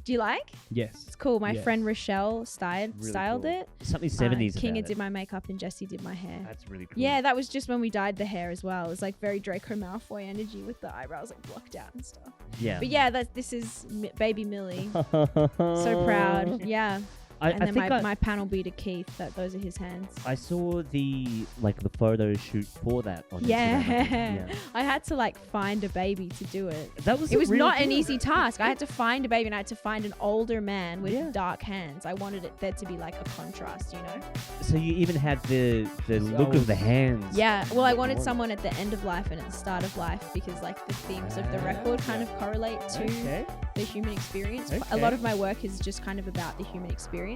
Do you like? Yes. It's cool. My Yes. friend Rochelle styled cool. it. Something 70s Kinga about did my makeup and Jessie did my hair. That's really cool. Yeah, that was just when we dyed the hair as well. It was like very Draco Malfoy energy with the eyebrows like blocked out and stuff. Yeah. But yeah, this is baby Millie. So proud. Yeah. And then my panel beater Keith. Those are his hands. I saw the photo shoot for that on Instagram. Yeah. I had to find a baby to do it. That was. It was really not an good. easy task. I had to find a baby and I had to find an older man with Yeah. dark hands. I wanted it there to be like a contrast, you know? So you even had the look of the hands. Yeah. Well, I wanted More. someone at the end of life and at the start of life because the themes of the record kind of correlate to Okay. the human experience. Okay. A lot of my work is just kind of about the human experience.